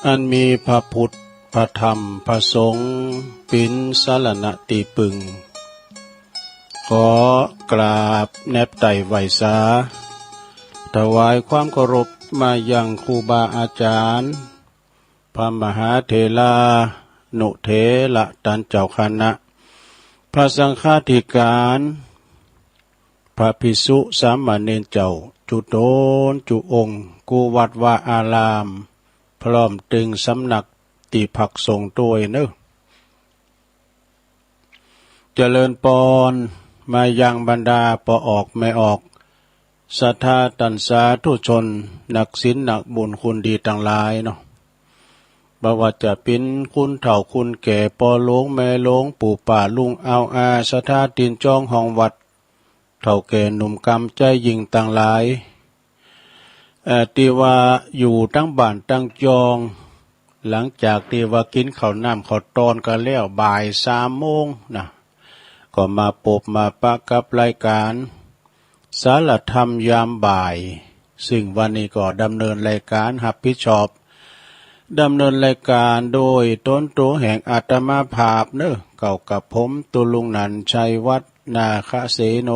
อันมีพระพุทธพระธรรมพระสงฆ์เป็นสรณะตีปึงขอกราบแนบไต่ไหวสาถวายความเคารพมายังครูบาอาจารย์พระมหาเถรานุเถระตันเจ้าคณะพระสังฆาธิการพระภิกษุสามเณรเจ้าจุโตนจุองค์กูวัดวาอารามพร้อมตึงสำนักติภักสงฆ์ตัวเนอะเจริญปอนมายังบรรดาปออกไม่ออกศรัทธาตันสาธุชนนักศีลนักบุญคุณดีต่างหลายเนาะบ่ว่าจะเป็นคุณเฒ่าคุณแก่ปอหลวงแม่หลวงปู่ป่าลุงเอาอาศรัทธาตีนจองห้องวัดเฒ่าแก่หนุ่มกำใจยิ่งต่างหลายที่ว่าอยู่ตั้งบ้านตั้งจองหลังจากที่ว่ากินข้าวน้ำข้าวตอนกันแล้วบ่าย3 โมงนะก็มาพบมาปะกับรายการสารธรรมยามบ่ายซึ่งวันนี้ก็ดำเนินรายการรับผิดชอบดำเนินรายการโดยต้นตัวแห่งอาตมาภาพเนอะเก่ากับผมตุลุงนันชัยวัฒนาคเสโน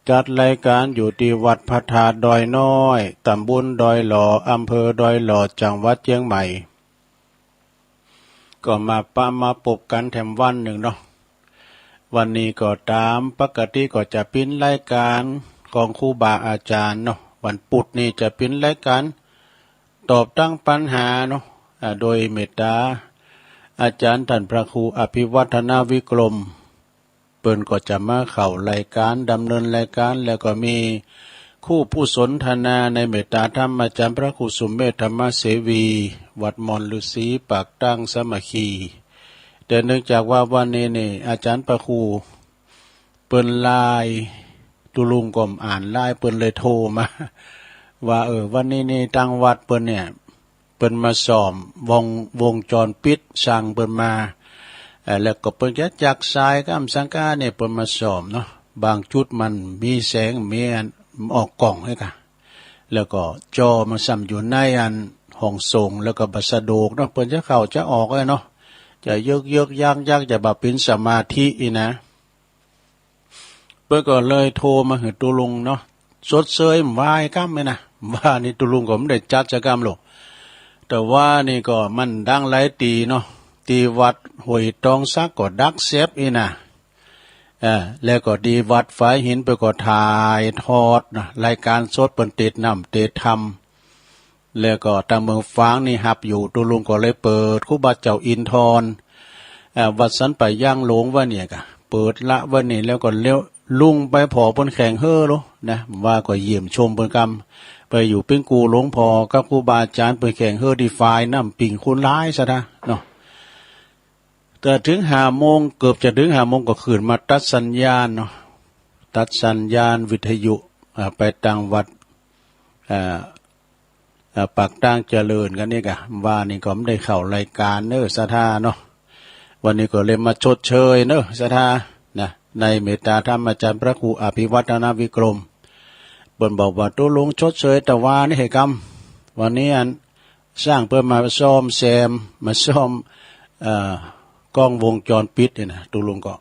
จัดรายการอยู่ที่วัดพระธาตุดอยน้อยตำบลดอยหล่ออำเภอดอยหล่อจังหวัดเชียงใหม่ก็มาพบกันแถมวันหนึ่งเนาะวันนี้ก็ตามปกติก็จะเป็นรายการของครูบาอาจารย์เนาะวันพุธนี่จะเป็นรายการตอบตั้งปัญหาเนาะโดยเมตตาอาจารย์ท่านพระครูอภิวัฒนาวิกรมเปิ้นก็จะมาเข้ารายการดำเนินรายการแล้วก็มีคู่ผู้สนทนาในเมตตาธรรมอาจารย์พระครูสุมเมธธรรมเสวีวัดมอนฤาษีปากตั้งสามัคคีแต่เนื่องจากว่าวันนี้นี่อาจารย์พระครูเปิ้นไลน์ตุลุงก็อ่านไลน์เปิ้นเลยโทรมาว่าวันนี้นี่ทางวัดเปิ้นเนี่ยเปิ้นมาซ่อมวงจรปิดสั่งเปิ้นมาแล้วก็เปิ้นจะจักสายกำสังกาเนี่ยเปิ้นมาซ่อมเนาะบางจุดมันมีแสงมีออกกล่องให้ค่ะแล้วก็จอมันซ้ำอยู่ในห้องส่งแล้วก็บัสโดกเนาะเปิ้นจะเข้าจะออกเลยเนาะจะเยกยักจะแบบเป็นสมาธิอีนะเปิ้นก็เลยโทรมาหาตุลุงเนาะสดเสยไหว้กำเลยนะว่านี่ตุลุงก็ไม่ได้จัดจะกำหรอกแต่ว่านี่ก็มันดังหลายตีเนาะตีวัดห้วยตองซักก็ดักเซฟอีนะแล้วก็ดีวัดฝายหินไปก็ถ่ายทอดนะรายการสดเปิ้นเตดน้ำเตดธรรมแล้วก็ทางเมืองฟางนี่หับอยู่ตุลุงก็เลยเปิดครูบาเจ้าอินทรวัดสันไปย่างหลงว่าเนี่ยกะเปิดละว่านี่แล้วก็เลี้ยวลุงไปพอเปิ้นแข่งเฮ้อโลนะว่าก็เยี่ยมชมเปิ้นกำไปอยู่เป็นกูหลวงพอกับครูบาอาจารย์เปิ้นแข่งเฮ้อดีไฟน้ำปิ่งคุณร้ายซะนะเนาะแต่ถึง5 โมงเกือบจะถึง5 โมงก็ขึ้นมาตัดสัญญาณเนาะตัดสัญญาณวิทยุไปทางวัดปากตั้งเจริญกันนี่กะว่านี่ก็ไม่ได้เข้ารายการเนอะศรัทธาเนาะวันนี้ก็เลยมาชดเชยเนอะศรัทธานะในเมตตาธรรมอาจารย์พระครูอภิวัฒนาวิกรมเปิ้นบอกว่าตัวลงชดเชยแต่ว่านี่ให้กรรมวันนี้สร้างเพื่อมาซ่อมแซมมาซ่อมกล้องวงจรปิดเนี่ยนะตัวลงก็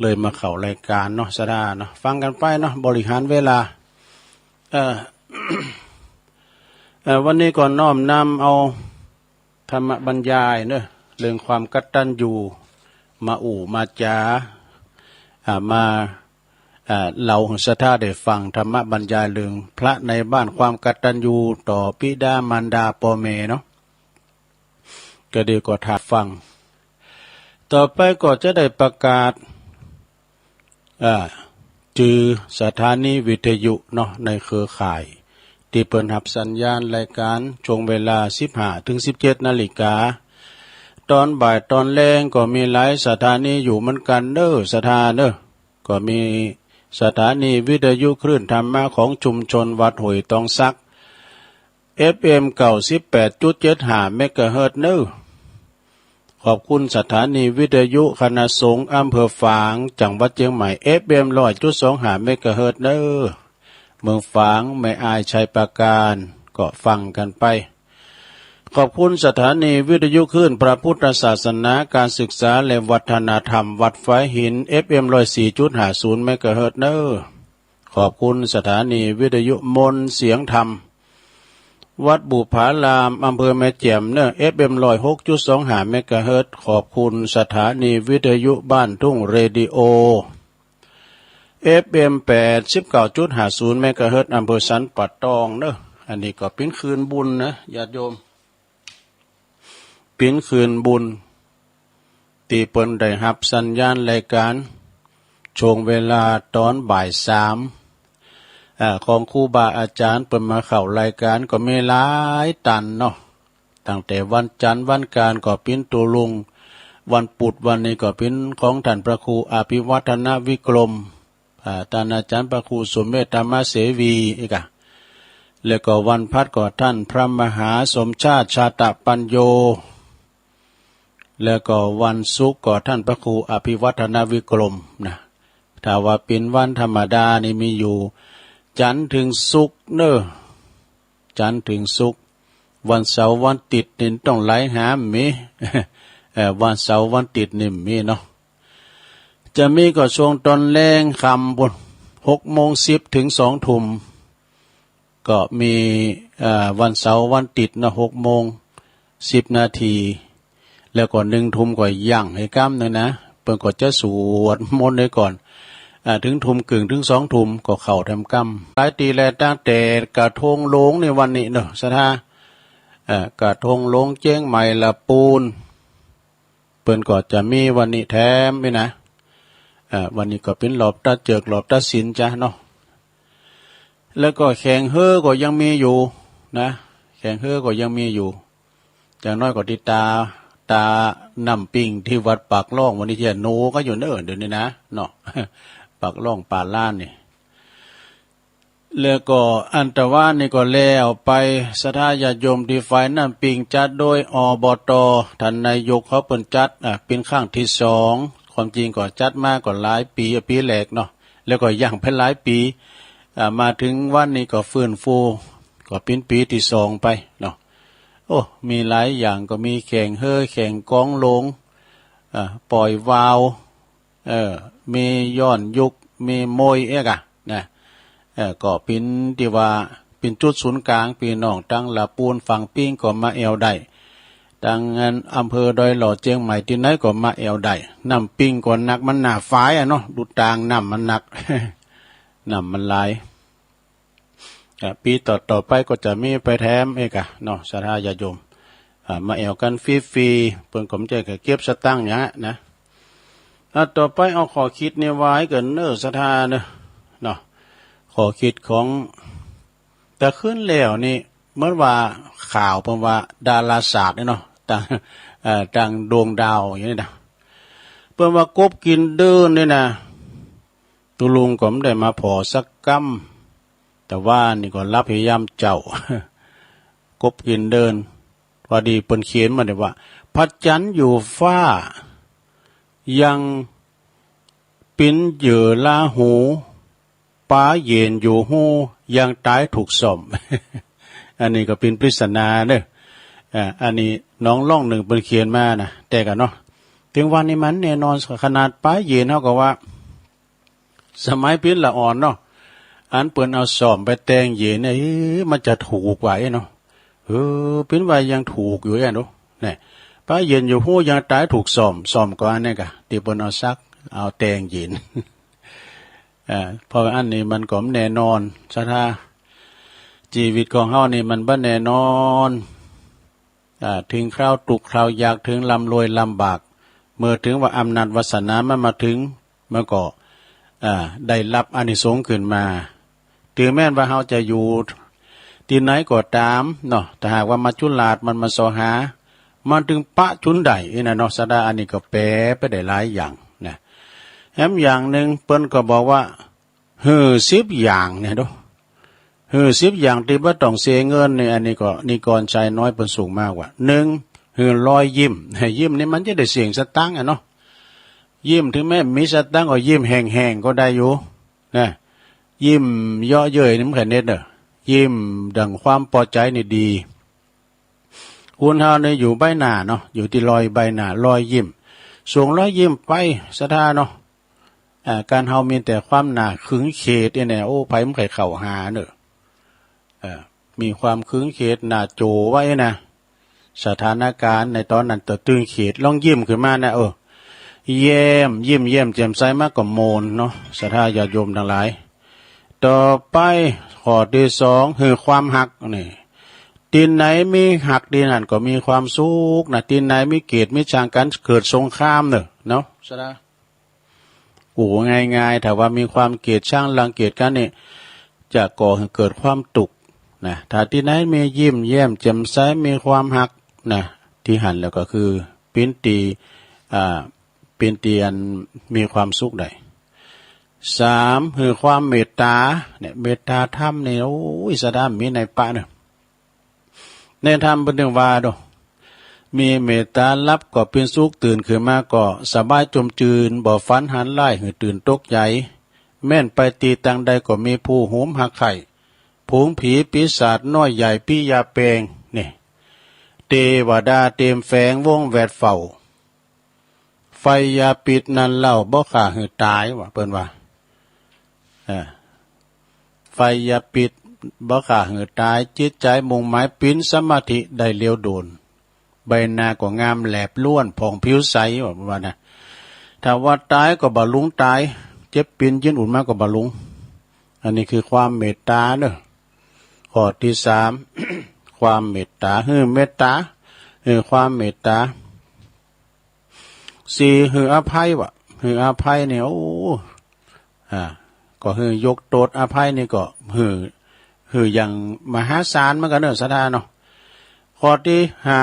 เลยมาเข้ารายการเนาะศรัทธาเนาะฟังกันไปเนาะบริหารเวลาวันนี้ก่อนน้อมนำเอาธรรมบรรยายเนอะเรื่องความกตัญญูมามาจามาเหล่าศรัทธาได้ฟังธรรมบรรยายเรื่องพระในบ้านความกตัญญูต่อบิดามารดาพ่อแม่เนาะก็เดี๋ยวก็ถาฟังต่อไปก็จะได้ประกาศจือสถานีวิทยุเนาะในเครือข่ายที่เปิดรับสัญญาณรายการช่วงเวลา 15-17 นาฬิกาตอนบ่ายตอนแลงก็มีหลายสถานีอยู่เหมือนกันเด้อสถานเด้อก็มีสถานีวิทยุคลื่นธรรมะของชุมชนวัดห้วยตองซัก FM 98.75 เมกะเฮิรตซ์เด้อขอบคุณสถานีวิทยุคณะสงฆ์อำเภอฝางจังหวัดเชียงใหม่ FM 100.25 เมกะเฮิรตซ์เด้อเมืองฝางไม่อายชัยปราการก็ฟังกันไป ขอบคุณสถานีวิทยุคลื่นพระพุทธศาสนาการศึกษาและวัฒนธรรมวัดฝายหิน FM 104.50 เมกะเฮิรตซ์เนอร์ขอบคุณสถานีวิทยุมนเสียงธรรมวัดบุพารามอำเภอแม่แจ่มเนอร์ FM 106.25 เมกะเฮิรตซ์ขอบคุณสถานีวิทยุบ้านทุ่งเรดิโอ FM 89.50 เมกะเฮิรตซ์อำเภอสันป่าตองเนอะอันนี้ก็เป็นคืนบุญนะญาติโยมเป็นคืนบุญตีเปิ้นได้รับสัญญาณรายการช่วงเวลาตอนบ่าย3ของครูบาอาจารย์เปิ้นมาเข้ารายการก็มีหลายตันเนาะตั้งแต่วันจันทร์วันการก็เป็นตุลุงวันพุธวันนี้ก็เป็นของท่านพระครูอภิวัฒนวิกรมท่านอาจารย์พระครูสมเมธธรรมเสวีอีกแล้วก็วันพัดก็ท่านพระมหาสมชาติชาตปัญโยแล้วก็วันศุกร์ก็ท่านพระครูอภิวัฒนวิกรมนะถ้าว่าเป็นวันธรรมดานี่มีอยู่จันทร์ถึงศุกร์เนอะจันทร์ถึงศุกร์วันเสาร์วันติดนี่ต้องไล่หามีวันเสาร์วันติดนี่มีเนาะจะมีก็ช่วงตอนแรงค่ำบน6:10 ถึง 2 ทุ่มก็มีวันเสาร์วันติดนะ6:10 นาทีแล้วก็1 ทุ่มก็ย่างให้ก้ามนึงนะเพิ่นก็จะสวดมนต์ไว้ก่อนถึงทุ่มกึ่งถึง2 ทุ่มก็เข้าทำกรรมหลายตีแลตั้งแต่กระทงโลงในวันนี้เนอะสถากระทงโลงเจ้งใหม่ละปูนเพิ่นก็จะมีวันนี้แถมด้วยนะวันนี้ก็เป็นหลอบตาเจิกหลอบตาศิลจ้ะเนาะแล้วก็แข่งเฮ่อก็ยังมีอยู่นะแข่งเฮ่อก็ยังมีอยู่อย่างน้อยก็ติตานำปิงที่วัดปากล่องวันนี้ที่โนก็อยู่เนอะเดี๋ยวนี้นะเนาะปากล่องป่าล้านนี่แล้วก็อันตะวันนี่ก็แล้วไปสถาญาติโยมที่ฝ่ายนำปิงจัดโดยอบต.ท่านนายกเขาเปิ้นจัดเป็นครั้งที่2ความจริงก็จัดมาก็หลายปีแรกเนาะแล้วก็ย่างเป็นหลายปีมาถึงวันนี้ก็ฟื้นฟูก็เป็นปีที่2ไปเนาะโอ้มีหลายอย่างก็มีแข่งเฮ่อแข่งกองลงปล่อยวาวมีย้อนยุกมีมวยนะก็เป็นที่ว่าเป็นจุดศูนย์กลางพี่น้องตั้งละปูนฝั่งปิ้งก็มาแอวได้ตั้งอำเภอดอยหล่อเจียงใหม่ที่ไหนก็มาแอวได้น้ำปิ้งก็หนักมันหนาฝายเนาะดูตางน้ำมันหนัก น้ำมันหลายปีต่อไปก็จะมีไปแถมเนาะสถาญาติโยมมาแอวกันฟรีๆเพิ่นก็จะเก็บสตังค์อย่างนะต่อไปเอาขอคิดนี่ไว้กันเนอสถาเนาะขอคิดของแต่ขึ้นแล้วนี่เหมือนว่าข่าวเพิ่นว่าดาราศาสตร์เนาะต่างดวงดาวอย่างนี้นะเพิ่นว่ากบกินเดินนี่นะตุลุงก็ไม่ได้มาพอสักกำแต่ว่านี่ก็รับพยายามเจ้ากบกินเดินพอดีเปิ้นเขียนมาได้ว่าพระจันทร์อยู่ฟ้ายังปิ้นเหยื่อลาหูป้าเย็นอยู่หูยังตายถูกซ่อม อันนี้ก็เป็นปริศนาเด้ออันนี้น้องล่องหนึ่งเปิ้นเขียนมานะแต่กันเนาะถึงวันนี้มันแน่นอนขนาดป้าเย็นเท่ากับว่าสมัยปิ้นละอ่อนเนาะอันเปิ้นเอาซ่อมไปแต่งเย็นเนี่ยมันจะถูกกว่าเนาะปิ้นว่ายังถูกอยู่เนาะเนี่ยป้าเย็นอยู่หูยังตายถูกซ่อมก่อนเนี่ยกะที่เปิ้นเอาซักเอาแต่งเย็นเพราะอันนี้มันก็แน่นอนสถาชีวิตของเฮานี่มันบ่แน่นอนถึงคราวตุกคราวอยากถึงลำรวยลำบากเมื่อถึงว่าอำนาจวาสนามันมาถึงมันก็ได้รับอานิสงส์ขึ้นมาถึงแม้ว่าเฮาจะอยู่ที่ไหนก็ตามเนาะถ้าหากว่ามาจุลาดมันมาสอหามันถึงปะจุนใดนะเนาะสดาอันนี้ก็แปลไปได้หลายอย่างนะแถมอย่างหนึ่งเปิ้นก็บอกว่า10 อย่างเนี่ยดู10 อย่างที่บ่ต้องเสียเงินเนี่ยอันนี้ก็นิกรชัยน้อยเปิ้นสูงมากกว่า1รอยยิ้มนี่มันจะได้เสียงสตังค์เนาะยิ้มถึงแม้มีสตังค์ก็ยิ้มแห้งๆก็ได้อยู่นะยิ้มเยาะเย้ยนี่มันแค่เน็ตยิ้มดังความพอใจนี่ดี คุณเฮาเนี่ยอยู่ใบหน้าเนาะอยู่ที่รอยใบหน้ารอยยิ้มส่งรอยยิ้มไปศรัทธาเนาะการเฮามีแต่ความหนาขึงเขตเนี่ยโอ้ไผมันไข่เข้าหาเนอะมีความขึงเขตหน้าโจไว้นะสถานการณ์ในตอนนั้นตึงเขตลองยิ้มขึ้นมานะเยี่ยมยิ้มเยี่ยมแจ่มใสมากกว่าโมนเนาะศรัทธาญาติโยมทั้งหลายต่อไปข้อที่สองคือความหักนี่ตีนไหนมีหักดีนั่นก็มีความสุขนะตีนไหนมีเกียรติมีชังกันเกิดสงครามเนาะศรัทธาง่ายๆถ้าว่ามีความเกลียดชังรังเกียจกันนี่จะก่อให้เกิดความตุกนะถ้าที่ไหนมียิ้มแย้มแจ่มใสมีความหักนะที่หันแล้วก็คือปิ้นตีอันมีความสุขได้สามคือความเมตตาเนี่ยเมตตาธรรมเนี่ยโอ้ยสะดามมีในปะเนี่ยในธรรมเป็นเรื่องว่าดอกมีเมตตารับก็เป็นสุขตื่นขึ้นมาก็สบายจมจืนบ่ฝันหันไล่หือตื่นตกใจแม่นไปตีตังใดก็มีผู้โหมหักไข่ผงผีปีศาจน้อยใหญ่ปิยาเปงนี่เทวดาเต็มแฝงวงแวดเฝ้าไฟยาปิดนั้นเล่าบ่ขาหือตายว่าเปิ้นว่าไฟยาปิดบ่ขาหือตายจิตใจมุ่งหมายปิ้นสมาธิได้เลี้ยวโดนใบหน้าก็งามแหลบล้วนผ่องผิวใสว่านะถ้าว่าตายก็บำรุงตายเจ็บปินยืนอุ่นมากก็บำรุงอันนี้คือความเมตตาเนอะข้อที่สาม ความเมตตาเมตตาความเมตตาสี่อภัยวะอภัยเนี่ยโอ้ก็ยกโทษอภัยนี่ก็อย่างมหาศาลเหมือนกันเนอะศรัทธาเนาะข้อที่ห้า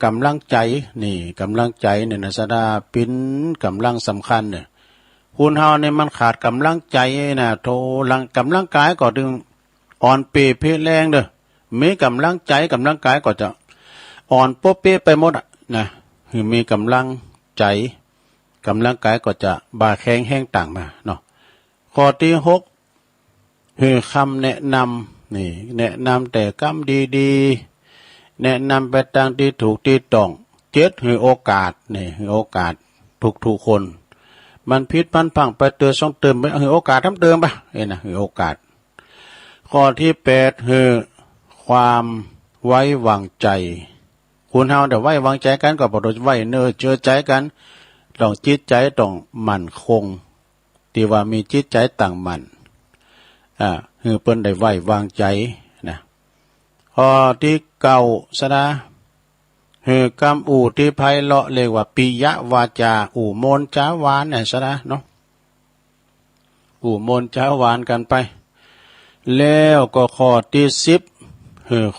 กำลังใจนี่กำลังใจเนี่ยนะศรัทธาเป็นกำลังสำคัญเนี่ยคุณเฮาเนี่ยมันขาดกำลังใจนะโทกำลังกายก็ถึงอ่อนเปเพแรงเด้อมีกำลังใจกำลังกายก็จะอ่อนโป๊ะเป๊ะไปหมดนะมีกำลังใจกำลังกายก็จะบาแข็งแห้งต่างมาเนาะข้อที่หกคำแนะนำนี่แนะนำแต่คำดีๆแนะนำไปทางที่ถูกที่ต้องเจ็ดโอกาสนี่โอกาสทุกคนมันพิษพันพังไปเตือนส่งเติมไปโอกาสทำเติมปะนะโอกาสข้อที่แปดความไว้วางใจคุณเฮาแต่ไว้วางใจกันก็บ่ได้ไว้เนื้อเชื่อใจกันต้องจิตใจต้องมั่นคงที่ว่ามีจิตใจตั้งมั่นเพิ่นได้ไว้วางใจนะข้อที่เก้าซะนะกำอู่ที่ไพเราะเรียกว่าปิยวาจาอู่มนจ้าหวานเนี่ยซะนะเนาะอู่มนจ้าหวานกันไปแล้วก็ข้อที่สิบ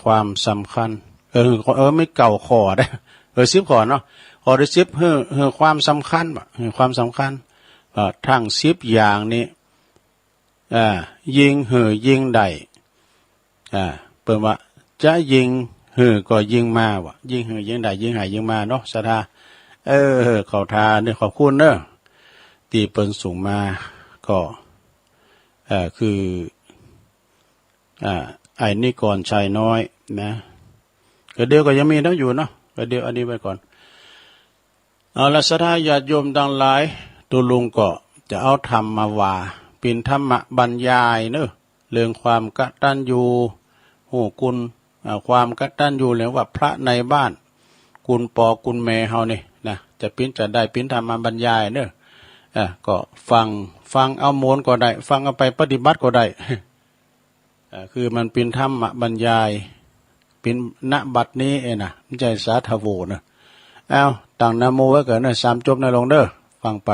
ความสำคัญไม่เก่าข้อได้สิบข้อเนาะข้อที่สิบความสำคัญความสำคัญทั้งสิบอย่างนี้ยิงยิงได้เปิดว่าจะยิงก็ยิงมาวะยิงยิงได้ยิงหายยิงมาเนาะศรัทธาขอทานเนี่ยขอบคุณเนอะตีเปิ้นส่งมาก็คือไอ้นี่ก่อนชายน้อยนะก็เดี๋ยวก็ยังมีน้ำอยู่เนาะก็เดี๋ยวอันนี้ไว้ก่อนเอาละศรัทธาญาติโยมดังหลายตัวลุงก็จะเอาธรรมมาว่าเป็นธรรมบรรยายเนอะเรื่องความกตัญญูคุณความกตัญญูเรียกว่าพระในบ้านคุณปอคุณแม่เฮานี่นะจะปิ้นจะได้ปิ้นธรรมมาบรรยายเนอะก็ฟังเอาโมนก็ได้ฟังเอาไปปฏิบัติก็ได้คือมันเป็นธรรมบรรยายเป็นณบัดนี้นะไม่ใช่สาธโวนะเอาตั้งนะโมไว้ก่อนนะ3จบนะลงเด้อฟังไป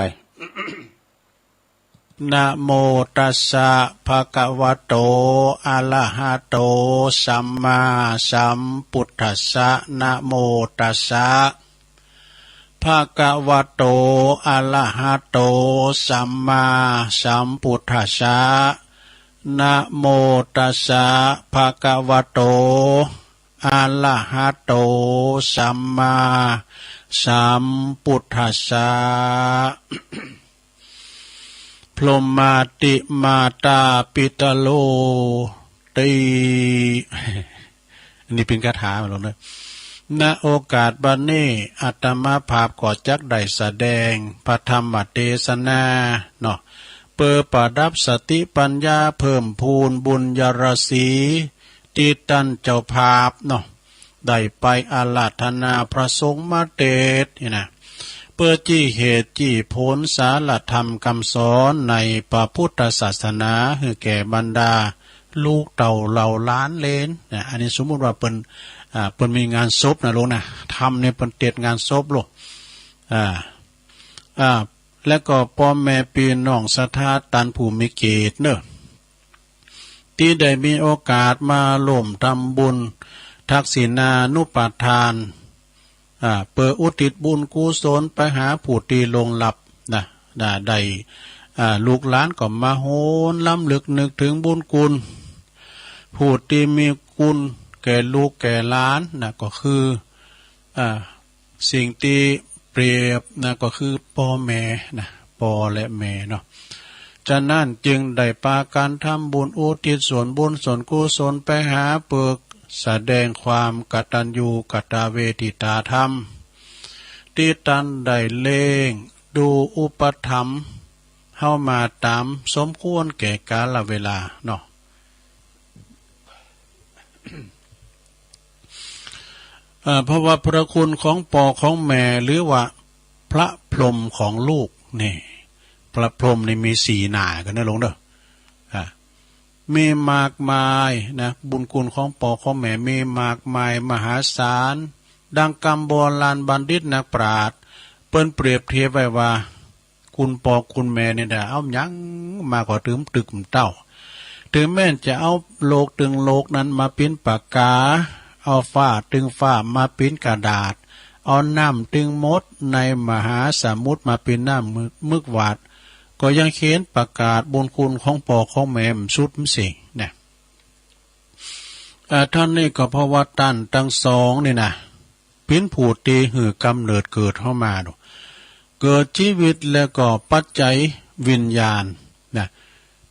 นะโมตัสสะภะคะวะโตอะระหะโตสัมมาสัมพุทธัสสะนะโมตัสสะภะคะวะโตอะระหะโตสัมมาสัมพุทธัสสะนะโมตัสสะภะคะวะโตอะระหะโตสัมมาสัมพุทธัสสะพรหมาติมาตาปิตโลตีอันนี้เป็นคาถามาลงเลย ณโอกาสบัดนี้อาตมาภาพก็จักได้แสดงพระธรรมเทศนาเนาะเปิดประดับสติปัญญาเพิ่มพูนบุญยรศีที่ตันเจ้าภาพเนาะได้ไปอาราธนาพระสงฆ์มาเตศนี่นะเพื่อจี้เหตุจี้ผลสารธรรมคำสอนในพระพุทธศาสนาให้แก่บรรดาลูกเต่าเหล่าล้านเลนนะอันนี้สมมุติว่าเป็นมีงานศพนะลูกนะทำเนี่ยเป็นเตียดงานศพลูกและก็พ่อแม่พี่น้องศรัทธาตันผู้มีเกียรติเนอะที่ได้มีโอกาสมาร่วมทำบุญทักษิณานุปทานเปิดอุทิศบุญกุศลไปหาผู้ที่ลงหลับนะได้ลูกหลานก็มาโหนล้ำลึกนึกถึงบุญคุณผู้ที่มีคุณแก่ลูกแก่หลานนะก็คือสิ่งที่เปรียบนะก็คือพ่อแม่นะพ่อและแม่เนาะฉะนั้นจึงได้ปาการทำบุญอุทิศส่วนบุญส่วนกุศลไปหาเปิกแสดงความกตัญญูกตเวทิตาธรรมที่ตันได้เล่งดูอุปธรรมเข้ามาตามสมควรแก่กาลเวลาเนาะเพราะว่าพระคุณของพ่อของแม่หรือว่าพระพรหมของลูกนี่พระพรหมนี่มีสี่หน้ากันนะลงเด้อมีมากมายนะบุญคุณของพ่อของแม่มีมากมายมหาศาลดังกำโบราณบัณฑิตนักปราชญ์เปิ้นเปรียบเทียบไว้ว่าคุณพ่อคุณแม่เนี่ยได้เอาหยังมาก็ถึงตึกเต้าถึงแม้จะเอาโลกตึงโลกนั้นมาเป็นปากกาเอาฝ้าตึงฝ้ามาเป็นกระดาษเอาน้ำตึงมดในมหาสมุทรมาเป็นน้ำมึกหวาดก็ยังเขียนประกาศบุญคุณของพ่อของแม่สุดสิเนี่ยท่านนี่ก็เพราะว่าท่านทั้งสองนี่นะเป็นผู้ตีหือกำเนิดเกิดเข้ามาดูเกิดชีวิตแล้วก็ปัจจัยวิญญาณนะ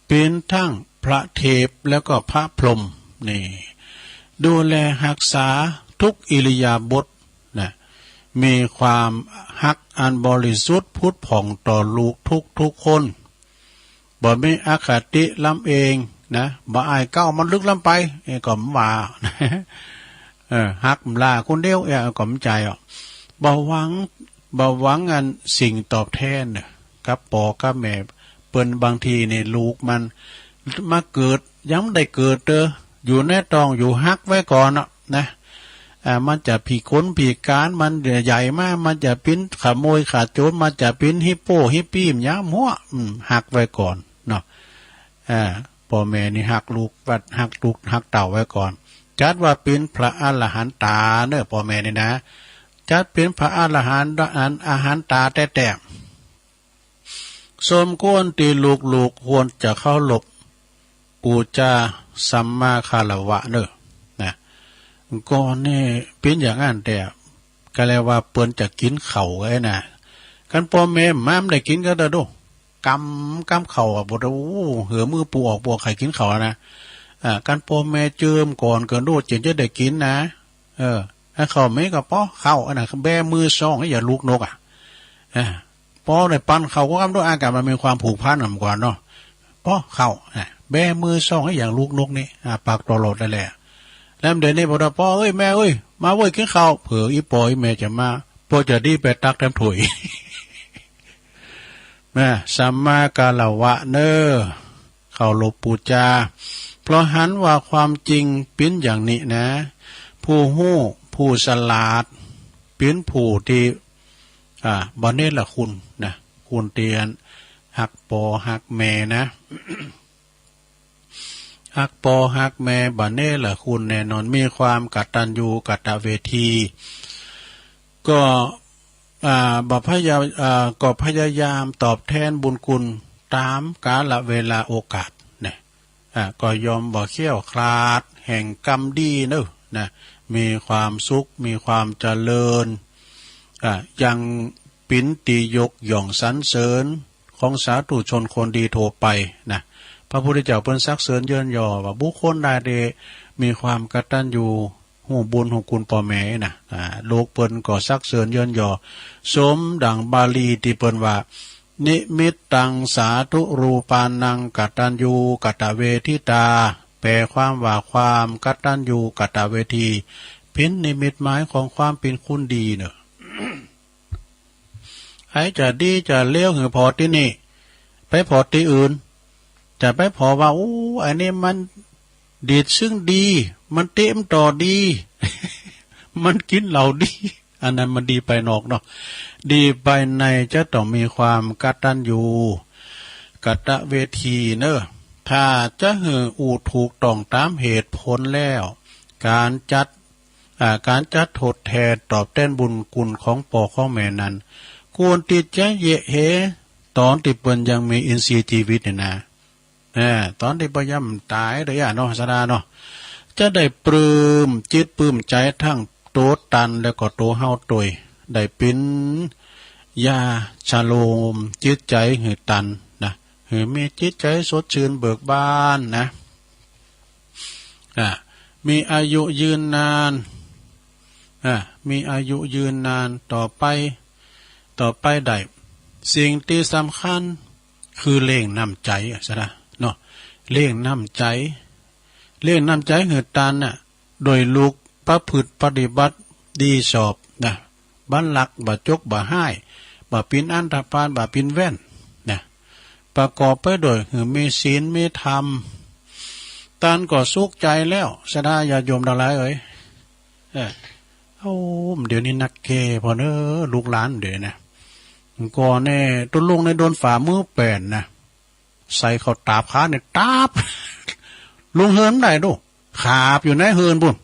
เป็นทั้งพระเทพแล้วก็พระพรหมนี่ดูแลรักษาทุกอิริยาบถนะมีความฮักอันบริสุทธิ์พุทธผ่องต่อลูกทุกคนบ่ไม่อคติล้ำเองนะบ่อายเก้ามันลึกล้ำไปก็มว่าฮักลาคนเดียวก็มใจบ่หวังอันสิ่งตอบแทนกับพ่อกับแม่เปิ้นบางทีนี่ลูกมันมาเกิดยังได้เกิดอยู่แน่ตองอยู่ฮักไว้ก่อนนะมันจะผีขนผีการมันใหญ่มากมันจะปิ้นขโมยขาดโจรมันจะปิ้นฮิปโปฮิปปี้มยามัวหักไว้ก่อนเนาะพ่อแม่นี่หักลูกหักเต่าไว้ก่อนจัดว่าเป็นพระอรหันตาเนอะพ่อแม่นี่นะจัดเป็นพระอรหันต์อาหารตาแต่สมควรที่ลูกควรจะเข้าหลบปูจาสัมมาคารวะเนอะนะก่อนนี่เป็นอย่างนั้นแต่ก็เลยว่าเปิ้นจะกินเข่าไงนะกันพ่อแม่ม้ามได้กินก็ได้ดูกำเข่าบ่ได้เหือมือปูออกบ่ไข่กินเข่านะกันพ่อแม่เจิมก่อนเกินดูจึงจะได้กินนะถ้าเข่าไม่ก็ป้อเข่าอันนั้นแบมือซ่องให้อย่าลูกนกป้อได้ปั้นเข่าก็กำด้วยอากาศมันมีความผูกพันกว่าเนาะป้อเข่าแบมือซ่องให้อย่างลูกนกนี่ปากตลอดนั่นแหละแล้วเดี๋ยวนี้บอกว่าพ่อเอ้ยแม่เอ้ยมาเว้ยกินข้าวเผื่ออีปอยแม่จะมาพ่อจะดีไปตักเต็มถุยแม่สัมมาคารวะเนอเข้าหลบปูจาเพราะหันว่าความจริงเป็นอย่างนี้นะผู้หู้ผู้ฉลาดเป็นผู้ที่บ่เนละคุณนะคุณเตียนหักปอหักแม่นะฮักปอฮักแม่บัดเน่ละคุณแน่นอนมีความกตัญญูกตเวทีก็พยายามตอบแทนบุญคุณตามกาลเวลาโอกาสเนี่ยก็ยอมบ่เขี้ยวคลาดแห่งกรรมดีเนอะนะมีความสุขมีความเจริญยังปินตียกย่องสรรเสริญของสาธุชนคนดีโทไปนะพระพุทธเจ้าเพิ่นซักเสริญเยินยอว่าบุคคลใดมีความกตัญญู หูบุญหูกุลพ่อแม่นะโลกเปิ้นก็ซักเสริญเยินยอสมดังบาลีที่เปิ้นว่านิมิตตังสาธุรูปานังกตัญญูกตเวทิตาแปลความว่าความกตัญญูกตเวทีเป็นนิมิตหมายของความเป็นคุณดีเนอะ ไอ้จะดีจะเลี้ยวหือพอที่นี่ไปพอที่อื่นจะไปพอว่าโอ้อันนี้มันดีซึ่งดีมันเต็มต่อดี มันกินเหล่าดีอันนั้นมันดีไปนอกเนาะดีไปในจะต้องมีความกตัญญูกตเวทีเนอะถ้าจะหืออูถูกต้องตามเหตุผลแล้วการจัดทดแทนตอบแทนบุญคุณของพ่อของแม่นั้นควรติดใจเยะเหตอนที่เปิ้นยังมีอินทรีย์ชีวิตเนี่ยนะตอนที่พยายามตายเลยเนาะสดาเนาะจะได้ปลื้มจิตปลื้มใจทั้งโตตันแล้วก็โตเฮาตวยได้เป็นยาชาโลมจิตใจหือตันนะหือมีจิตใจสดชื่นเบิกบานนะมีอายุยืนนานมีอายุยืนนานต่อไปได้สิ่งที่สำคัญคือเล่งน้ำใจซะนะเนาะเล่งน้ำใจหือตันน่ะโดยลูกประพฤติปฏิบัติดีสอบนะบันลักบ่จกบ่ให้บ่ปินอันธพาลบ่ปินแว่นนะประกอบไปโดยหือมีศีลมีธรรมตันก็สุขใจแล้วสดาญาโยมทั้งหลายเอ้ยเดี๋ยวนี้นักเกพอเนอลูกหลานเดี๋ยวนะก่อนแน่ต้นลุงในโดนฝ่ามือแป่นนะใส่เขาตาบขาเนี่ยตาบลุงเฮินได้ดูขาบอยู่ในเฮินบุญ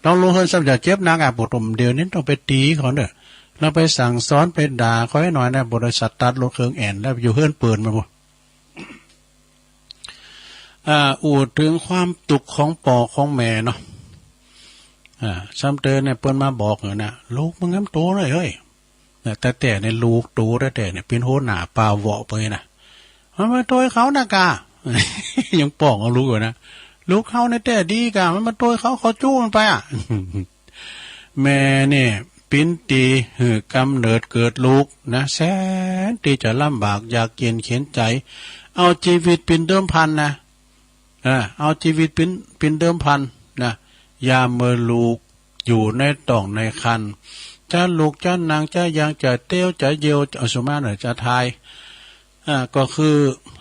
ต้องลุงเฮินสักอย่าเจ็บนักปวดเดี๋ยวนี้ต้องไปตีเขาเนอะเราไปสั่งสอนไปด่าเขาให้หน่อยนะบริษัทตัดรถเครื่องแอนแล้วอยู่เฮินเปิดมาบุญอูดถึงความตุกของปอของแม่เนาะซ้ำเตือนเนี่ยเปิ้นมาบอกเหรอนะลูกมึงงั้นโตเลยเฮ้ยแต่ในลูกโตแต่เนี่ยเป็นโหหน้าปลาเวาะไปนะมันมาโตยเขานะกา ยังปอกเอาลูกอยู่นะลูกเขาในแต่ดีกามันมาโตยเขาจู้มันไปอ่ะ แม่เนี่ยปิ้นตีหือกำเนิดเกิดลูกนะแสนที่จะลำบากอยากเกียนเขียนใจเอาชีวิตเป็นเดิมพันนะเอาชีวิตเป็นเดิมพันนะยามเมื่อลูกอยู่ในต่องในคันจะลูกจะนางจะยังจะเตี้ยวจะเยียวจะสมาหน่อยจะทายก็คือ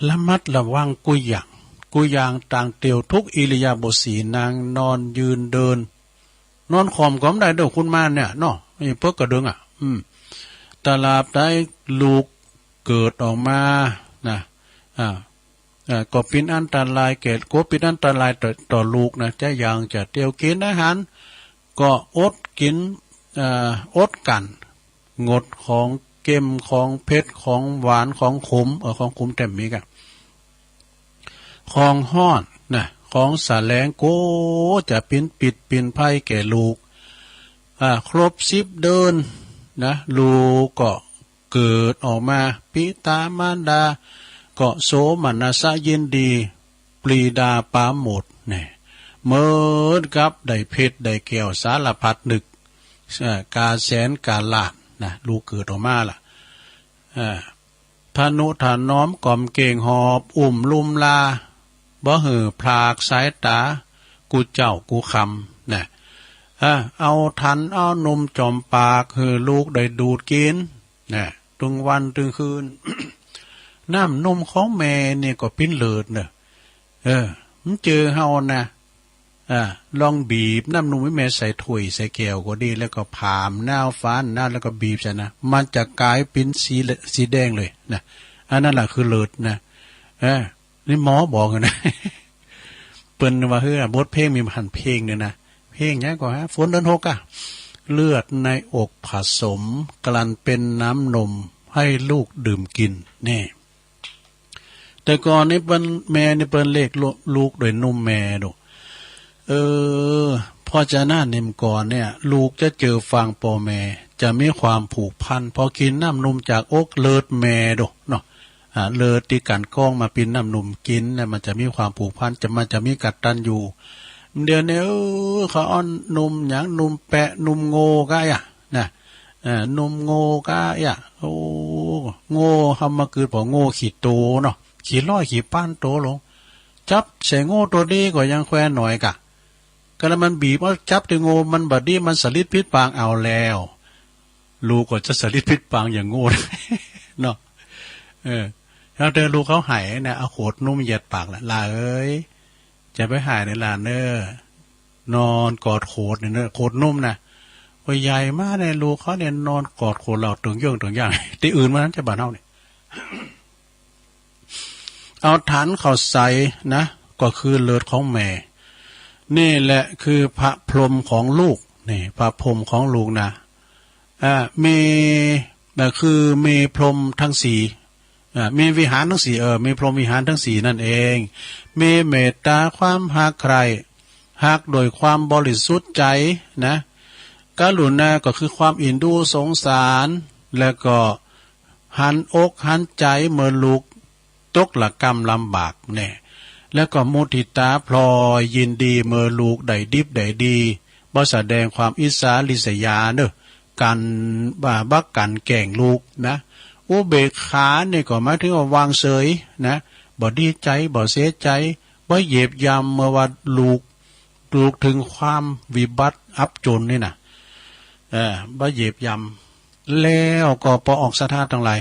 ระมัดระวังกุยอย่างต่างเตียวทุกอิริยาบถสีนางนอนยืนเดินนอนขอมก็ไม่ได้เด้อคุณมาเนี่ยเนาะไอ้พวกกระดึงตลาบได้ลูกเกิดออกมานะก็เป็นอันตรายแก่ก็เป็นอันตรายต่อลูกนะจะยังจะเตียวกินอาหารก็อดกินอดกันงดของเค็มของเผ็ดของหวานของขมของขมแต่มีกันของห้อนนะของสาแลงโกจะเป็นปิดเป็นไพ่แก่ลูกครบ10 เดือนนะลูกก็เกิดออกมาปิตามารดาก็โสมนัสยินดีปรีดาปาหมดเนี่ยเมื่อกับได้เพชรได้แก้วสารพัดนึกกาแสนกาลาดนะลูกเกิดออกมาล่ะทานุถานน้อมกล่อมเก่งหอบลุมลาบ่หือพลากสายตากูเจ้ากูคำนะเอาทันเอานมจอมปากหือลูกได้ดูดกินนะตึงวันตึงคืน น้ำนมของแม่เนี่ยก็ปิ้นเลิดเนอะมันเจอเฮานะลองบีบน้ำนมให้แม่ใส่ถ้วยใส่แก้วก็ดีแล้วก็ผามหน้าฟ้านหน้าแล้วก็บีบใช่นะมันจะกลายเป็นสีแดงเลยนะอันนั้นแหละคือเลิศนะนี่หมอบอกนะ เปิ้นว่าเฮ้ยบทเพลงมีพันเพลงเนี่ยนะเพลงนี้ก็ฝนเดือน6เลือดในอกผสมกลั่นเป็นน้ำนมให้ลูกดื่มกินนี่แต่ก่อนนี่เป็นแม่นี่เป็นเลขลูกโดยนมแม่ดูพอจะหน้าเนมก่อนเนี่ยลูกจะเจอฟังพ่อแม่จะมีความผูกพันพอกินน้ำนมจากอกเลิศแม่ดูเนาะเลิศที่กันก้องมาเป็นน้ำนมกินเนี่ยมันจะมีความผูกพันมันจะมีกัดตันอยู่ เดี๋ยวนี้เขาอ้อนนุ่มอย่างนุ่มแปะนุ่มโง่ก็อ่ะนะนุ่มโง่ก็อ่ะโอ้โง่ทำมาเกิดพอโง่ขีดโตเนาะขีดร้อยขีดป้านโตลงจับใส่โง่ตัวดีก็ยังแควนหน่อยกะก็แล้วมันบีบว่าจับตัวโง่มันบัดนี้มันสลิดพิษปางเอาแล้วลูกก็จะสลิดพิษปางอย่างโง่เนาะแล้วเดินลูกเขาหายเนี่ยเอาโขดนุ่มเหยียดปากละลาเอ้ยจะไปหายในลานเนอนอนกอดโขดเนี่ยโขดนุ่มนะว่าใหญ่มากเนี่ยลูกเขาเนี่ยนอนกอดโขดเราถึงย่องอย่างที่อื่นมานั้นจะบ้านเฮาเนี่ยเอาฐานเขาใส่นะก็คือเลือดของแม่นี่แหละคือพระพรหมของลูกนี่พระพรหมของลูกนะมีแบบคือมีพรหมทั้งสี่มีวิหารทั้งสี่มีพรหมวิหารทั้งสี่นั่นเองมีเมตตาความหักใครหักโดยความบริสุทธิ์ใจนะกรุณาก็คือความอินดูสงสารแล้วก็หันอกหันใจเมื่อลูกตกละกรรมลำบากเนี่ยแล้วก็มุทิตาพลอยยินดีเมื่อลูกได้ดิบได้ดีบ่แสดงความอิสาริษยาเนอะกันบักกันแก่งลูกนะอุเบกขาเนี่ยก็หมายถึงว่าวางเฉยนะบ่ดีใจบ่เสียใจบ่เหยียบยำเมื่อว่าลูกถึงความวิบัติอับจนนี่นะบ่เหยียบยำแล้วก็พอออกสถานทั้งหลาย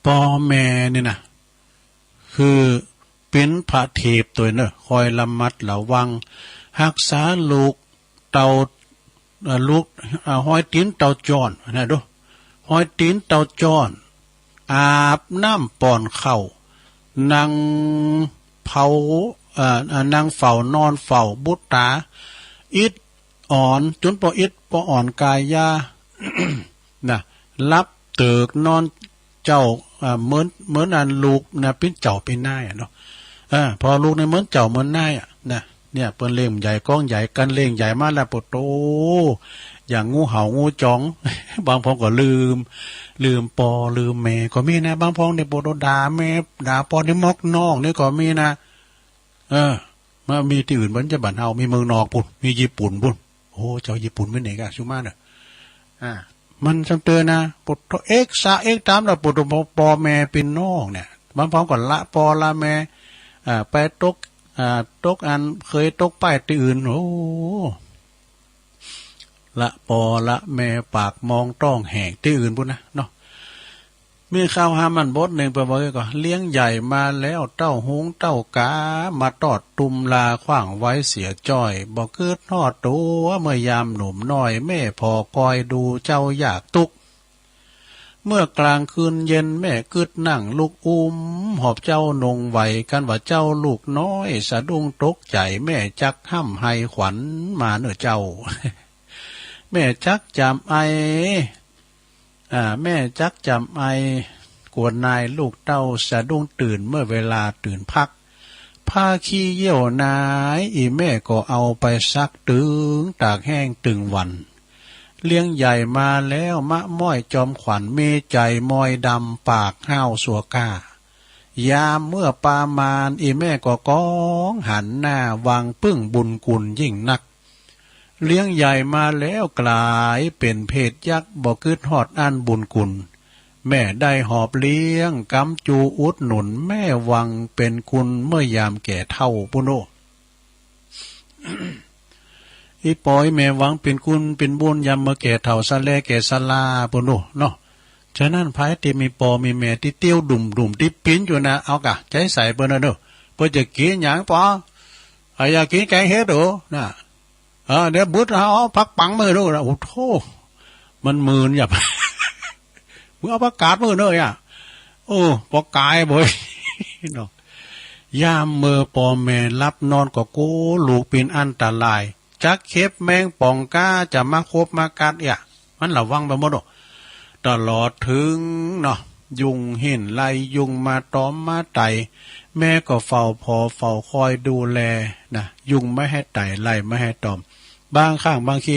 พ่อแม่นี่นะคือเป็นพระเทพตัวเนอะคอยระมัดระวังรักษาลูกเต่าลูกห้อยตีนเต่าจอนนะดูห้อยตีนเต่าจอนอาบน้ำป้อนเข้านางเผานางเฝ้านอนเฝ้าบุตรตาอิดอ่อนจนพออิดพออ่อนกายยา นะรับเติกนอนเจ้าเหมือนอันลูกนะเป็นเจ้าเป็นนายเนาะพอลูกในเหมือนเจ้าเหมือนนายนะเนี่ยเปิ้นเล่งใหญ่ก้องใหญ่กันเล่งใหญ่มากแล้วปวดโตอย่างงูเห่างูจ้อง บางพองก็ลืมปอลืมแม่ก็มีนะบางพองเนี่ยปวดด่าแม่ด่าปอนี่มอกน้องนี่ก็มีนะมามีที่อื่นมันจะบั่นเฮามีเมืองนอกปุ่นมีญี่ปุ่นปุ่นโอ้เจ้าญี่ปุ่นเป็นไหนกันชูมาเนี่ยมันจำเตือนนะปวดเอ็กซาเอ็กตามแล้วปวดปอแม่เป็นน้องเนี่ยบางพองก็ละปอละแม่ไปตกอันเคยตกป้ายที่อื่นโอ้ละปอละแม่ปากมองต้องแหกที่อื่นพุ่นนะเนาะมีข้าวหามันบดหนึ่งไปบอกก็เลี้ยงใหญ่มาแล้วเต้าหงเต้ากามาตอดตุมลาขว้างไว้เสียจ้อยบอกเกิดทอดตัวเมื่อยามหนุ่มน้อยแม่พอคอยดูเจ้าอยากตุกเมื่อกลางคืนเย็นแม่กึดนั่งลูกหอบเจ้านงไหวกันว่าเจ้าลูกน้อยสะดุ้งตกใจแม่จักห้ำให้ขวัญมาเนื้อเจ้า แม่จักจำไอแม่จักจำไอกวนนายลูกเต้าสะดุ้งตื่นเมื่อเวลาตื่นพักผ้าขี้เยี่ยวนายอีแม่ก็เอาไปซักตึงตากแห้งตึงวันเลี้ยงใหญ่มาแล้วมะม้อยจอมขวัญเมใจมอยดำปากห้าวสัวก้ายามเมื่อปามานอีแม่ก็ก้องหันหน้าวางปึ้งบุญกุลยิ่งนักเลี้ยงใหญ่มาแล้วกลายเป็นเพศยักษ์บ่คืดหอดอันบุญกุลแม่ได้หอบเลี้ยงกำจูอุดหนุนแม่วังเป็นคุณเมื่อยามแก่เท่าปุโน อีปอยแม่หวังเป็นคุณเป็นบุญยามเมื่อแก่เฒ่าซะแลแก่สลาปุโนเนาะฉะนั้นภายที่มีปอมีแม่ที่เตี้ยวดุ่มที่ปิ้นอยู่นะเอากะใจใส่เปิ้นเด้อเพิ่นจะกินหยังปออยากกินแกงเฮ็ดโดนะเดี๋ยวบุตรเอาพักปังมือดูนะโอ้โธ่มันมืนหยับ มึงเอาประกาศมือเนยโอ้ปอกายบ่อยเนาะยามเมื่อปอแม่รับนอนก็โกลูกเป็นอันตรายจักเข็บแมงป่องก้าจะมาคบมากัดมันระวังไปหมดตลอดถึงเนาะยุงเห็นไล่ยุงมาตอมมาไต่แม่ก็เฝ้าพอเฝ้าคอยดูแลนะยุงไม่ให้ไต่ไล่ไม่ให้ตอมบางครั้งบางที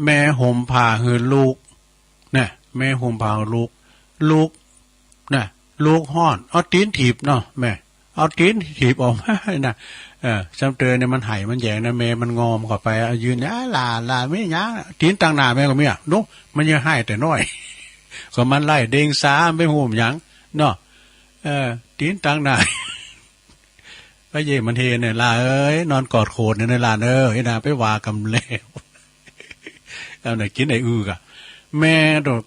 แม่ห่มผ้าให้ลูกเนี่ยแม่ห่มผ้าลูกนะลูกห้อนเอาตีนถีบเนาะแม่ เอาตีนถีบออกมาน่ะจำเตอเนี่ยมันไห้มันแยงนะเมมันงอมเข้าไปยืนเนี่ยลาไม่ยั้งตีนต่างหน้าแม่ก็มีนุ๊กมันยังให้แต่น้อยก็มันไล่เด้งซ้าไม่หูมยังเนาะตีนต่างหน้าพระเยมันเทเนี่ยลาเอ้ยนอนกอดโคดเนี่ยลาไอ้นาไปว่ากำเลวเอาไหนกินไอ้กะแม่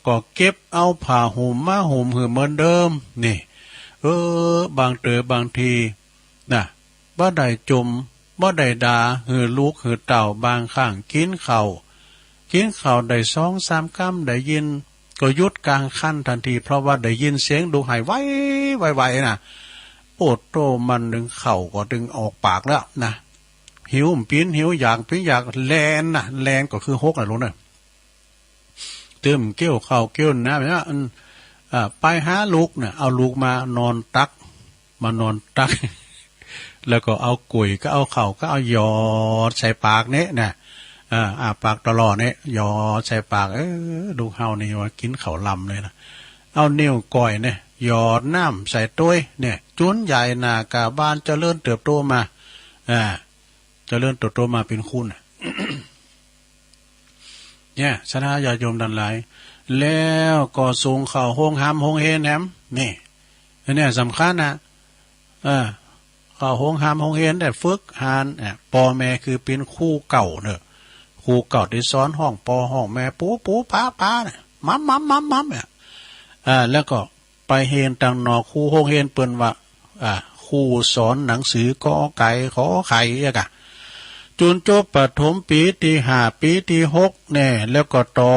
ก็เก็บเอาผ้าห่มมาห่มหือเหมือนเดิมนี่บางบางทีนะบ่ได้จมบ่ได้ด่าหือลูกหือเต่าบางข้างกินเข่าได้2-3 ค่ำได้ยินก็ยุดกลางขั้นทันทีเพราะว่าได้ยินเสียงดูหายไวนะโอดโตมันดึงเข่าก็ดึงออกปากแล้วนะหิวปิ้นหิวอยากแลนนะแลนก็คือฮกรู้นะเติมเกี้ยวเข่าเกี้ยวนะแบบนี้ไปหาลูกเนี่ยเอาลูกมานอนตักแล้วก็เอากุยก็เอาเข่าก็เอาหยอดใส่ปากเนี่ยนะปากตลอดเนี่ยหยอดใส่ปากดูเฮานี่ว่ากินเข่าลำเลยนะเอานิ้วก้อยเนี่ยหยอดน้ำใส่ต้วยเนี่ยจุนใหญ่หนากาบ้านเจริญเติบโตมาเจริญเติบโตมาเป็นคุณ เนี่ยชนะญาโยมดันหลายแล้วก็ส่งเข่าห้องหามห้องเฮนแหมนี่เนี่ยสำคัญนะเข้าห้องหามห้องเฮนได้ฝึกหานปอแม่คือเป็นคู่เก่าเนอะคู่เก่าที่สอนห้องปอห้องแม่ปูป้าเนี่ยมัมเนี่ยแล้วก็ไปเฮนตังนอคู่ห้องเฮนเปิ้นว่าคู่สอนหนังสือกอไก่ขอไข่อะกะจนจบปฐมปีที่5ปีที่6เนี่ยแล้วก็ต่อ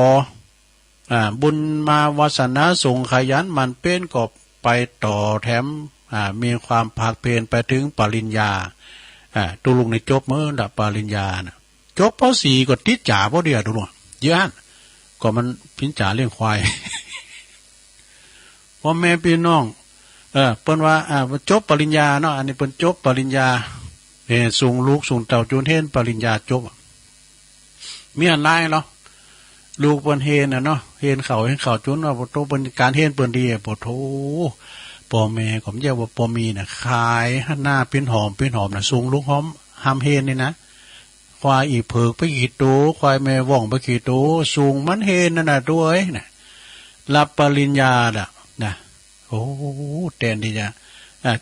บุญมาวาสนาส่งขยันมันเป็นก็ไปต่อแถมมีความภาคเพียรไปถึงปริญญาตุลุงในจบเมื่อดับปริญญานะจบป.4ก็ติดจ่าเพราะเดียวตุลุงเยอะก็มันพิ้นจ่าเลี้ยงควายพ่อแม่พี่น้องเปิ้นว่าจบปริญญาเนาะอันนี้เปิ้นจบปริญญาส่งลูกส่งเต่าจูนเฮนปริญญาจบมีอันไรเหรอลูกเปิ้นเฮนเนาะเฮนเข่าจุนว่าโตเป็นการเฮนเปิ้นดีปโถพ่อแม่ผมเรียกว่าพ่อมีน่ะขายหน้าเป็นหอมน่ะส่งลูกหอมหามเฮนนี่นะควายอีเผือกไปกี่ตัวควายแม่ว่องไปกี่ตัวส่งมันเฮนนั่นน่ะด้วยน่ะรับปริญญาน่ะโอ้แทนที่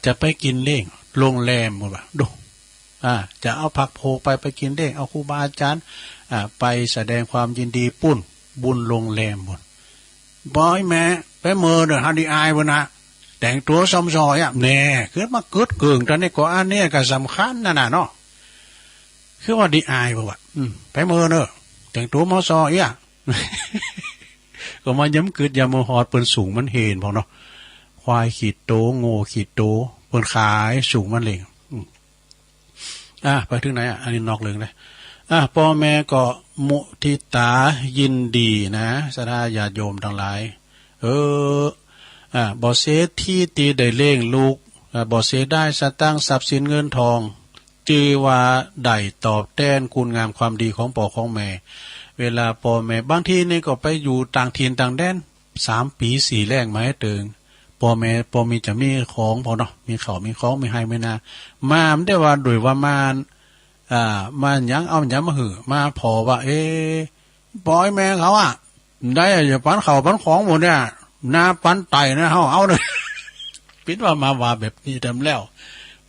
จะไปกินเล้งโรงแรมหมดว่ะดูจะเอาผักโพไปกินเล้งเอาครูบาอาจารย์ไปแสดงความยินดีปุ้นบุญโรงแรมหมดบอยแม่ไปเมื่อเดือนฮันดีไอวะนะแต่งตัวซอมซอยแน่คือมาเกิดเกิงตอนนี้ก็อันนี้ก็สำคัญนะเนาะคือว่าดีไอบ่วะไปเมื่อเนอะแต่งตัวมอซอยก็มาย้ำเกิดยามหอดเปิ้นสูงมันเห็นพอเนาะควายขีดโตโง่ขีดโตเปิ้นขายสูงมันเลยไปถึงไหนอันนี้นอกเรื่องเลยพ่อแม่ก็มุทิตายินดีนะสาธาญาโยมทั้งหลายบ่เสียที่ตีได้เล่งลูกบ่เสียได้สตั้งทรัพย์สินเงินทองจือว่าได้ตอบแทนคุณงามความดีของพ่อของแม่เวลาพ่อแม่บางทีนี่ก็ไปอยู่ต่างถิ่นต่างแดน3 ปี 4แรงมาให้เติงพ่อแม่มีจะมีของพอเนาะมีข้าวมีของมีให้ไม่นามาไม่ได้ว่าโดยว่ามันยังเอายังมาหือมาพอว่าปล่อยแม่เขาได้อย่าปันเขาปันของหมดเนี่ยหน้าปันไตนะเอาเลยพิดว่ามาว่าแบบนี้ทำแล้ว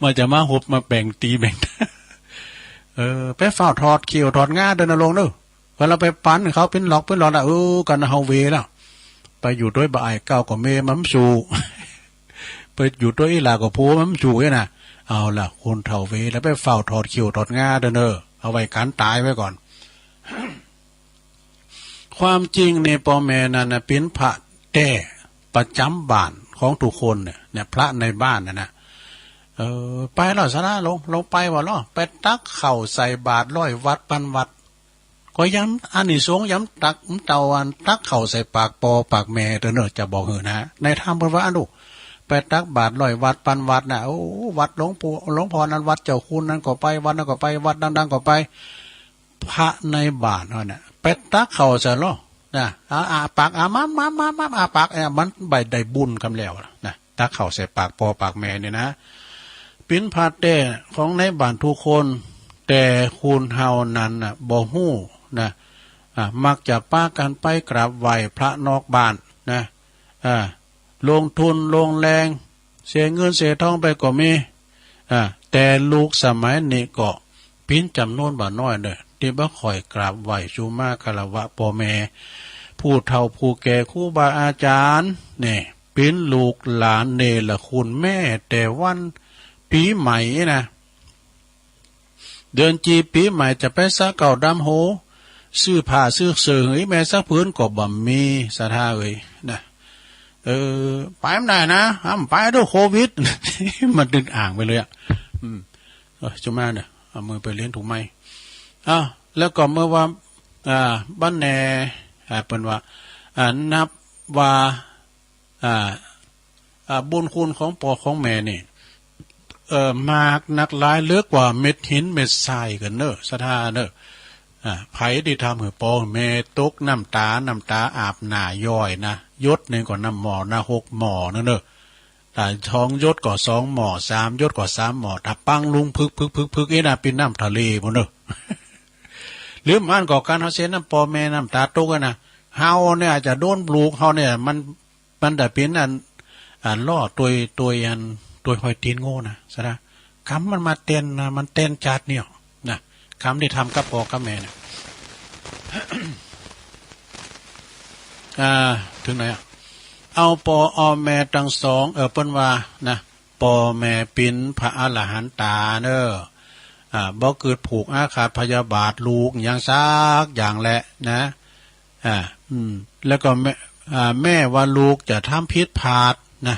มันจะมาหุบมาแบ่งตีแบ่งไปเฝ้าถอดเขียวถอดง่าเดินลงเด้อเวลาไปปันเขาเป็นหลอกกันเฮาเวแล้วไปอยู่ด้วยบ่ายเก้ากับเมมัมสูไปอยู่ด้วยอีหลากับพูมัมสูเนี่ยนะเอาล่ะคนเฒ่าเวแล้วไปเฝ้าถอดเขียวถอดง่าเดินเอาไว้การตายไว้ก่อน ความจริงในพ่อแม่นั่นเป็นพระแต่ประจำบ้านของทุกคนเนี่ยพระในบ้านนะไปแล้วสนะลงไปว่าล้อไปตักเข่าใส่บาตร100 วัดปันวัดก็ย้ำอันนี้สงย้ำตักเตาอันตักเข่าใส่ปากปอปากแม่เด้อจะบอกนะในธรรมเพิ่นว่าอันดูไปตักบาตร100 วัดปันวัดน่ะโอ้วัดหลวงปู่หลวงพ่อนั้นวัดเจ้าคุณนั้นก็ไปวัดนั้นก็ไปวัดดังๆก็ไปพระในบ้านน่ะไปตักเข่าใส่ล้อนะปากมาปากมันใบได้บุญกำแล้วนะตักเข่าใส่ปากปอปากแม่เนี่ยนะ ปิ้นพาแต่ของในบ้านทุกคนแต่คุณเฮานั้นน่ะบ่ฮู้นะมักจะป้ากันไปกราบไหว้พระนอกบ้านนะลงทุนลงแรงเสียเงินเสียทองไปก็มีแต่ลูกสมัยนี้ก็ปิ้นจำนวนบ่น้อยเด้อที่บ่ค่อยกราบไหว้ชูมาคารวะพ่อแม่ผู้เฒ่าผู้แก่ครูบาอาจารย์นี่ปิ้นลูกหลานเนรคุณแม่แต่วันปีใหม่นะเดือนจีปีใหม่จะไปซักเก่าดำโหซื้อผ้าซื้อเสื้อให้แม่ซักพื้นก็บ่มีศรัทธาเอ้ยนะไปไม่ได้นะห้ามไปด้วยโควิด มันดึงอ่างไปเลยจุมาเนี่ยเอามือไปเลี้ยงถูกไหมแล้วก็เมื่อว่าบ้านแน่เป็นว่านับว่าบุญคุณของพ่อของแม่นี่มากนักหลายเลือกกว่าเม็ดหินเม็ดทรายกันเนอะศรัทธาเนอะไผที่ทำให้พ่อแม่ตกน้ำตาอาบหน้าย่อยนะยศหนึ่งก็น้ำหมอนะ6 หมอเนอะแต่ท้องยศก็2 หมอ3 ยศก็3 หมอถ้าปังลุงพึกนะเป็นน้ำทะเลหมดเนอะหรือมันก็การเฮาเสียน้ำพ่อแม่น้ำตาตกกันนะเฮาเนี่ยอาจจะโดนปลูกเฮาเนี่ยมันได้เป็นล่อตัวหอยตีนโง่นะซะนะคำมันมาเต้นนะมันเต้นจัดเนี่ยนะคำที่ทำกับพ่อกับแม่เนี่ยถึงไหนเอาปอแม่ทั้งสองเปิ้นว่านะปอแม่ปินพระอรหันตาเนอบ่เกิดผูกอาฆาตพยาบาทลูกอย่างซักอย่างแหละนะแล้วก็แม่ว่าลูกจะทำผิดพลาดนะ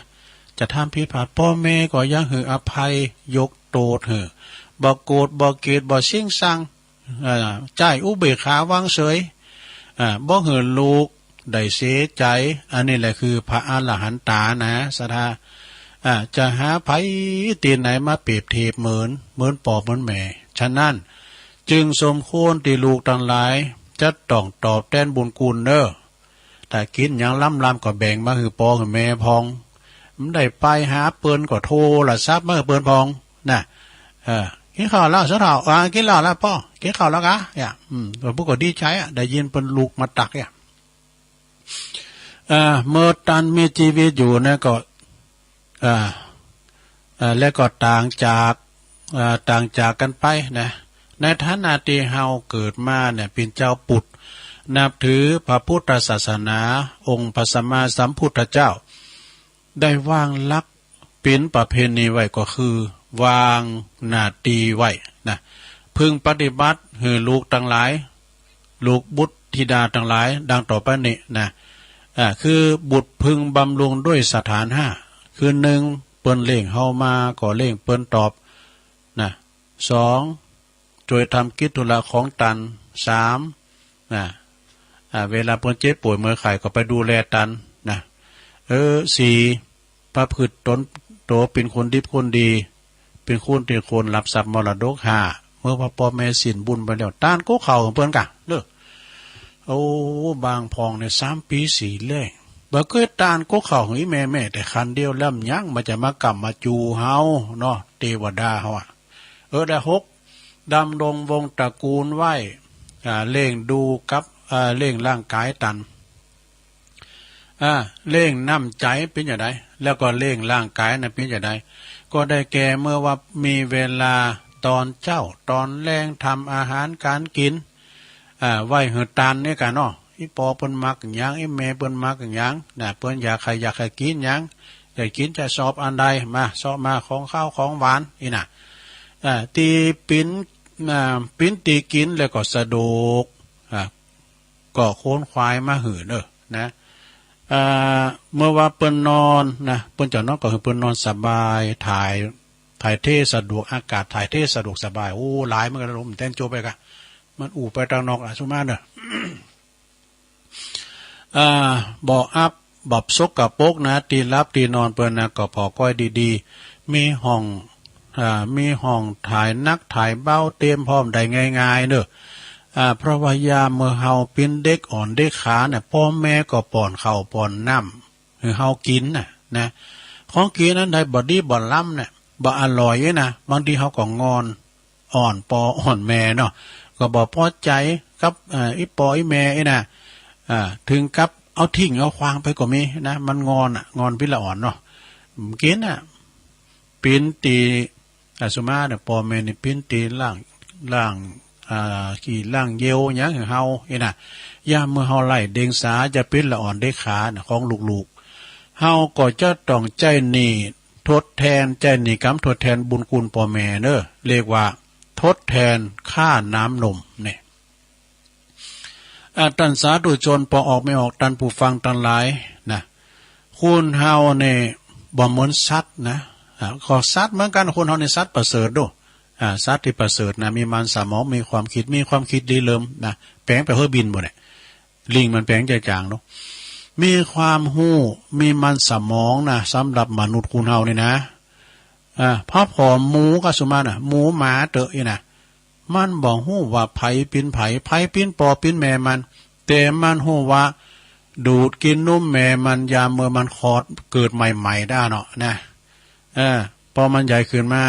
จะทำผิดพลาดพ่อแม่ก็ยังหืออภัยยกโตดหือบ่โกรธบ่เกลียดบ่ชิงซังใจอุเบกขาวางเฉยบ่หือลูกได้เสียใจอันนี้แหละคือพระอรหันตานะศรัทธาจะหาไผตีนไหนมาเปรียบเทียบเหมือนปอบเหมือนแม่ฉะนั้นจึงสมควรที่ลูกทั้งหลายจะต้องตอบแทนบุญคุณเด้อแต่กินอย่างล้ำก็แบ่งมาคือปอคือแม่พองมันได้ไปหาเปิ้นก็โทรละทรัพย์มาเปิ้นพองนะกินข้าวแล้วเสถากินข้าวแล้วพ่อกินข้าวแล้วกะพวกก็ดีใจได้ยินเปิ้นลูกมาตักเมื่อตันมีชีวิตอยู่เนี่ยก็และก็ต่างจากกันไปนะในฐานะที่เฮาเกิดมาเนี่ยเป็นเจ้าปุตนับถือพระพุทธศาสนาองค์พระสัมมาสัมพุทธเจ้าได้วางหลักเป็นประเพณีไว้ก็คือวางหน้าที่ไว้นะพึงปฏิบัติให้ลูกทั้งหลายลูกบุตรธิดาทั้งหลายดังต่อไปนี้นะคือบุตรพึงบำรุงด้วยสถาน5คือ1เปิ้นเล่งเฮามาก็เล่งเปิ้นตอบนะ2ช่วยทำกิจธุระของตัน3นะเวลาเปิ้นเจ็บป่วยเมื่อไข้ก็ไปดูแลตันนะ4ประพฤติตนโตเป็นคนดีคนดีเป็นคนรับทรัพย์มรดก5เมื่อพ่อแม่สิ้นบุญไปแล้วต้านก็เข้าของเปิ้นกะเด้อบางพองใน3 ปี4เลยบ่เคยตานก็เข้าของอีแม่แต่คันเดียวล่ำยั้งมันจะมากลับมาจูเฮาเนาะเทวดาเฮาได้6ดำรงวงตระกูลไว้เล่งดูกับเล่งร่างกายตันเล่งน้ำใจเป็นอย่างไรแล้วก็เล่งร่างกายนะเป็นอย่างไรก็ได้แก่เมื่อว่ามีเวลาตอนเจ้าตอนแรงทำอาหารการกินไหวหือตันนี่กันเนาะอีปอเปิ้นมักหยังอีแม่เปิ้นมักหยังน่ะเปิ้นอยากให้กินหยังอยากกินจะสอบอันใดมาสอบมาของข้าวของหวานอีน่ะตีปิ้นตีกินแล้วก็สะดวกก็โคนควายมาหือนะเมื่อว่าเปิ้นนอนนะเปิ้นจะนอนก็คือเปิ้นนอนสบายถ่ายเทสะดวกอากาศถ่ายเทสะดวกสบายโอ้หลายมันก็ลมแต่งโจไปกะมันอู่ไปทางนอกสุมาเด้อบ่อับบอบซกกับปกนะตีรับตีนอนเปิ้นนะก็พอก้อยดีๆมีห้องถ่ายนักถ่ายเบ้าเตรียมพร้อมได้ง่ายๆเด้อเพราะว่ายามเมื่อเฮาเป็นเด็กอ่อนเด็กขาเนี่ยพ่อแม่ก็ป้อนข้าวป้อนน้ำให้เฮากินนะของกินนั้นได้บ่ดีบ่ล้ำเนี่ย บ่อร่อยนะบางทีเขาก็งอนอ่อนปออ่อนแม่เนาะก็บ่พอใจกับอีปออีแม่นะถึงกับเอาทิ้งเอาควางไปก็มีนะมันงอนงอนพิละอ่อนเนาะเกินปีนตีสมาเนี่ยปอแม่นี่ปีนตีล่างขี่ล่างเยวหยังเฮานะย่าเมื่อเฮาไล่เด้งสาจะเป็นละอ่อนได้ขาของลูกๆเฮาก็จะต้องใจนี่ทดแทนใจนี่กำทดแทนบุญคุณพ่อแม่เนอะเรียกว่าทดแทนค่าน้ำนมเนี่ยตันสาธุชนพอออกไม่ออกตันผู้ฟังตันหลายนะคุณเฮาเนี่ยบ่เหมือนสัตว์นะขอสัตว์เหมือนกันคนเฮาในสัตว์ประเสริฐด้วยสัตว์ที่ประเสริฐนะมีมันสมองมีความคิดดีเลิมนะแปลงไปเพื่อบินบ่เนี่ยลิงมันแปลงใจจางเนาะมีความหู้มีมันสมองนะสำหรับมนุษย์คุณเฮานี่นะพอผอมหมูก็สุมาหมูหมาเตอะนะมันบอกหู้ว่าไผปิ้นไผปิ้นปอปิ้นแม่มันแต่มันหู้ว่าดูดกินนุ่มแม่มันยามเมื่อมันคลอดเกิดใหม่ๆได้เนาะนะพอมันใหญ่ขึ้นมา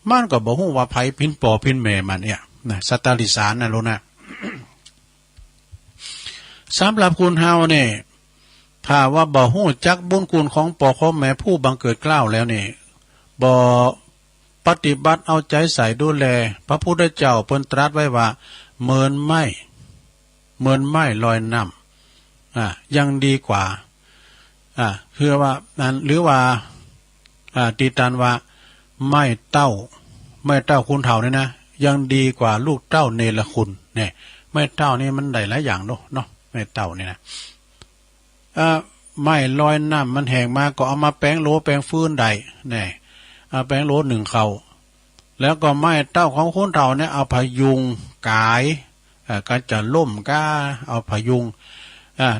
มันก็บอกหู้ว่าไผปิ้นปอปิ้นแม่มันเนี่ยนะสตาลิสานนะรู้นะ สำหรับคุณเฮาเนี่ยถ้าว่าบ่ฮู้จักบุญคุณของพ่อของแม่ผู้บังเกิดเกล้าแล้วนี่บ่ปฏิบัติเอาใจใส่ดูแลพระพุทธเจ้าเพิ่นตรัสไว้ว่าเหมือนไม้ลอยน้ำยังดีกว่าคือว่านั้นหรือว่าตีตันว่าไม้เต้าคุณเฒ่านี่นะยังดีกว่าลูกเต้าเนรคุณเนี่ยไม้เต้านี่มันได้หลายอย่างเนาะไม้เต้านี่นะไม้ลอยน้ำมันแห้งมาก็เอามาแป้งโลแป้งฟื้นได้เนี่ยเอาแป้งโลหนึ่งเขาแล้วก็ไม้เต้าของคนเฒ่าเนี่ยเอาพยุงกายก็จะล่มก้าเอาพยุง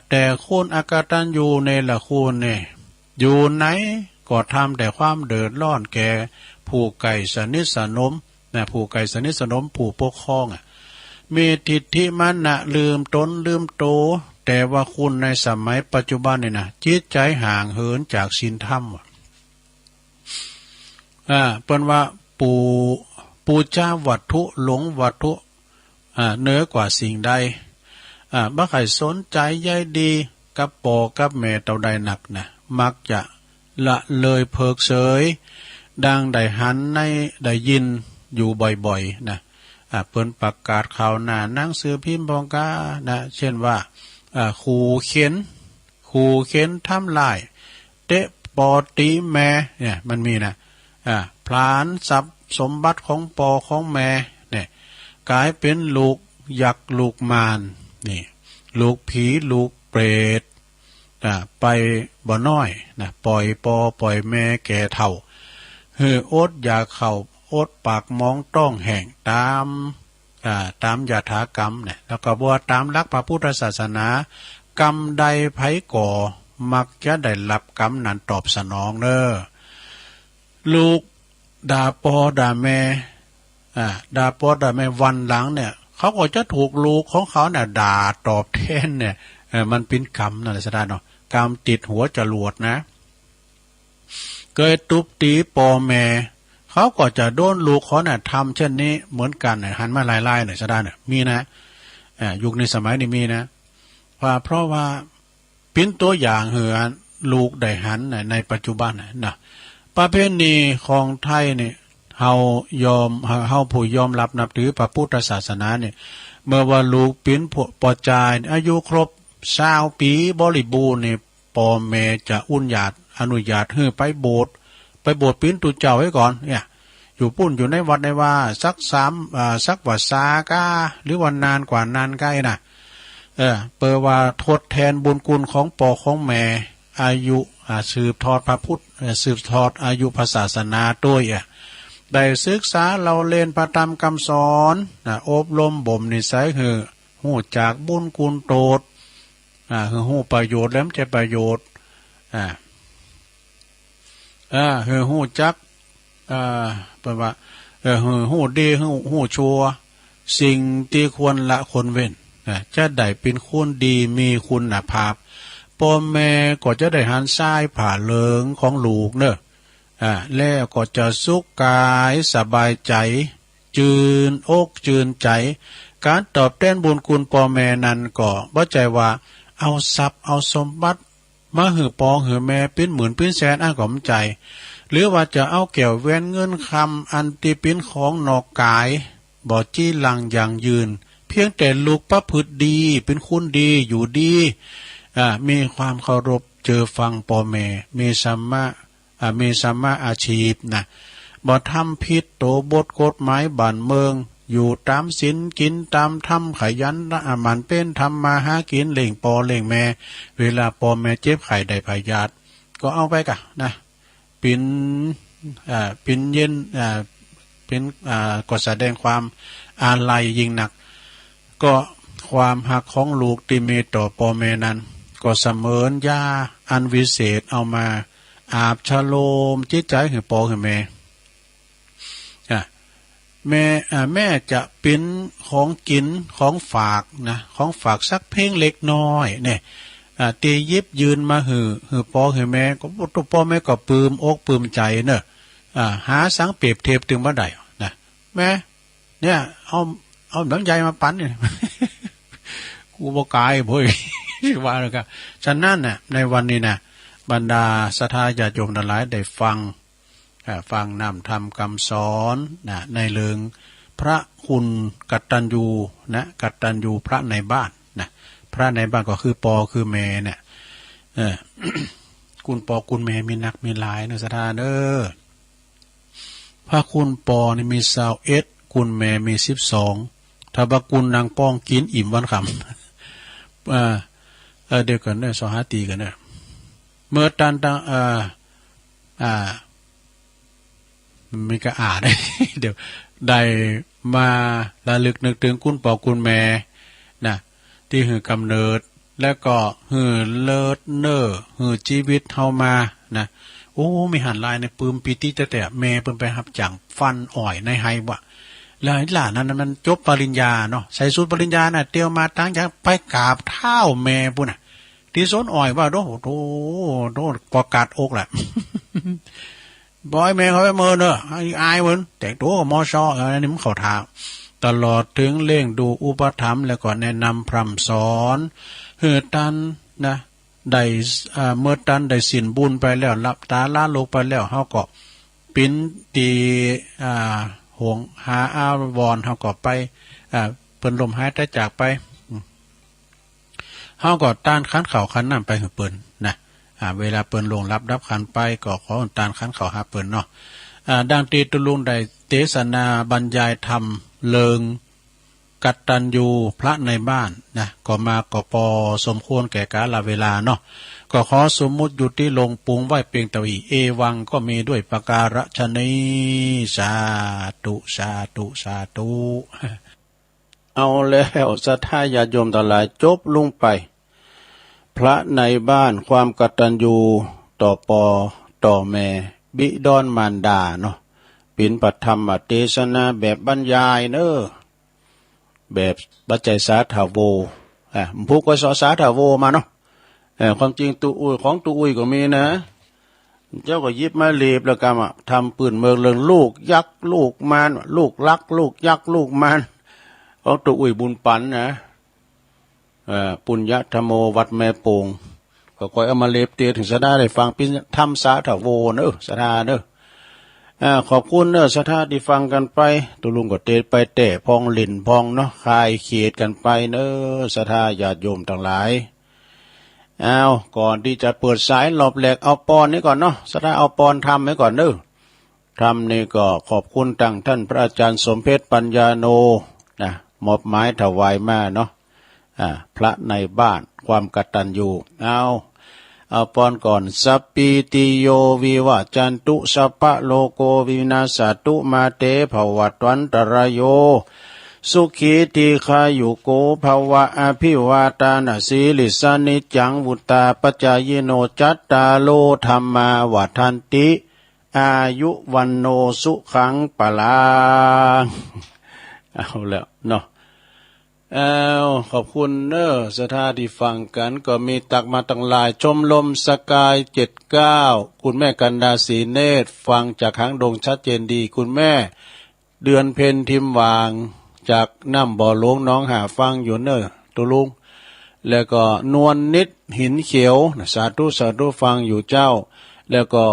แต่คนอากตัญญูในละคุณเนี่ยอยู่ไหนก็ทำแต่ความเดือดร้อนแก่ผู้ไก่สนิทสนมผู้ไก่สนิทสนมผู้ปกครองมีทิฏฐิมานะลืมตนลืมโตแต่ว่าคุณในสมัยปัจจุบันนี่นะจิตใจห่างเหินจากศีลธรรมเปิ้นว่าปูจ้าวัตถุหลงวัตถุเหนือกว่าสิ่งใดบ่ใครสนใจใยดีกับปอกับแม่เต่าใดหนักนะมักจะละเลยเพิกเฉยดังได้หันในได้ยินอยู่บ่อยๆนะเปิ้นประกาศข่าวหน้าหนังสือพิมพ์บองกานะเช่นว่าขู่เข็นทำลายเตะปอตีแม่เนี่ยมันมีนะพลานทรัพย์สมบัติของปอของแม่เนี่ยกลายเป็นลูกยักษ์ลูกมารนี่ลูกผีลูกเปรตไปบ่น้อยนะปล่อยปอปล่อยแม่แก่เฒ่าอดอยากเข้าอดปากมองต้องแห่งตามยถากรรมเนี่ยแล้วก็บ่ตามหลักพระพุทธศาสนากรรมใดไผก่อมักจะได้รับกรรมนั้นตอบสนองเด้อลูกด่าปอด่าแม่ด่าปอด่าแม่วันหลังเนี่ยเขาก็จะถูกลูกของเขาเนี่ยด่าตอบแทนเนี่ยมันเป็นกรรมนั่นแหละสดาเนาะกรรมติดหัวจรวดนะเกิดตุบตีปอแม่เขาก็จะโดนลูกเขาเนี่ยทำเช่นนี้เหมือนกันหันมาไล่ๆหน่อยสดาเนี่ยมีนะยุคในสมัยนี้มีนะเพราะว่าเป็นตัวอย่างเหือลูกได้หันในปัจจุบันนะประเพณีของไทยเนี่ยเฮผู้ยอมรับนับถือพระพุทธศาสนาเนี่ยเมื่อว่าลูกเป็นปอจายอายุครบ20 ปีบริบูรณ์เนี่ยพ่อแม่จะอนุญาตให้ไปโบสถ์ปิ้นตุเจ้าไว้ก่อนเนี่ยอยู่ปุ้นอยู่ในวัดในว่าสักว่าซากาหรือว่านานกว่านานใกล้นะเปิดว่าทดแทนบุญคุณของปอของแม่อายุสืบทอดพระพุทธสืบทอดอายุศาสนาด้วยได้ศึกษาเราเรียนพระธรรมคำสอนอบรมบ่มนิสัยคือหูจากบุญคุณโตดคือหูประโยชน์แล้วจะประโยชน์คือหูจักแปลว่าหูดีหูชัวสิ่งที่ควรละคนเว้นจะได้เป็นคนดีมีคุณภาพพ่อแม่ก็จะได้หันซ้ายผ่าเลิงของลูกเนอะ แล้วก็จะสุขกายสบายใจจืนอกจืนใจการตอบแทนบุญคุณพ่อแม่นั้นก็บ่ใจว่าเอาทรัพย์เอาสมบัติมาหือปอหือแม่เป็นหมื่นเป็นแสนอ้างกอมใจหรือว่าจะเอาแก้วแหวนเงินคำอันที่เป็นของนอกกายบ่จี้ลังอย่างยืนเพียงแต่ลูกประพฤติดีเป็นคุณดีอยู่ดีมีความเคารพเจอฟังพ่อแม่มีสัมมาอาชีพนะบ่ทำผิดโตบทกฎหมายบ้านเมืองอยู่ตามศีลกินตามธรรมขยันละอามันเป็นทำมาหากินเล่งปอเล่งแม่เวลาปอแม่เจ็บไข้ได้พยาธิก็เอาไปกะนะปินเย็นเป็นก็แสดงความอาลัยยิ่งหนักก็ความหักของลูกที่มีต่อปอแม่นั้นก็เสมือนยาอันวิเศษเอามาอาบชโลมจิตใจของปอของแม่แม่จะเป็นของกินของฝากนะของฝากสักเพ่งเล็กน้อยเนี่ยตียิบยืนมาหือปอหือแม่ก็ตัวปอแม่ก็ปลื้มอกปลื้มใจเนอะหาสังเปรียบเทียบถึงบ่ได้นะแม่เนี่ยเอาหนังใหญ่มาปั้นเนี่ย กูบ่กายพ่อย ว่าเลยครับฉะนั้นน่ะในวันนี้นะบรรดาศรัทธาญาติโยมทั้งหลายได้ฟังนำธรรมคำสอนนะในเรื่องพระคุณกตัญญูนะกตัญญูพระในบ้านนะพระในบ้านก็คือปอคือแม่เนี่ยคุณปอคุณแม่มีนักมีหลายนะศรัทธาเด้อพระคุณปอนี่มี21คุณแม่มี12ถ้าว่าคุณนางป้องกินอิ่มวันคำเดี๋ยวกันเนี่ยสหาตีกันเนี่ยเมื่อตันมีกระได้ เดี๋ยวได้มาระลึกนึกถึงคุณพ่อคุณแม่นะที่หือกำเนิดแล้วก็หือเลิศเน้อหือชีวิตเฮามานะโอ้มีหันลายในปืมปีติแต่แม่เพิ่นไปหับจังฟันอ่อยในไฮวะแล้วหลานนั้นมันจบปริญญาเนาะใส่สูตรปริญญาน่ะเตียวมาตั้งจากไปกราบเท้าแม่ปุ่นน่ะที่สนอ่อยว่าโดประกาศอกแหละบอยแม่เขาไปเมินเนอะอายเหมือนแต่งตัวกับมอชออะไรนี่มันเข่าทาตลอดถึงเล่งดูอุปถัมภ์แล้วก็แนะนำพร่ำสอนเฮือตันนะได้เมื่อตันได้สินบุญไปแล้วรับตาล้าโลกไปแล้วเขาก็ปิ้นตีห่วงหาอาวรเขาก็ไปเปิ้นลมหายใจจากไปเขาก็ต้านขันเข่าขันน้ำไปหือเปิ้นนะเวลาเปิ้นลงรับขันไปก็ขอต้านขันเข่าหาเปิ้นเนาะดังตีตุลุงได้เทศนาบรรยายธรรมเลิงกัตตัญญูพระในบ้านนะก็มาก็พอสมควรแก่กาลเวลาเนาะก็ขอสมมุติอยู่ที่ลงปรุงไว้เพียงแต่อีเอวังก็มีด้วยประการฉนี้สาธุสาธุสาธุเอาแล้วศรัทธาญาติโยมทั้งหลายจบลงไปพระในบ้านความกตัญญูต่อปอต่อแม่บิดอนมารดาเนาะเป็นปฐมเทศนาแบบบรรยายเนอะแบบปัจจัยสาธาโวผูกไว้สาธาโวมาเนาะความจริงตุอุ้ยของตุอุ้ยก็มีนะเจ้าก็ยิบมาเลีบแล้วกันทำปืนเมืองเรื่องลูกยักษ์ลูกมารลูกลักลูกยักษ์ลูกมารของตุอุ้ยบุญปันนะปุญญธรรมโมวัดแม่โป่งก็คอยเอามาเลีบเตียถึงสะได้ได้ฟังเป็นธรรมสาธาโวเนอะสะดาเนอะขอบคุณเนอะสะท่าที่ฟังกันไปตุลุงก็เตะไปเตะพองหลินพองเนาะคลายเขียดกันไปเนอะสะท่าญาติโยมทั้งหลายก่อนที่จะเปิดสายหลบแหลกเอาปอนนี้ก่อนเนาะสะท่าเอาปอนทำไว้ก่อนเนอะทำนี่ก็ขอบคุณตั้งท่านพระอาจารย์สมเพชรปัญญาโนนะมอบไม้ถวายมาเนาะพระในบ้านความกตัญญูเอาปอนก่อนสัพพิติโยวิวัจจันตุสัพพะโลโกวินาศตุมาเตภวัตวันตรายโยสุขีติขายุโกภวะอภิวาตานาสีลิสานิจังวุตตาปัจจายโนจัตตาโลธรรมาวัฏันติอายุวันโนสุขังปะลาเอาแล้วเนาะ ขอบคุณเนอะสถาที่ฟังกันก็มีตักมาตั้งหลายชมลมสกาย79คุณแม่กันดาศรีเนตรฟังจากหางดงชัดเจนดีคุณแม่เดือนเพ็ญทิมวางจากน้ำบ่อหลวงน้องหาฟังอยู่เนอะตุลุงแล้วก็นวลนิดหินเขียวสาธุสาธุฟังอยู่เจ้าแล้วก็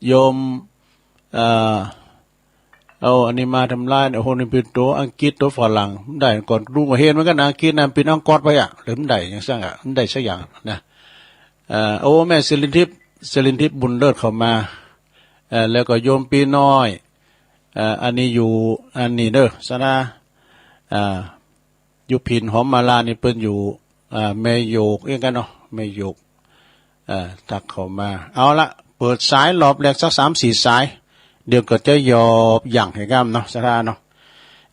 โยมเอาอันนี้มาทำลายโอ้โหนี่เป็นตัวอังกฤษตัวฝรั่งได้ก่อนลุงก็เห็นมันก็อังกฤษนั่นเป็นอังกอดไปอ่ะหรือมันได้ยังสร้างอ่ะมันได้สักอย่างนะโอ้แม่ศิรินทิพย์บุญเลิศเข้ามาแล้วก็โยมปีน้อยอันนี้อยู่อันนี้เด้อสนะอยู่พินหอมมาลานี่เปิ้นอยู่แม่โยกเองกันเนาะแม่โยกตักเข้ามาเอาละเปิดสายหลอบแรกสัก3-4สายเดี๋ยวก็จะยอบอย่างให้ก้ามเนาะสถานเนาะ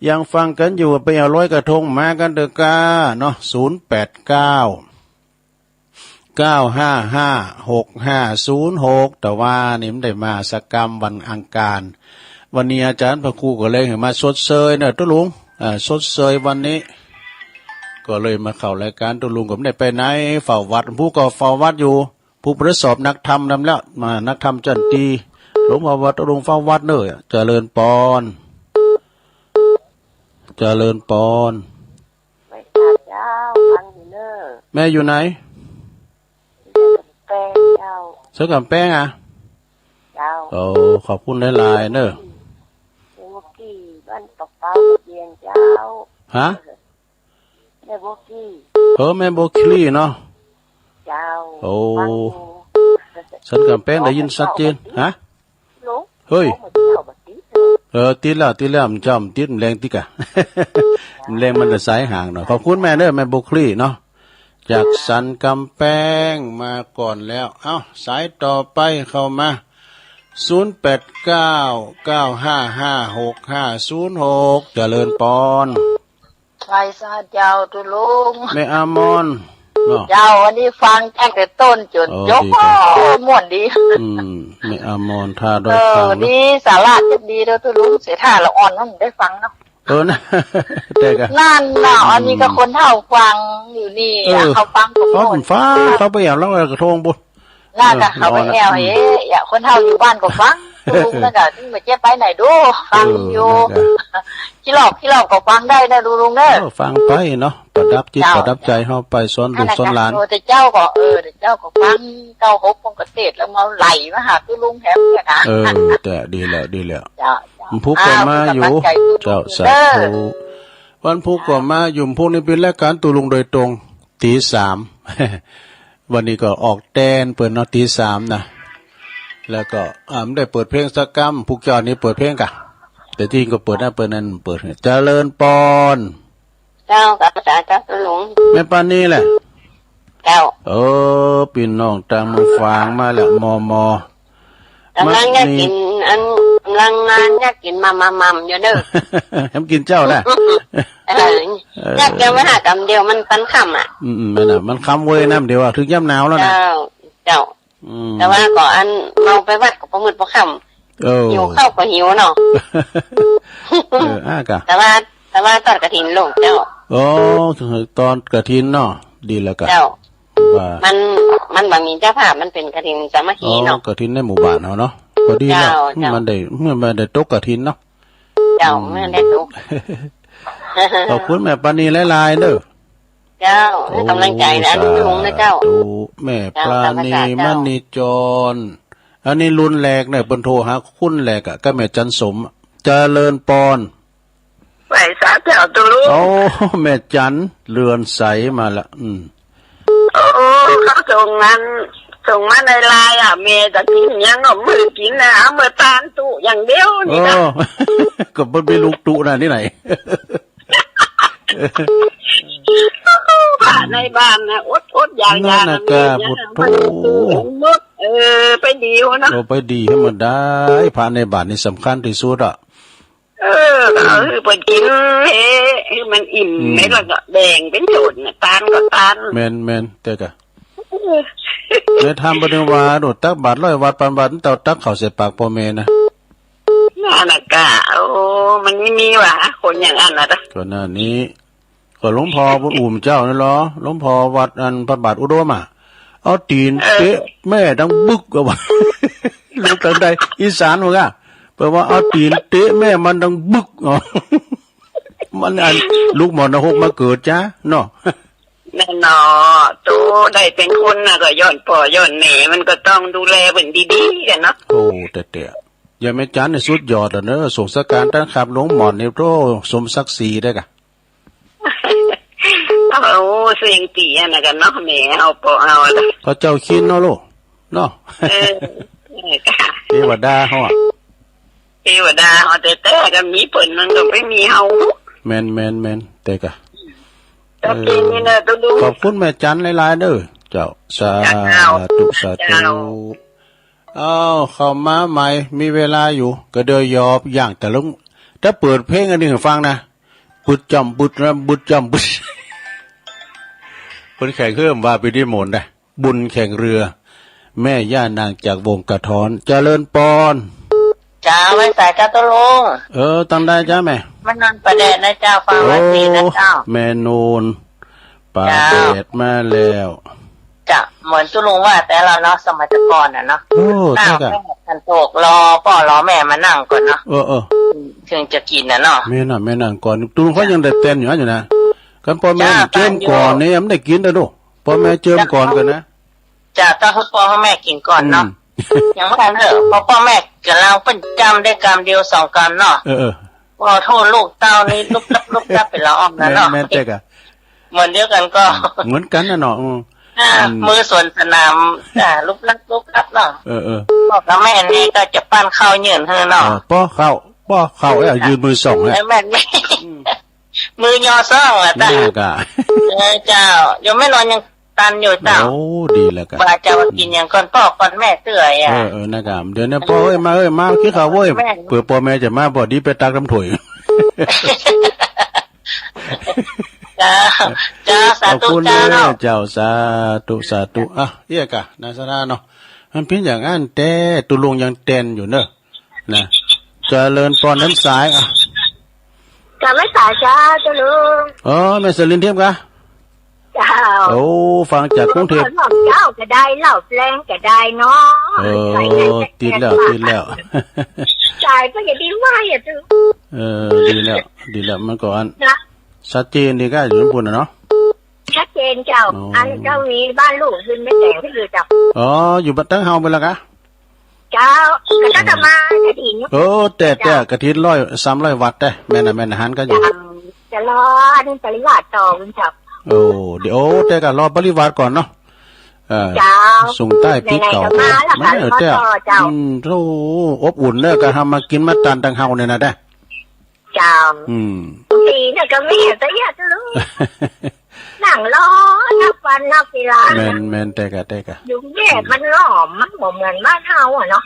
ยังฟังกันอยู่ไปเอาร้อยกระทงมากันเด้อกาเนาะ0899556506แต่ว่านี่มันได้มาสักกรรมวันอังคารวันนี้อาจารย์พระครูก็เลยให้มาสดเซยเนอะตุลุงสดเซยวันนี้ก็เลยมาเข้ารายการตุลุงก็ไม่ได้ไปไหนเฝ้าวัดผู้ก็เฝ้าวัดอยู่ผู้ประสอบนักธรรมนำแล้วมานักธรรมจันตีหลวงพ่อวัดตุลุงเฝ้าวัดเนอะเจริญปอนเจริญปอนไม่ทราบเจ้าฟังอยู่เนอะแม่อยู่ไหนแป้งเจ้าเสื้อกับแป้งอ่ะเจ้าโอ้ขอบคุณหลายๆเนอะเมื่อกี้บ้านตกเป้าเย็นเจ้าฮะแม่โบกี้แม่โบกี้เนาะเจ้าโอ้ฉันกับแป้งได้ยินชัดเจนฮะเฮ้ยติดแล้วมันจอมติดแรงติกะแรงมันจะสายห่างหน่อยขอบคุณแม่เด้อแม่โบกี้เนาะจากสันกำแพงมาก่อนแล้วเอ้าสายต่อไปเข้ามา0899556506เจริญปอนไปซะเจ้าตุลุงแม่อามอนเจ้าวันนี้ฟังตั้งแต่ต้นจนจบม่วนดีแม่อามอนท่าดอยคำดีสาระจะดีแล้วตุลุงเสียท่าละอ่อนน้องได้ฟังเนาะนะแต่กันนั่นน่ะอันนี้ก็คนเฒ่าฟังอยู่นี่เขาฟังเขาฟังเขาไปอย่างแล้วกระทงบุญน่าจะเขาไปแอวอย่าคนเฒ่าอยู่บ้านก็ฟังลุงนั่นก็ที่มาเจ๊ไปไหนดูฟังอยู่ขี้หลอกก็ฟังได้นะลุงเด้อฟังไปเนาะประดับจิตประดับใจเฮาไปสอนลูกสอนหลานแต่เจ้าก็ฟัง96ปกติแล้วมาไหลมาหาคือลุงแถมเนี่ยนะแต่ดีแล้วผู้ก็มาอยู่เจ้าสาธุวันผู้ก็มาอยู่ผู้นี้เป็นรายการตุลุงโดยตรงตี3วันนี้ก็ออกแตนเปิดเนาะตี3นะแล้วก็ไม่ได้เปิดเพลงสักกรรมผู้เจ้านี้เปิดเพลงกะแต่ที่ก็เปิดนั่นเปิดนั่นเปิดเจริญปอนเจ้ากับภาษาเจ้าตุลุงแม่ปานนี้แหละเจ้าพี่น้องตามมือฟางมาแล้วมกำลังอยากกินกำลังงานอยากกินมัมอยู่เด้อให้กินเจ้าแหละอยากจะมาหากำเดียวมันปันคำอ่ะไม่น่ะมันคำเว้ยน้ำเดียวถึงย่ำหนาวแล้วนะเจ้าแต่ว่าก่อนเราไปวัดกับประมืดประคำหิวข้าวก็หิวเนาะแต่ว่าตอนกระถินลงเจ้าตอนกระถินเนาะดีแล้วกันเจ้ามันบางมีเจ้าภาพมันเป็นกระถินสามัคคีเนาะกระถินในหมู่บ้านเนาะพอดีเนาะมันได้ตกกระถินเนาะเจ้าเมื่อได้ตกขอบคุณแม่ปานีหลายๆเด้อเจ้าให้กำลังใจนะลุงนะเจ้าแม่ปราณีมณีจรอันนี้รุ่นแรกเนี่ยเปิ้นโทรหาคุณแรกก็แม่จันสมเจริญปอนไปสาเจ้าตุลุงแม่จันเรือนใสมาละเขาส่งมาในไลน์เมย์จะกินยังก็มือกินนะมือตานตุอย่างเดียวนี่นะก็บ่ไปลูกตุน่ะที่ไหนผ่านในบ้านนะอดอย่างนั่นน่ะก็บุตรโธไปดีวะเนาะไปดีให้มันได้ผ่านในบ้านนี่สำคัญที่สุดอ่ะเปิดกินให้มันอิ่มไม่แล้วก็แดงเป็นจุดเนี่ยตานก็ตานแมนแต่ก็เลยทำประเดี๋ยวว่าโดดตักบาท100 วัตต์ปันบาทเต่าตักเข้าใส่ปากพ่อแม่นะน่าน่ะกะมันไม่มีว่ะคนอย่างนั้นนะก่อนหน้านี้ค ก็หลวงพ่อบุญอุ่มเจ้านั่นเหรอหลวงพ่อวัดอันพระบาทอุดมอ่ะเอาตีนเตะแม่ดังบึกก็ว่าลูกตังใดอีสานว่าก็แปลว่าเอาตีนเตะแม่มันดังบึกอ๋อมันอันลูกหมอนหกมาเกิดจ้าเนาะแน่นอตัวได้เป็นคนน่ะก็ย้อนพ่อย้อนแม่มันก็ต้องดูแลเพิ่นดีๆกันเนาะโอ้แต่อย่าแม่จันในสุดยอดอ่ะเนอะส่งสการตั้งขับหลวงหมอนนี่โตสมศักดิ์ศรีได้กะโอ้เสียงตีน่ะกันเนาะแม่เอาปอเอาล่ะก็เจ้าคิดเนาะลูกเนาะเทวดาเฮาเทวดาเฮาแต่ก็มีเพิ่นมันก็ไม่มีเฮาแม่นแต่กะขอบคุณแม่จันหลายๆเด้อเจ้าสาธุเข้ามาใหม่มีเวลาอยู่ก็เดยยอบอย่างแต่ลุงถ้าเปิดเพลงอันนี้ให้ฟังนะบุดจำบุดนะบุดจำบุดคนแข่งเครื่องว่าไปที่หมนได้บุญแข่งเรือแม่ย่านางจากวงกระถอนเจริญปอนจ้าไว้ใส่จ้าตะลุงตั้งได้จ้าแม่มันนอนประเด็นนะเจ้าฟังไว้สินะเจ้าแม่นูนปาเด็ดมาแล้วจะเหมือนตุลุงว่าแต่เราเนาะสมัยก่อนน่ะเนาะใช่กันทันโตกรอพ่อรอแม่มานั่งก่อนเนาะถึงจะกินน่ะเนาะแม่นั่งก่อนตุลุงเขายังได้เต้นอยู่นะกันพ่อแม่เจิมก่อนนี่ยังได้กินได้ดูพ่อแม่เจิมก่อนกันนะจะต้องให้พ่อแม่กินก่อนเนาะยังไม่ทันเถอะพ่อแม่กับเราเป็นจำได้กรรมเดียวสองกรรมเนาะพอโทษลูกเต้านี่ลุกลับเป็นละอ้อมนะเนาะแม่เจ๊กอะเหมือนเดียวกันก็เหมือนกันนะเนาะมือส่วนสนามลุกลับเนาะพ่อกับแม่นี่ก็จะปั้นข้าวเหยื่อเธอเนาะป้อข้าวยืนมือสองเลยแม่มือยอซ่องอ่ะตาเจ้ายังไม่นอนยังตันอยู่เจ้าโอ้ดีแล้วกันว่าจะมากินอย่างก่อนพ่อก่อนแม่เตื่อยอ่ะนะครับเดี๋ยวนี้พ่อมาคิดข่าวว่าเผื่อพ่อแม่จะมาบ่ดีไปตักน้ำถุยจ้าสาธุจ้าเนาะเจ้าสาธุอ่ะเรียกะนาสนาเนาะมันเป็นอย่างนั้นแต่ตุลุงยังเต้นอยู่เนอะนะเจริญพรนั้นสายอ่ะจะไม่สายจ้าตุลุงแม่สลินเทียมกะเจ้าโอ้ฟังจากกรุงเทพเจ้าก็ได้เล่าแปลงก็ได้เนาะติดแล้วจ่ายก็อย่าดีว่าอย่าตื้อดีแล้วมันก่อนชัดเจนดีก็อยู่ญี่ปุ่นนะเนาะชัดเจนเจ้าอันเจ้ามีบ้านลูกขึ้นไม่แต่งที่คือจับอยู่บ้านตั้งเฮาไปแล้วกะเจ้ากระทำมากระถิ่นแต่กระถิ่น300 วัตต์ได้แม่น่ะหันก็อยู่จะรอปริวาสต่อคุณจับเดี๋ยวแต่ก็รอปริวาสก่อนเนาะส่งใต้ปีเก่าไม่แต่โธ่อบอุ่นเนี่ยก็ทำมากินมาตันตั้งเฮาเนี่ยนะได้เจ้าปีเนี่ยก็ไม่เห็นแต่ยาจะรู้หนังล้อนับวันนับเวลาแมนแต่กะยุ่งแย่มันหล่อมันเหมือนบ้านเฮาอ่ะเนาะ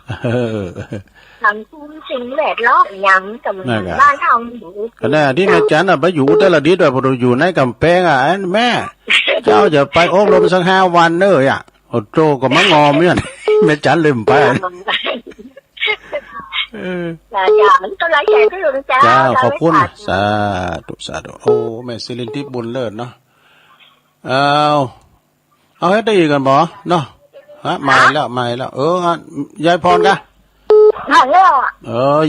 ทำคุ้มสิ่งแวดล้อมยังกับบ้านเฮาก็ได้ที่แม่จันอ่ะไปอยู่แต่ละดีด้วยพออยู่ในกำแพงอ่ะแม่เจ้าจะไปอบรมสัก5 วันเนอะอ่ะโอ้โตก็มางอมเนี่ยแม่จันลืมไปมันก็หลายอย่างที่อยู่นะจ้าขอบคุณสาธุโอ้แม่สิรินทิพย์บุญเลิศเนาะเอาให้ได้อีกกันบ่เนาะมาแล้วยายพรกะ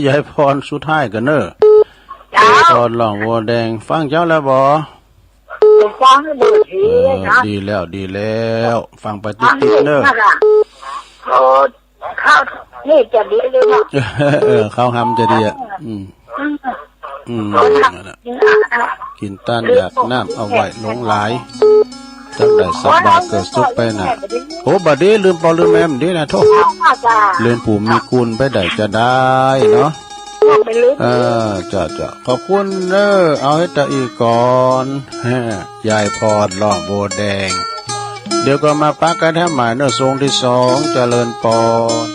ยายพรสุดท้ายกันเนอะยายพรหล่องวัวแดงฟังเจ้าแล้วบ่ฟังดีแล้วฟังไปติดเนอะข้าวนี่จะดีเลยเนาะข้าวหำจะดีอ่ะกินต้านอยากน้ำเอาไว้ลงหลายจักได้สบายเกิดสุขไปน่ะโอ้บัดนี้ลืมแม่มดีนะโทษเรียนผู้มีกุลไปได้จะได้เนาะจะขอบคุณเนอะเอาให้ตะอีก่อนยายพรหล่องโบแดงเดี๋ยวก็มาปักกันแท้หมายเนอะทรงที่2เจริญพร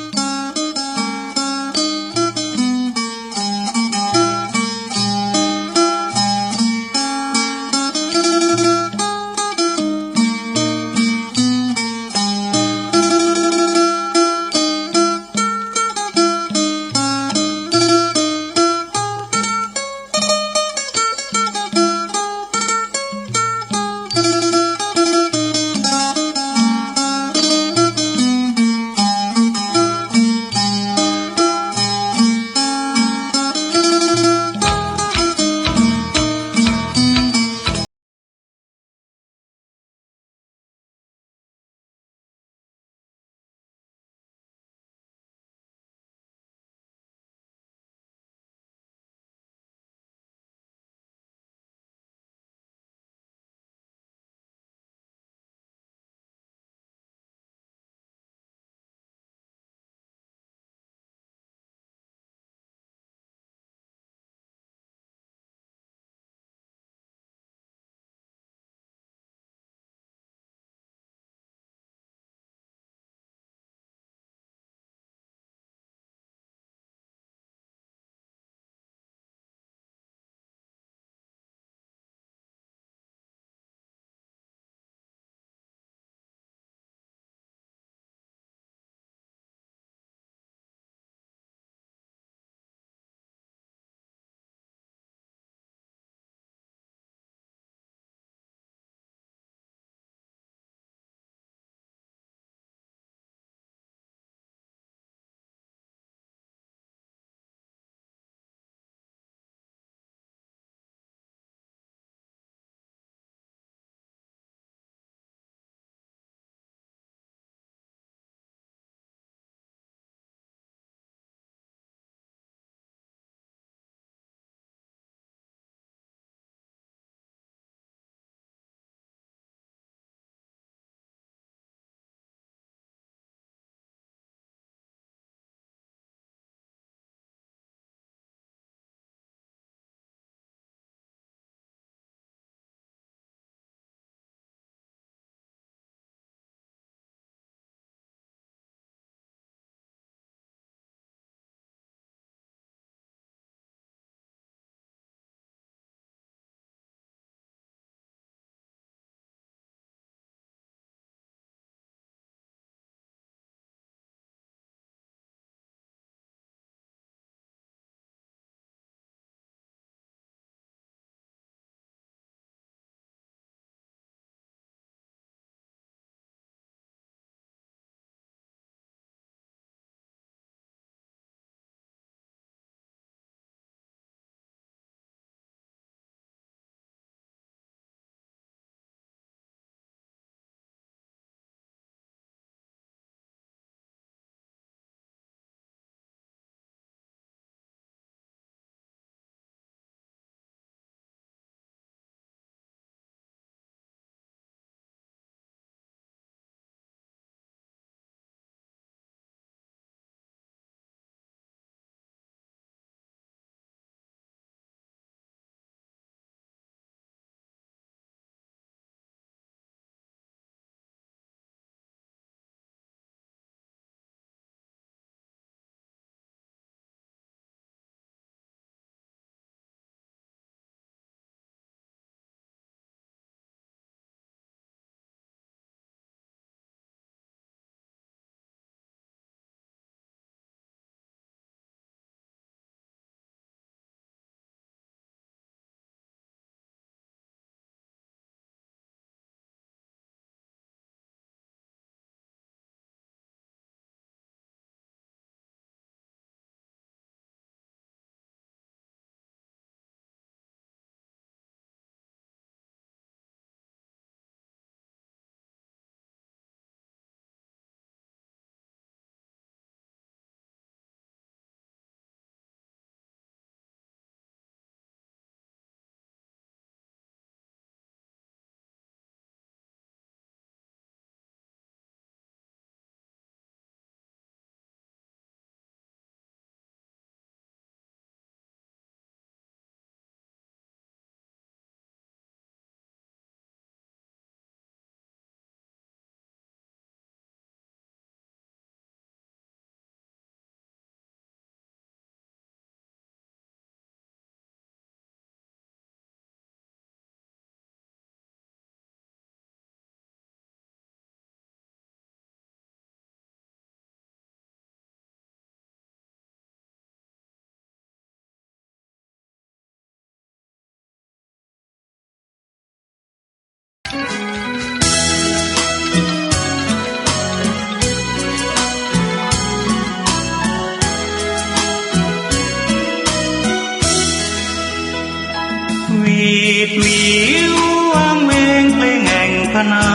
นา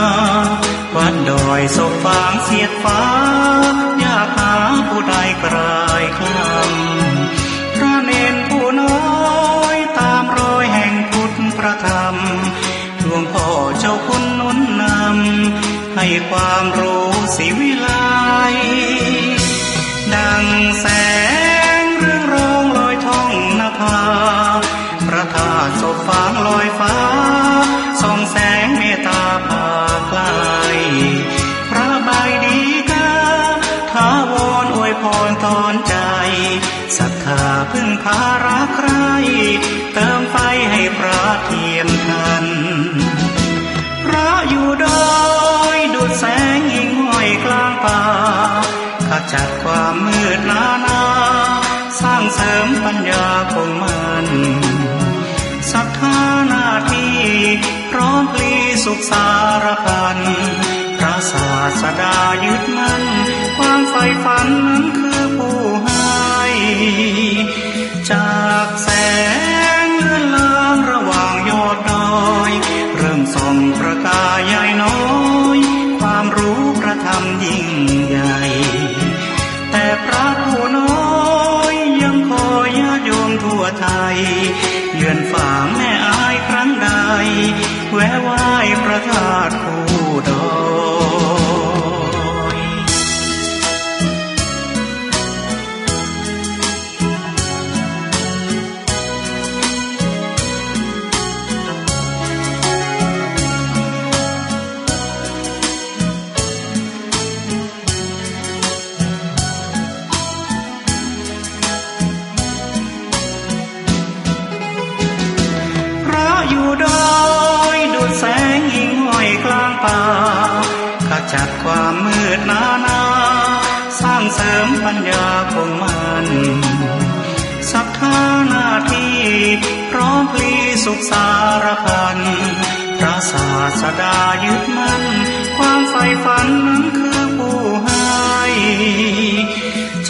วัดดอยศพฟางเสียดฟ้าอยากหาผู้ใดกลายคลำพระเนรผู้น้อยตามรอยแห่งพุทธประธรรมหลวงพ่อเจ้าคุณหนุนนำให้ความรู้สิวิไลดังแสงเรื่องรองลอยท่องนภาพระธาตุศพฟางลอยฟ้าส่องแสงเมตตาพาไกลพระบายดีกาถาวรอวยพรตอนใจศรัทธาพึ่งพารักใครเติมไฟให้พระเทียมทันพระอยู่ดอยดุจแสงยิ่งห้อยกลางป่าขจัดความมืดนาสร้างเสริมปัญญาคงมันศรัทธาหน้าที่พร้อมพลีสุขสารพันพระศาสดายึดมั่นความใฝ่ฝันนั้นคือผู้ให้จากแสงเลื่อนลางระหว่างยอดดอยเริ่มส่องประกายใหญ่น้อยความรู้พระธรรมยิ่งใหญ่แต่พระผู้น้อยยังคอยญาติโยมทั่วไทยเยือนฝ่าแม่อายครั้งใดแวะไหว้พระธาตุคู่ดอยอยู่ดอยดุจแสงยิ่งห้อยกลางป่าขจัดความมืดนาสร้างเสริมปัญญาคงมันศรัทธาหน้าที่พร้อมพลีสุขสารพันพระศาสดายึดมั่นความใฝ่ฝันนั้นคือผู้ให้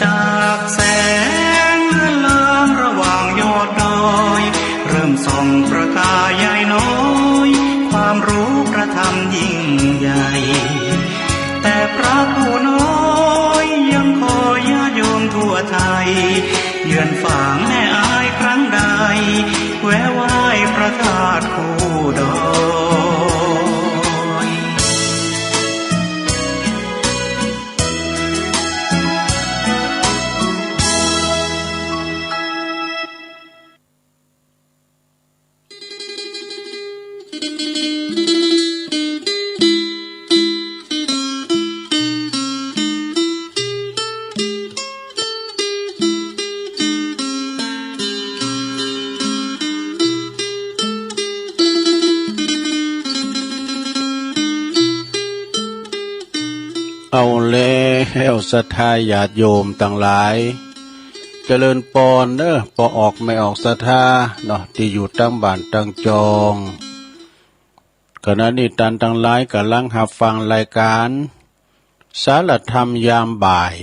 จากแสงเลื่อนลางระหว่างยอดดอยเริ่มส่องประกายใหญ่น้อยความรู้พระธรรมยิ่งใหญ่แต่พระผู้น้อยยังคอยญาติโยมทั่วไทยเยือนฝ่าแม่อายครั้งใดแวะไหว้พระธาตุคู่ดอยเอาแล้วศรัทธาญาติโยมต่างหลายเจริญปอนเด้อพอออกไม่ออกศรัทธาเนาะที่อยู่ตั้งบ้านตั้งจองขณะนี้ท่านทั้งหลายกำลังรับฟังรายการสารธรรมยามบ่าย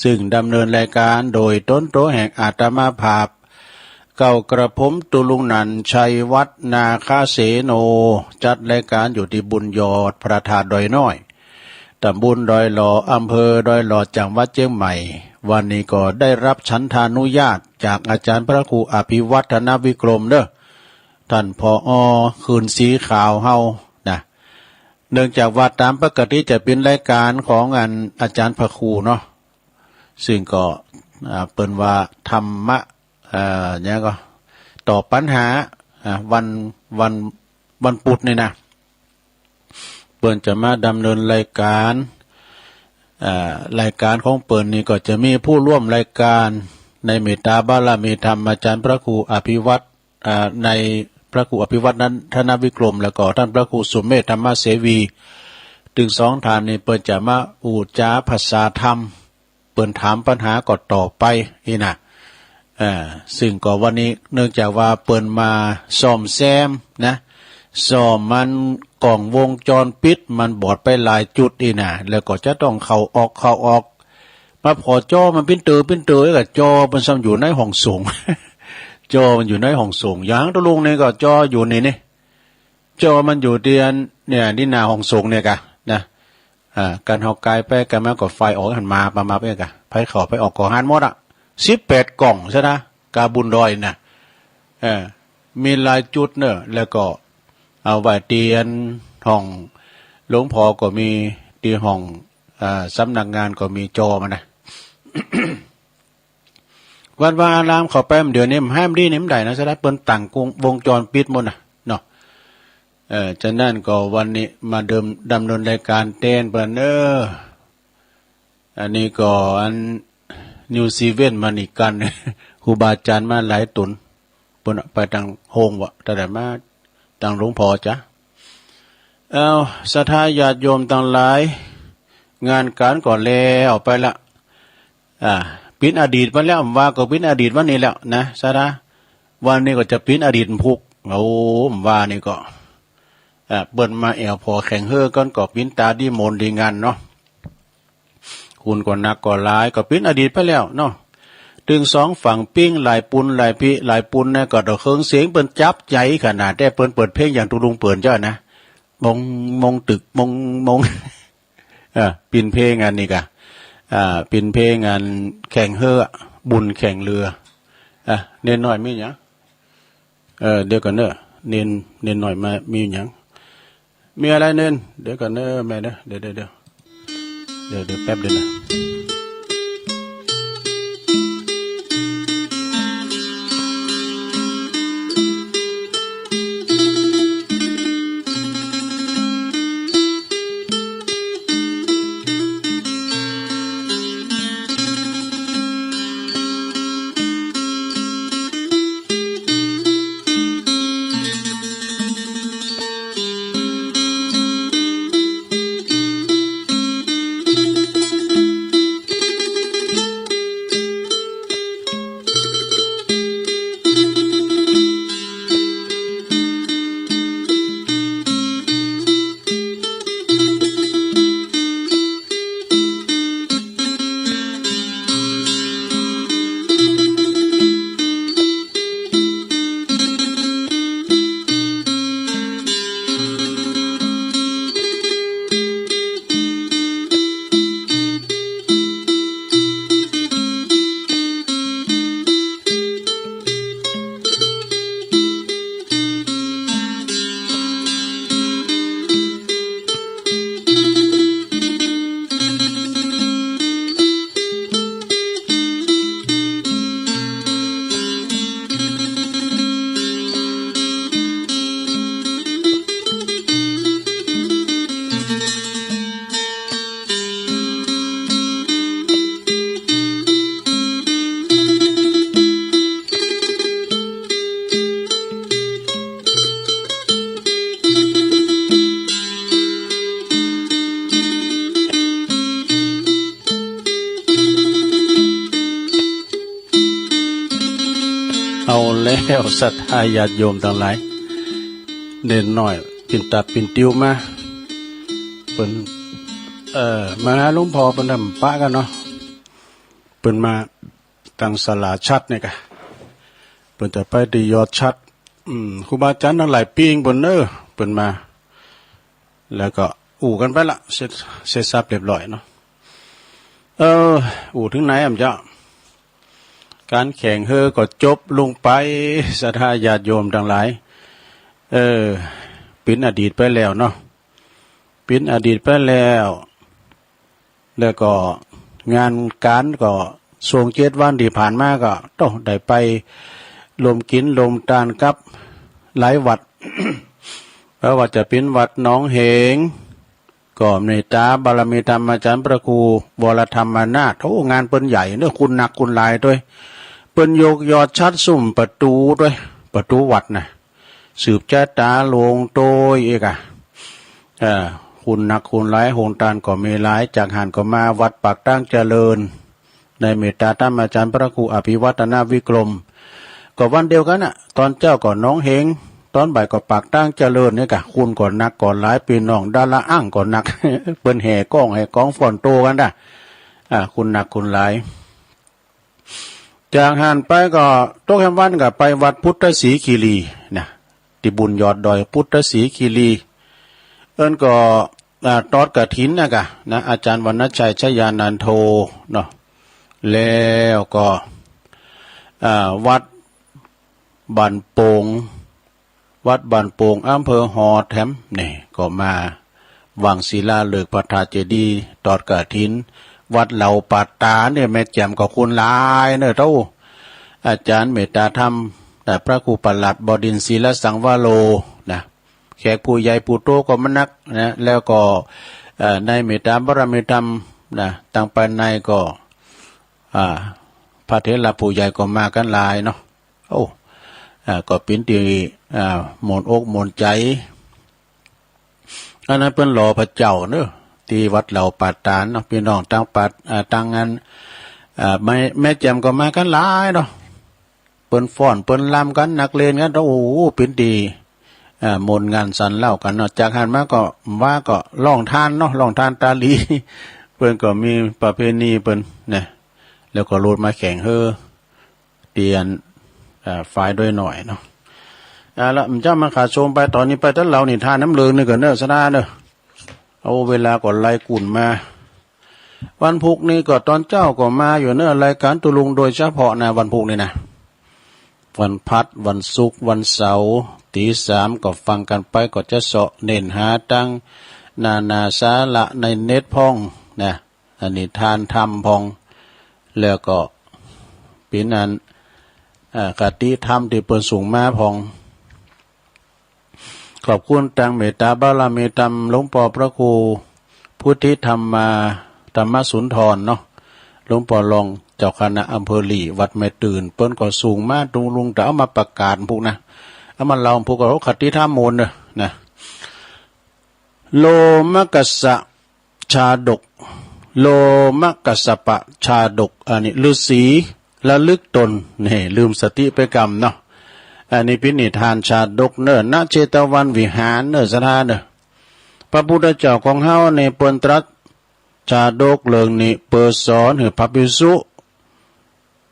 ซึ่งดำเนินรายการโดยต้นโตแห่งอาตมาภาพเก่ากระผมตุลุงนันชัยวัฒนาคาเสโนจัดรายการอยู่ที่บุญยอดพระธาตุดอยน้อยตำบลดอยหล่ออำเภอดอยหล่อจังหวัดเชียงใหม่วันนี้ก็ได้รับฉันทานุญาตจากอาจารย์พระครูอภิวัฒนวิกรมเด้อท่านผอ.คืนสีขาวเฮานะเนื่องจากว่าตามปกติจะเป็นรายการของอาจารย์พระครูเนาะซึ่งก็เปิ้นว่าธรรมะเนี่ยก็ตอบปัญหาวันพุธนี่นะเปิ้นจะมาดำเนินรายการของเปิ้นนี่ก็จะมีผู้ร่วมรายการในเมตตาบารมีธรรมอาจารย์พระครูอภิวัตรในพระครูอภิวัตรนั้นธนวิกรมแล้วก็ท่านพระครูสุเมธธรรมเสวีถึงสองท่านนี้เปิ้นจะมาอูจาภาษาธรรมเปิ้นถามปัญหาก็ตอบไปนี่นะซึ่งก็วันนี้เนื่องจากว่าเปิ้นมาซ่อมแซมนะซ่อมมันกล่องวงจรปิดมันบอดไปหลายจุดนี่นะแล้วก็จะต้องเข้าออกมาพอจอมันปิ้นเตอกับจอมันซ่อมอยู่ในห้องส่ง จอมันอยู่ในห้องส่งอย่างตะลุงนี่ก็จออยู่นี่ จอมันอยู่เดือนเนี่ยนี่นาห้องสูงเนี่ยกะนะการหอกกายไปกันมาก็ไฟออกหันมาประมาณเนี้ยกะไฟเข้าไปออกก่อหันหมดอ่ะ18กล่องใช่นะกาบุญดอยนะมีหลายจุดเนอะแล้วก็เอาไว้เตียนห้องหลวงพ่อก็มีที่ห้องสำนักงานก็มีจอมันนะ วันวาอารามเข้าไปเดี๋ยวนี้มันห้ามดีนี่มันได้นะซะได้เปิ้นตั้งวงจรปิดหมดน่ะเนาะฉะนั้นก็วันนี้มาดำเนินรายการเต้นเปิ้นอันนี้ก็อันนิวซีเว่นมาอีกกัน ครูบาอาจารย์มาหลายตุนเปิ้นไปทางโฮงวะแต่ได้มาทางหลวงพ่อจ้ะศรัทธาญาติโยมทั้งหลายงานการก่อนแล้วไปละปินอดีตมาแล้วว่าก็ปินอดีตวันนี้แล้วนะสาระวันนี้ก็จะปินอดีตพุกโอ้ว่านี่ก็เบิ่นมาแอวพอแข่งเฮ่อก้อนก็ปินตาดีมนดีงานเนาะคุณก็นักก็หลายก็ปินอดีตไปแล้วเนาะถึง2ฝั่งปิ้งหลายปุนหลายพิหลายปุนนะก็ดอกเครื่องเสียงเปิ้นจับใจขนาดได้เปิ้นเปิดเพลงอย่างตุลุงเปิ้นเจ้านะมงตึกมงปินเพลงอันนี้กะปินเพลงงานแข่งเฮ่อบุญแข่งเรือเน้นหน่อยมีหยังเดี๋ยวก่อนเนอะเน้นหน่อยมามีหยังมีอะไรเน้นเดี๋ยวก่อนเนอะแม่เนอะเดี๋ยวแป๊บเดียวนะเอาแล้วศรัทธาญาติโยมทั้งหลายเด่นหน่อยปิ่นตาปิ่นติ้วมาเปิ้นมาหาหลวงพ่อเปิ้นทำปะกันเนาะเปิ้นมาตั้งศาลาชัดนี่กะเปิ้นจะไปที่ยอดชัดครูบาอาจารย์ทั้งหลายปีงเปิ้นเปิ้นมาแล้วก็อู่กันไปละเสร็จสับเรียบร้อยเนาะอู่ถึงไหนอ่ะจ๊ะการแข่งเฮ่อก็จบลงไปศรัทธาญาติโยมทั้งหลายเป็นอดีตไปแล้วเนาะเป็นอดีตไปแล้วแล้วก็งานการก็ส่ง7 วันที่ผ่านมาก็ต้องได้ไปลมกินลมตานกับหลายวัด เพราะว่าจะเป็นวัดหนองเหงก็ในตาบารมีธรรมอาจารย์พระครูวรธรรมนาถงานเปิ้นใหญ่เนื้อคุณหนักคุณหลายด้วยเปิ้นยกยอดชัดซุ่มประตูด้วยประตูวัดน่ะสืบจ้าตาลงโตยเอกคุณหนักคุณหลายโหงตานก็มีหลายจากหันก็มาวัดปากตั้งเจริญในเมตตาธรรมอาจารย์พระครูอภิวัฒนาวิกรมก็วันเดียวกันน่ะตอนเจ้าก็น้องเฮงตอนบ่ายก็ปากตั้งเจริญเนี่ยกะคุณก่อนนักก่อนหลายปีน้องดาละอ้างก่อนนัก เปิ้นแห่กองฝอนโตกันด่ะคุณหนักคุณหลายจากหันไปก็โตแคมวันก็ไปวัดพุทธศรีคีรีนะเต ติบุญยอดดอยพุทธศรีคีรีเอิ้นก็ตอดกฐินนะกะนะอาจารย์วรรณชัยชยานันโทเนาะแล้วก็วัดบันโป่งวัดบันโป่งอำเภอหอแถมนี่ก็มาวังศิลาฤกษ์พระธาตุเจดีย์ตอดกฐินวัดเหล่าปัตตาเนี่ยแม่แจ่มก็คุณหลายเนอะเท่าอาจารย์เมตตาธรรมแต่พระครูปลัดบดินทร์ศิลสังวโรนะแขกผู้ใหญ่ผู้โตก็มานักนะแล้วก็ในเมตตาบารมีธรรมนะต่างไปในก็พระเถระผู้ใหญ่ก็มากันหลายเนาะโอ้ก็เป็นที่หมนอกหมนใจอันนั้นเป็นหล่อพระเจ้าเนอะที่วัดเหล่าปัตตานเนาะพี่น้องตั้งปัดตั้งงานแม่แจ่มก็มากันหลายเนาะเปิ้นฟ้อนเปิ้นลำกันนักเลงกันโอ้โหเป็นดีมนต์งานสันเล่ากันเนาะจากหันมาก็ว่าก็ร้องทานเนาะร้องทานตาลีเปิ้นก็มีประเพณีเปิ้นเนี่ยแล้วก็โลดมาแข่งเฮอเตียนฝ่ายด้วยหน่อยเนาะแล้วมันจะมาขาชมไปตอนนี้ไปตั้งเรานี่ทานน้ำเลืองนี่ก็เนอะสนาเนอะเอาเวลาก่อนไล่กุ่นมาวันพุกนี่ก็ตอนเจ้าก็มาอยู่เนอะรายการตุลุงโดยเฉพาะนะวันพุกนี่นะวันพัดวันศุกร์วันเสาร์ตีสามก็ฟังกันไปก็จะเสาะเน้นหาตั้งนาสาระในเน็ตพองนะอันนี้ทานธรรมพองแล้วก็ปีนั้นกติธรรมที่เปิดสูงมาพองขอบคุณตังเมตตาบารมีธรรมหลวงพ่อพระครูพุทธิธรรมมาธรรมสุนทรเนาะหลวงพ่อรองเจ้าคณะอำเภอหลี่วัดแม่ตื่นเปิ้นก็สูงมาตรงลุงแต่เอามาประกาศพวกนะเอามาเล่าพวกเราคติธรรมมนต์นะโลมกัสสะชาดกโลมกัสสปะชาดกอันนี้ฤาษีระลึกตนนี่ลืมสติไปกรรมเนาะอันนี้พินิธานชาดกเนอณเจตวันวิหารเนอสถานเนอพระพุทธเจ้าของเฮาในเปิ้นตรัสชาดกเรื่องนี้เปิดสอนให้พระภิกษุ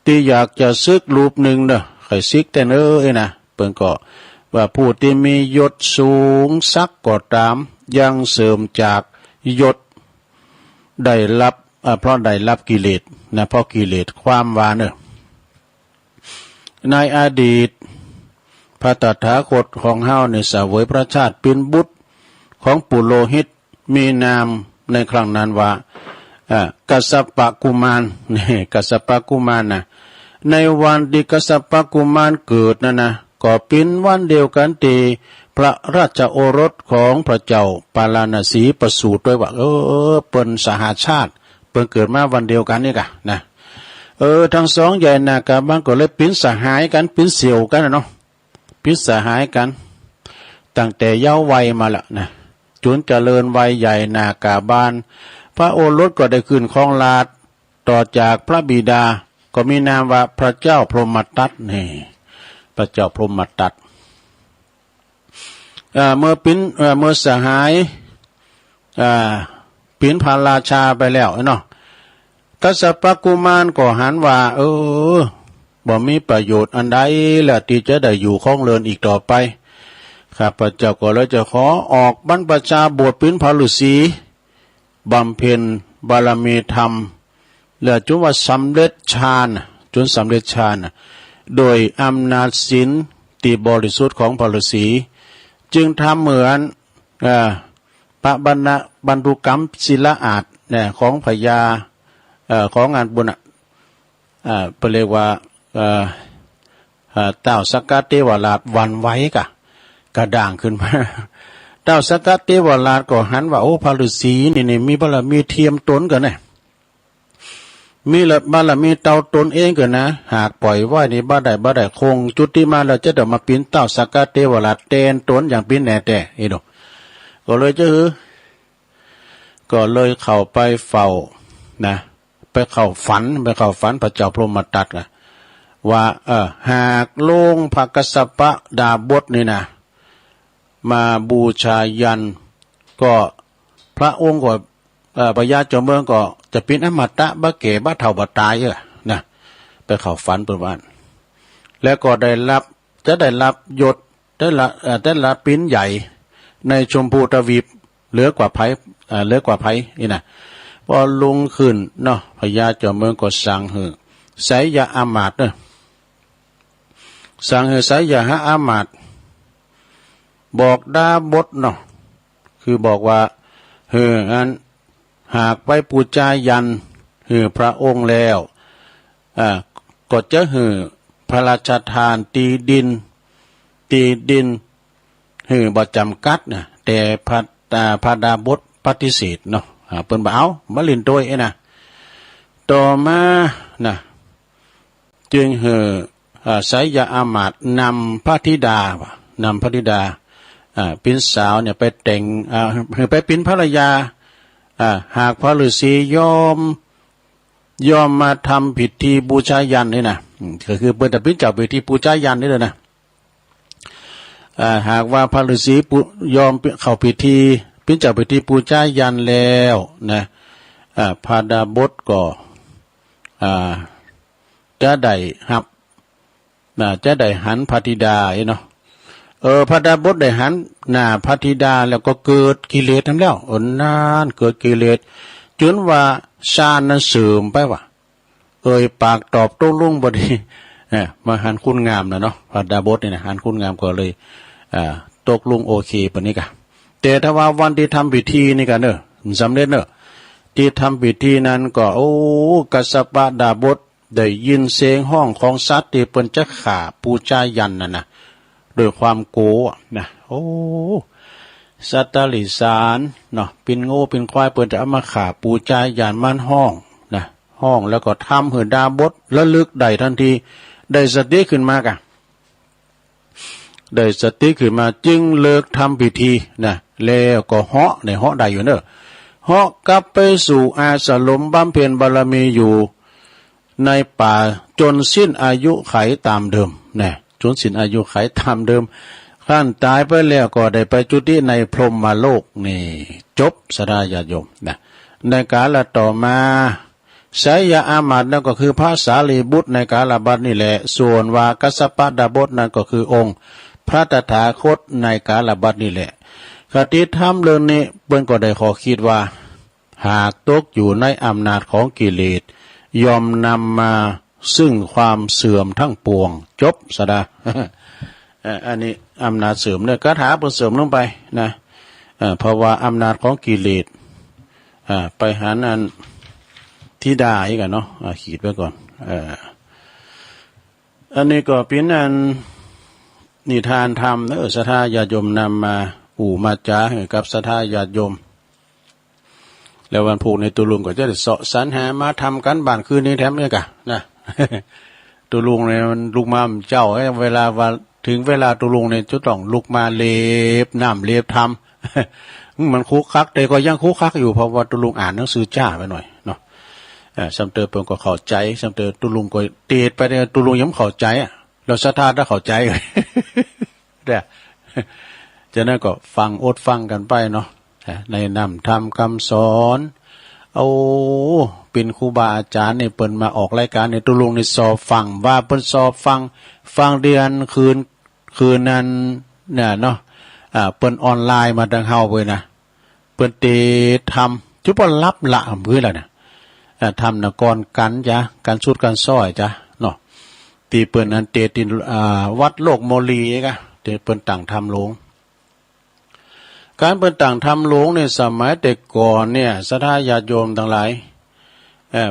ที่อยากจะซึกรูปหนึ่งเนอะใครซึกแต่เนอนะเปิ้นก็ว่าผู้ที่มียศสูงสักก็ตามยังเสริมจากยศได้รับเพราะได้รับกิเลสนะเพราะกิเลสความว่าเนอะในอดีตพระตถาคตของเฮาในเสวยพระชาติเป็นบุตรของปุโรหิตมีนามในครั้งนั้นว่ากัสสปะกุมารนี่กัสสปะกุมารนะในวันที่กัสสปะกุมารเกิดนั่นนะก็เป็นวันเดียวกันที่พระราชโอรสของพระเจ้าปาลาณสีประสูติด้วยว่าเปิ้นสหชาติเปิ้นเกิดมาวันเดียวกันนี่กะนะทั้งสองใหญ่นากาบ้างก็เลยเป็นสหายกันเป็นเสี่ยวกันเนาะเป็นสหายกันตั้งแต่เยาว์วัยมาละนะจนเจริญวัยใหญ่นากาบาลพระโอรสก็ได้ขึ้นครองราชย์ต่อจากพระบิดาก็มีนามว่าพระเจ้าพรหมทัตนี่พระเจ้าพรหมทัตเมื่อสหายปิ่นพระราชาไปแล้วเนาะกัสสปะกุมารก็หันว่าบ่มีประโยชน์อันใดและที่จะได้อยู่ครองเรือนอีกต่อไปข้าพเจ้าก็เลยจะขอออกบรรพชาบวชเป็นพระฤาษีบำเพ็ญบารมีธรรมและจนว่าสำเร็จฌานจนสำเร็จฌานโดยอำนาจศีลที่บริสุทธิ์ของพระฤาษีจึงทำเหมือนพระบรรทุกรรมศิลอาจเนี่ยของพญาของงานบุญเรียกว่าเต้าสักกะเทวราชวันไว้กระด่างขึ้นมาเต้าสักกะเทวราชก็หันว่าโอ้พระฤาษีนี่มีบารมีเทียมตนกันเนี่ยมีบารมีเต้าตนเองกันนะหากปล่อยไว้นี่บ่ได้คงจุดที่มาเราจะเดี๋ยวมาปีนเต้าสักกะเทวราชเตนตนอย่างปีนแน่แต่ดูก็เลยก็เลยเข้าไปเฝ้านะไปเข้าฝันพระเจ้าพรหมทัตว่าหากลงพระกัสสปะดาบทนี่นะมาบูชายันก็พระองค์ก็พญาเจ้าเมืองก็จะเป็นอมตะบ่แก่บ่เฒ่าบ่ตายนะ ไปเข้าฝันเปิดบ้านแล้วก็จะได้รับยศ แต่ละปิ้นใหญ่ในชมพูทวีปเหลือกว่าไผนี่นะพอลุงขึ้นเนาะพญาเจ้าเมืองก็สั่งหือไสยาอามาตย์เนาะสั่งหือไสยาหาอามาตย์บอกดาบทเนาะคือบอกว่าอันหากไปปูจายันพระองค์แล้วก็จะพระราชทานตีดินบ่จำกัดนะแต่พระดาบทปฏิเสธเนาะเปิ้นบ่เอามาเล่นโดยนะต่อมานะจึงไสยาอามาตย์นำพระธิดาเป็นสาวเนี่ยไปแต่งไปเป็นภรรยาหากพระฤาษียอมมาทำพิธีบูชายันนี่นะก็คือเปิดแต่เป็นเจ้าพิธีบูชายันนี่เลยนะหากว่าพระฤาษียอมเข้าพิธีเป็นเจ้าพิธีบูชายันแล้วนะพระดาบทก็จะได้หับจะได้หันพระธิดาเนาะพระดาบทได้หันหน้าพระธิดาแล้วก็เกิดกิเลสทั้งแล้วนานเกิดกิเลสจนว่าชาตินั้นเสื่อมไปว่ะปากตอบโต้ลุ่งบ่ดีมาหันคุณงามนะเนาะพระดาบทนี่นะหันคุณงามก็เลยตกลุงโอเคปะนี้กะแต่ถ้าว่าวันที่ทำพิธีนี่กันสำเร็จที่ทำพิธีนั้นก็กัสสปะดาบทได้ยินเสียงห้องของสัตว์ที่เปิ้นจะฆ่าปูชายันนะด้วยความโกรธนะสัตตลิสารเนาะเป็นโง่เป็นควายเปิ้นจะเอามาฆ่าปูชายันมันห้องนะห้องแล้วก็ทำให้ดาบทระลึกได้ทันทีได้สติขึ้นมากะได้สติขึ้นมาจึงเลิกทำพิธีนะแล้วก็เหาะได้อยู่เหาะกลับไปสู่อาสลมบำเพ็ญบารมีอยู่ในป่าจนสิ้นอายุไขตามเดิมนะจนสิ้นอายุไขตามเดิมขั้นตายไปแล้วก็ได้ไปจุติในพรหมโลกนี่จบสดาญาติโยมนะในกาลต่อมาไสยาอามาตย์นั่นก็คือพระสารีบุตรในกาลบัดนี่แหละส่วนว่ากัสสปะดาบทนั่นก็คือองค์พระตถาคตในกาลบัดนี่แหละคติธรรมเรื่องนี้เปิ้นก็ได้ขอคิดว่าหากตกอยู่ในอำนาจของกิเลสยอมนำมาซึ่งความเสื่อมทั้งปวงจบสดา อันนี้อำนาจเสื่อมเนี่ยคาถาเปิ้นเสื่อมลงไปนะเพราะว่าอำนาจของกิเลสไปหานั้นธิดาอีกเนาะขีดไว้ก่อนอันนี้ก็เป็นอันนิทานธรรมศรัทธาญาติโยมนำมามาจาให้กับศรัทธาญาติโยมแล้ววันพุธในตุลุงก็จะได้เสาะสรรหามาทำกันบ้านคืนนี้แถมเนี่ยกะนะ ตุลุงเนี่ยมันลุกมาเจ้าเวลาว่าถึงเวลาตุลุงเนี่ยจะต้องลุกมาเล็บน้ำเล็บทำ มันคุกคักแต่ก็ยังคุกคักอยู่เพราะว่าตุลุงอ่านหนังสือจ้าไปหน่อยเนาะซัมเตอร์เพิ่นก็เข้าใจซัมเตอร์ตุลุงก็เตดไปเนี่ยตุลุงยังเข้าใจเราศรัทธาถ้าเข้าใจเลยเด้อจากนั้นก็ฟังอดฟังกันไปเนาะในนำทำคำสอนเป็นครูบาอาจารย์เนี่ยเปิ้นมาออกรายการในตุลุงในสอบฟังว่าเปิ้นสอบฟังเดือนคืนนั้นเนี่ยเนาะเปิ้นออนไลน์มาดังเฮาเว้ยนะเปิ้นเตทำจุบรับละมื้อแล้วนะทำนะก่อนกันจ้ะกันสุดกันซ้อยจ้ะเนาะตีเปิ้นอันเตตินวัดโลกโมลีกะเตเปิ้นตั้งทำโรงการเปิ้นต่างทำหลวงในสมัยแต่ก่อนเนี่ยศรัทธาญาติโยมทั้งหลาย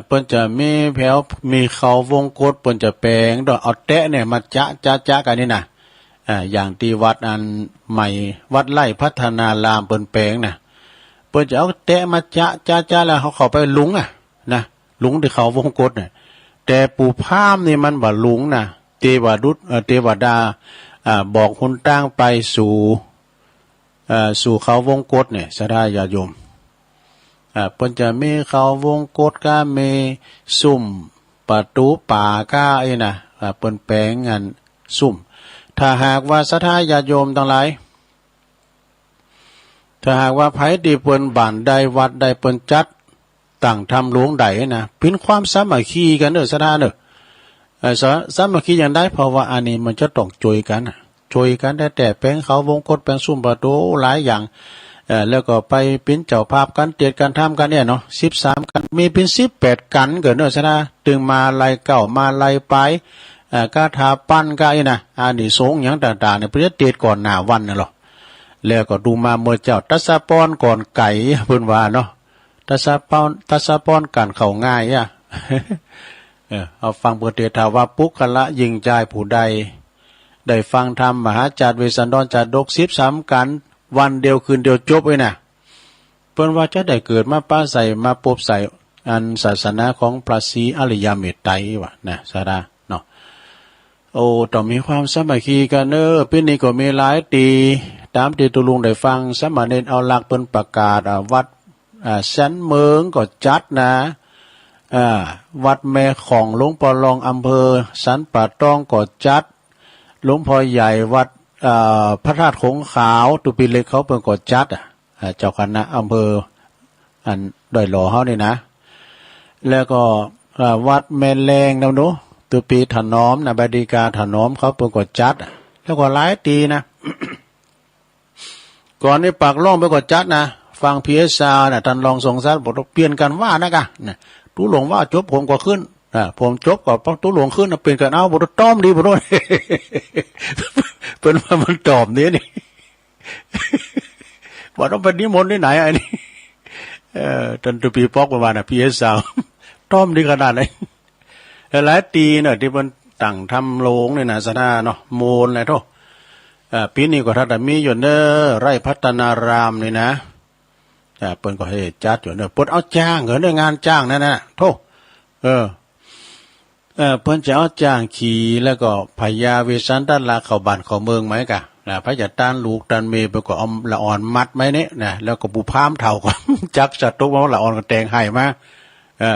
เปิ้นจะมีแผวมีเขาวงกตเปิ้นจะแปลงดอกเอาแตะเนี่ยมาจ๊ะกันนี่นะอย่างที่วัดอันใหม่วัดไร่พัฒนารามเปิ้นแปลงนะเปิ้นจะเอาแตะมาจ๊ะแล้วเขาเข้าไปหลุงนะหลุงที่เขาวงกตเนี่ยแต่ปู่พามนี่มันบ่หลุงนะเทวดาบอกคนตั้งไปสู่เขาวงกตเนี่ยศรัทธาญาติโยมเพิ่นจะมีเขาวงกตก็มีซุ่มประตูป่าก็นะเปิ้นแปลงอันซุ่มถ้าหากว่าศรัทธาญาติโยมทั้งหลายถ้าหากว่าไผที่เปิ้นบ้านใดวัดใดเปิ้นจัดตั้งทำหลวงใดนะเป็นความสามัคคีกันศรัทธาสามัคคีอย่างใดเพราะว่าอันนี้มันจะต้องช่วยกัน ช่วยกันแต่แปลงเขาวงกตแปลงซุ่มประตูหลายอย่างแล้วก็ไปเป็นเจ้าภาพกันเตียดกันทำกันเนี่ยเนาะ13กันมีเป็น18กันเกิดเนอะซะนะตึงมาไล่เก่ามาไล่ไปกาถาปั้นก็นะอันนี้สงฆ์หยังต่างๆเนี่ยเพิ่นเตียดก่อนหน้าวันน่ะหรอแล้วก็ดูมาเมื่อเจ้าตัสปอนก่อนไก่เพิ่นว่าเนาะตัสปอนกันเข้าง่ายอ่ะ เอาฟังเปิดเทศาว่าปุกละยิงใจผู้ใดได้ฟังธรรมมหาจัดเวสันดรจัดดก13กันวันเดียวคืนเดียวจบไว้น่ะเพิ่นว่าจะได้เกิดมาป้าใส่มาปบใส่อันศาสนาของพระศรีอริยเมตไตรว่ะนะสาราเนาะโอ้ต้องมีความสามัคคีกันปีนี้ก็มีหลายตีตามที่ตุลุงได้ฟังสมณเณรเอาหลักเปิ้นประกาศวัดสันเมืองก็จัดนะวัดแม่ของหลวงพ่อรองอำเภอสันป่าตองก็จัดหลวงพ่อใหญ่วัดพระธาตุคงขาวตุปีเล็กเขาเปิ้นก็จัดเจ้าคณะอำเภออันดอยหล่อเฮานี่นะแล้วก็วัดแม่แรงนำเนาะตุปีถนอมนะบดีกาถนอมเขาเปิ้นก็จัดแล้วก็หลายตีนะ ก่อนนี้ปากล่องไปก็จัดนะฟังพีเอสาน่ะท่านรองทรงทรัพย์บอกเปลี่ยนกันว่านะกะนะตุหลวงว่าจบผมก็ขึ้นผมจบก็ตุหลวงขึ้นเปลี่ยนกันเอาบ่ต้อมดีบ่โดน เพิ่นว่ามันตอบนี้นี่ บ่ต้องไปนิมนต์ที่ไหนอันนี้ท่านตุปีปอกประมาณน่ะพีเอสาต้อมดีขนาดไหนหลายตีน่ะที่เพิ่นตั้งทำโรงนี่น่ะซะนะเนาะโมนแหละโตปีนี้ก็ถ้ามีอยู่เด้อไร่พัฒนารามนี่นะเปิ้นก็ให้จัดอยู่เด้อเปิ้นเอาจ้างเด้องานจ้างนั่นน่ะโธ่เพิ่นจะเอาจ้างขี่แล้วก็พญาเวสสันตลาเข้าบ้านเข้าเมืองไหมกะพระจะต้านลูกต้านเมย์เปิ้นก็เอาละอ่อนมัดไว้นี่นะแล้วก็บุพามเฒ่าก็ จักสัตว์ตุว่าละอ่อนก็แต่งให้มา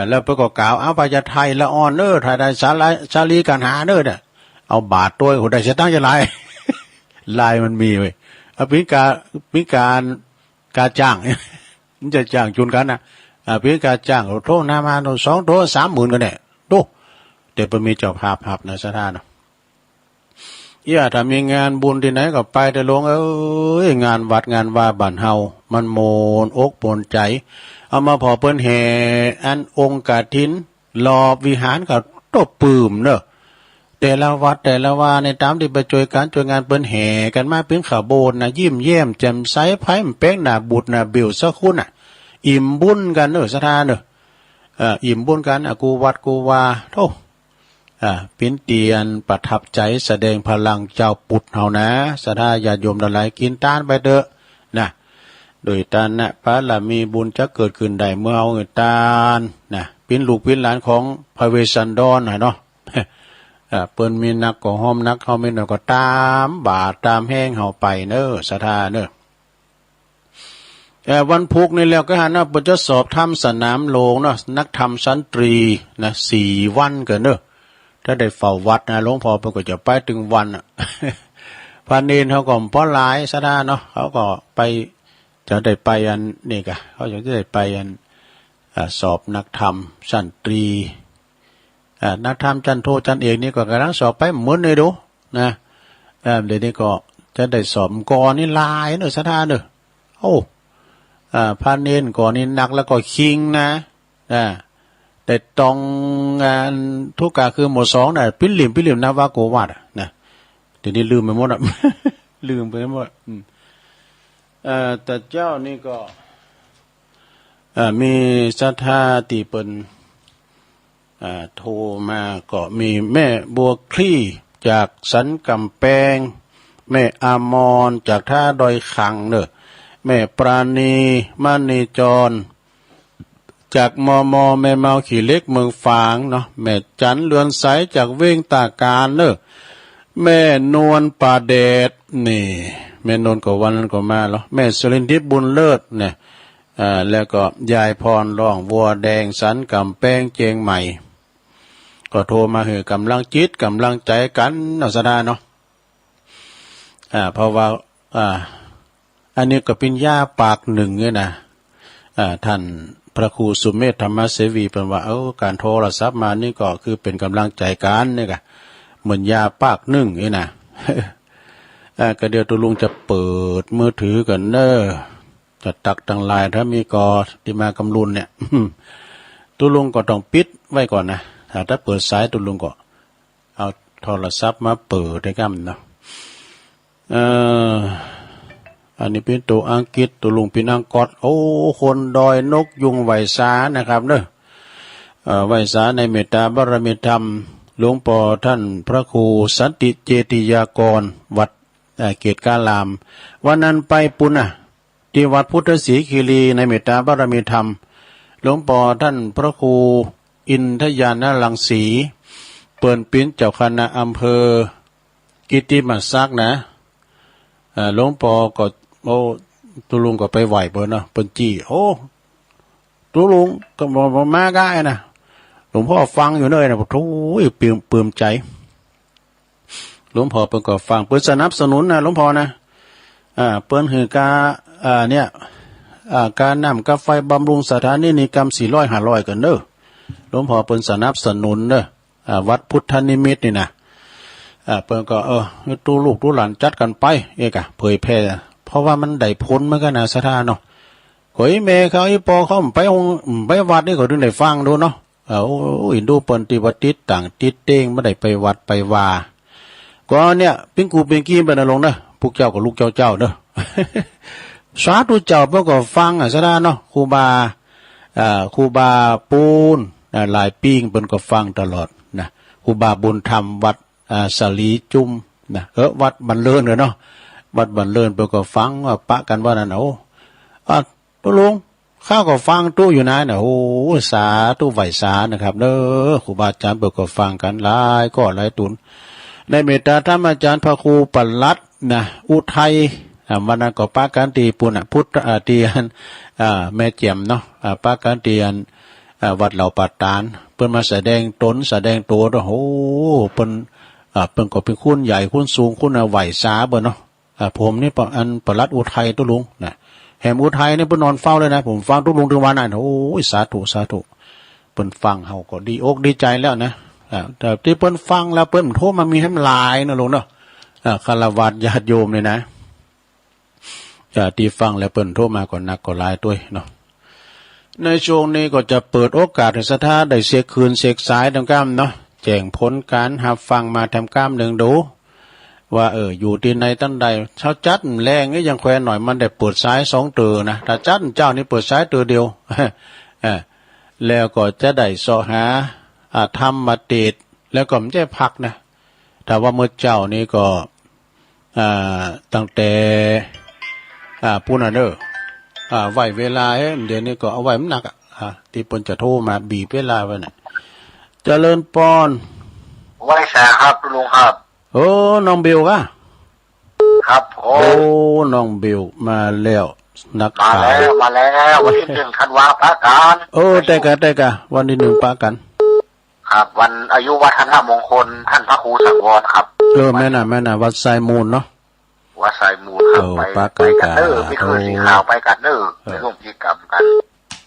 แล้วเปิ้นก็กล่าวเอาพญาไทยละอ่อนไทยได้สาลีกันหาเนี่ยเอาบาทตัวโหได้สิตั้งจะหลาย ลายมันมีเว้ยพิการจ้าง มันจะจ้างจุนกันนะพิการจ้างโทษนามา2โทษ30,000กันเนี่ยโตแต่เป็นมีเจ้าภาพนะสถานเนาะถ้ามีงานบุญที่ไหนก็ไปแต่ลงงานวัดงานว่าบ้านเฮามันโมนอกปนใจเอามาพอเปิ้นแห่อันองค์กฐินรอบวิหารก็ตบปื้มเด้อแต่ละวัดแต่ละว่าในตามที่ไปช่วยการช่วยงานเปิ้นแห่กันมาเป็นขบวนนะยิ้มแย้มแจ่มใสไผ่เป้งหน้าบุตรหน้าเบิวสักคุณอิ่มบุญกันสถานอิ่มบุญกันกูวัดกูว่าโธ่เป็นเตียนประทับใจแสดงพลังเจ้าปุตเฮานะสถาญาติโยมทั้งหลายกินตานไปเด้อนะโดยตานนะพระละมีบุญจะเกิดขึ้นได้เมื่อเอาเงินตานนะเป็นลูกเป็นหลานของพระเวสสันดรเนาะเปิ้นมีนักก็ห้อมนักเฮามีนักก็ตามบาทตามแห้งเฮาไปเด้อศรัทธาเด้อวันพุกนี่แล้วก็หานะเปิ้นจะสอบทำสนามโรงเนาะนักธรรมชั้นตรีนะ4วันเกินเด้อถ้าได้เฝ้าวัดนะหลวงพ่อเพิ่นก็จะไปถึงวันพระเนรเฮาก็พอหลายศรัทธาเนาะเขาก็ไปจะได้ไปอันนี่กะเขาจะได้ไปอันสอบนักธรรมชั้นตรีนักธรรมจันโทจันเอกนี่ก็กำลังสอบไปเหมือนเลยดูนะเดี๋ยวนี้ก็จะได้สอบก่อนนี่ลายเนอะสถานเนอะโอ้พาเน้นก่อนนี่หนักแล้วก็คิงนะแต่ตองงานทุกกาคือหมด2น่ะปิ้นหลิมนาวาโกวาดนะเดี๋ยวนี้ลืมไปหมดอ่ะ ลืมไปหมดแต่เจ้านี่ก็มีศรัทธาที่เปิ้นโทรมาก็มีแม่บัวคลี่จากสันกำแพงแม่อามรจากท่าดอยขังเนอะแม่ปราณีมณีจรจากมแม่เมาขี่เล็กเมืองฝางเนาะแม่จันเรือนใสจากเว้งตาการเนอะแม่นวลป่าเดชนี่แม่นวลก็วันนั้นก็มาแล้วแม่สุรินทิพย์บุญเลิศเนี่ยแล้วก็ยายพรร้องวัวแดงสันกำแพงเจียงใหม่ก็โทรมาให้กำลังจิตกำลังใจกันเนาะสดาเนาะเพราะว่าอันนี้ก็เป็นย่าปากหนึ่งเนี่ยนะท่านพระครูสุเมธธรรมเสวีเป็นว่าการโทรศัพท์มานี่ก็คือเป็นกำลังใจกันเนี่ยกะเหมือนย่าปากหนึ่งนี่นะ ก็เดี๋ยวตุลุงจะเปิดมือถือกันเนอะจะตักต่างลายถ้ามีกอที่มากำลุนเนี่ยตุลุงก็ต้องปิดไว้ก่อนนะถ้าเปิดสายตุลุงก็เอาโทรศัพท์มาเปิดได้กันเนาะอันนี้เป็นตัวอังกฤษตัวลุงเป็นอังกฤษโอ้คนดอยนกยุงไหวสานะครับเนอะไหวสาในเมตตาบารมีธรรมหลวงพ่อท่านพระครูสันติเจติยากรวัดเกตกาลามวันนั้นไปปุณณะที่วัดพุทธศรีคีรีในเมตตาบารมีธรรมหลวงพ่อท่านพระครูอินทยานรังสีเปิ่นปิ้นเจ้าคณะอำเภอกิติมศักดิ์นะหลวงพ่อก็โอ้ตุลุงก็ไปไหวเปิ่นเนาะเปิ่นจี้โอ้ตุลุงก็มาได้นะหลวงพ่อฟังอยู่เนยนะโอ้ยเปี่ยมใจหลวงพ่อเปิ่นก็ฟังเปิ่นสนับสนุนนะหลวงพ่อนะเปิ่นหือกาเนี่ยการนำกาไฟบำรุงสถานีนิกรรม400-500กันเด้อหลวงพ่อเปิ่นสนับสนุนเด้อวัดพุทธนิมิตรนี่นะเปิ่นก็ตู้ลูกตู้หลานจัดกันไปเอกเผยแพร่เพราะว่ามันได้ผลเหมือนกันนะสถานเนาะข่อยแม่เขาอีปอเขาไปวัดนี่ก็ถึงได้ฟังดูเนาะอินดูเปิ้นที่วัดติดต่างติดเต้งไม่ได้ไปวัดไปว่าก็เนี่ยปิ้งกูปิ้งกี้ไปนะลงเด้อพวกเจ้ากับลูกเจ้าเด้อ สาธุเจ้าเพิ่นก็ฟังสถานเนาะครูบาปูนหลายปิ้งเพิ่นก็ฟังตลอดนะครูบาบุญธรรมวัดสลีจุมนะวัดบันเลินเนาะวัดบันเลินเพิ่นก็ฟังว่าปะกันว่านั่นตุลุงข้าก็ฟังตู้อยู่นะเนี่ยโอ้สาธุไหวสานะครับเด้อครูบาอาจารย์เบิกก็ฟังกันหลายก็หลายตุนในเมตตาธรรมอาจารย์พระครูปลัดนะอุทัยวันนั้นก็ปากันตีปุณะพุทธเตียนแม่เจียมเนาะปากันเตียนวัดเหล่าปัตตานเพิ่นมาแสดงตนแสดงตัวโอ้เพิ่นก็เป็นคุณใหญ่คุณสูงคุณไหวสาเบิ่นเนาะผมนี่ปลัดอุทัยตุลุงนะแหมอุทัยนี่เพิ่นนอนเฝ้าเลยนะผมฟังทุกลุงทุกวันน่ะโอ้ยสาธุเพิ่นฟังเฮาก็ดีอกดีใจแล้วนะแต่ที่เพิ่นฟังแล้วเพิ่นโทรมามีให้หลายนะลุงเนาะคารวะญาติโยมนี่นะที่ฟังแล้วเปิ้นโทรมาก่อนนักก็หลายด้วยเนาะในช่วงนี้ก็จะเปิดโอกาสให้สถาได้เสียคืนเสียสายทำกรรมเนาะแจ้งผลการหับฟังมาทำกรรมหนึ่งดูว่าอยู่ที่ในตั้งใดเช้าจัดแรงนี่ยังแควนหน่อยมันได้เปิดสาย2ตัวนะถ้าจัดเจ้านี่เปิดสายตัวเดียว แล้วก็จะได้สอหาธรรมมาติดแล้วก็ไม่ใช่พักนะแต่ว่าเมื่อเจ้านี่ก็ตั้งแต่พูดนะเด้อไหวเวลาเดี๋ยวนี้ก็เอาไว้มันหนักที่ปนจะโทรมาบีบเวลาไว้น่ะเจริญปอนไหวแสครับลุงครับโอ้น้องบิวกะครับโอ้น้องบิวมาแล้วนักข่าวมาแล้ววันที่1 ธันวาคมปะกันแต่กะวันที่1ปะกันครับวันอายุวัฒนมงคลท่านพระครูสังวรครับแม่น่ะวัดไซมูลเนาะวัดไซมูลครับไปกันไม่เคยสีขาวไปกันไปร่วมกิจกรรมกัน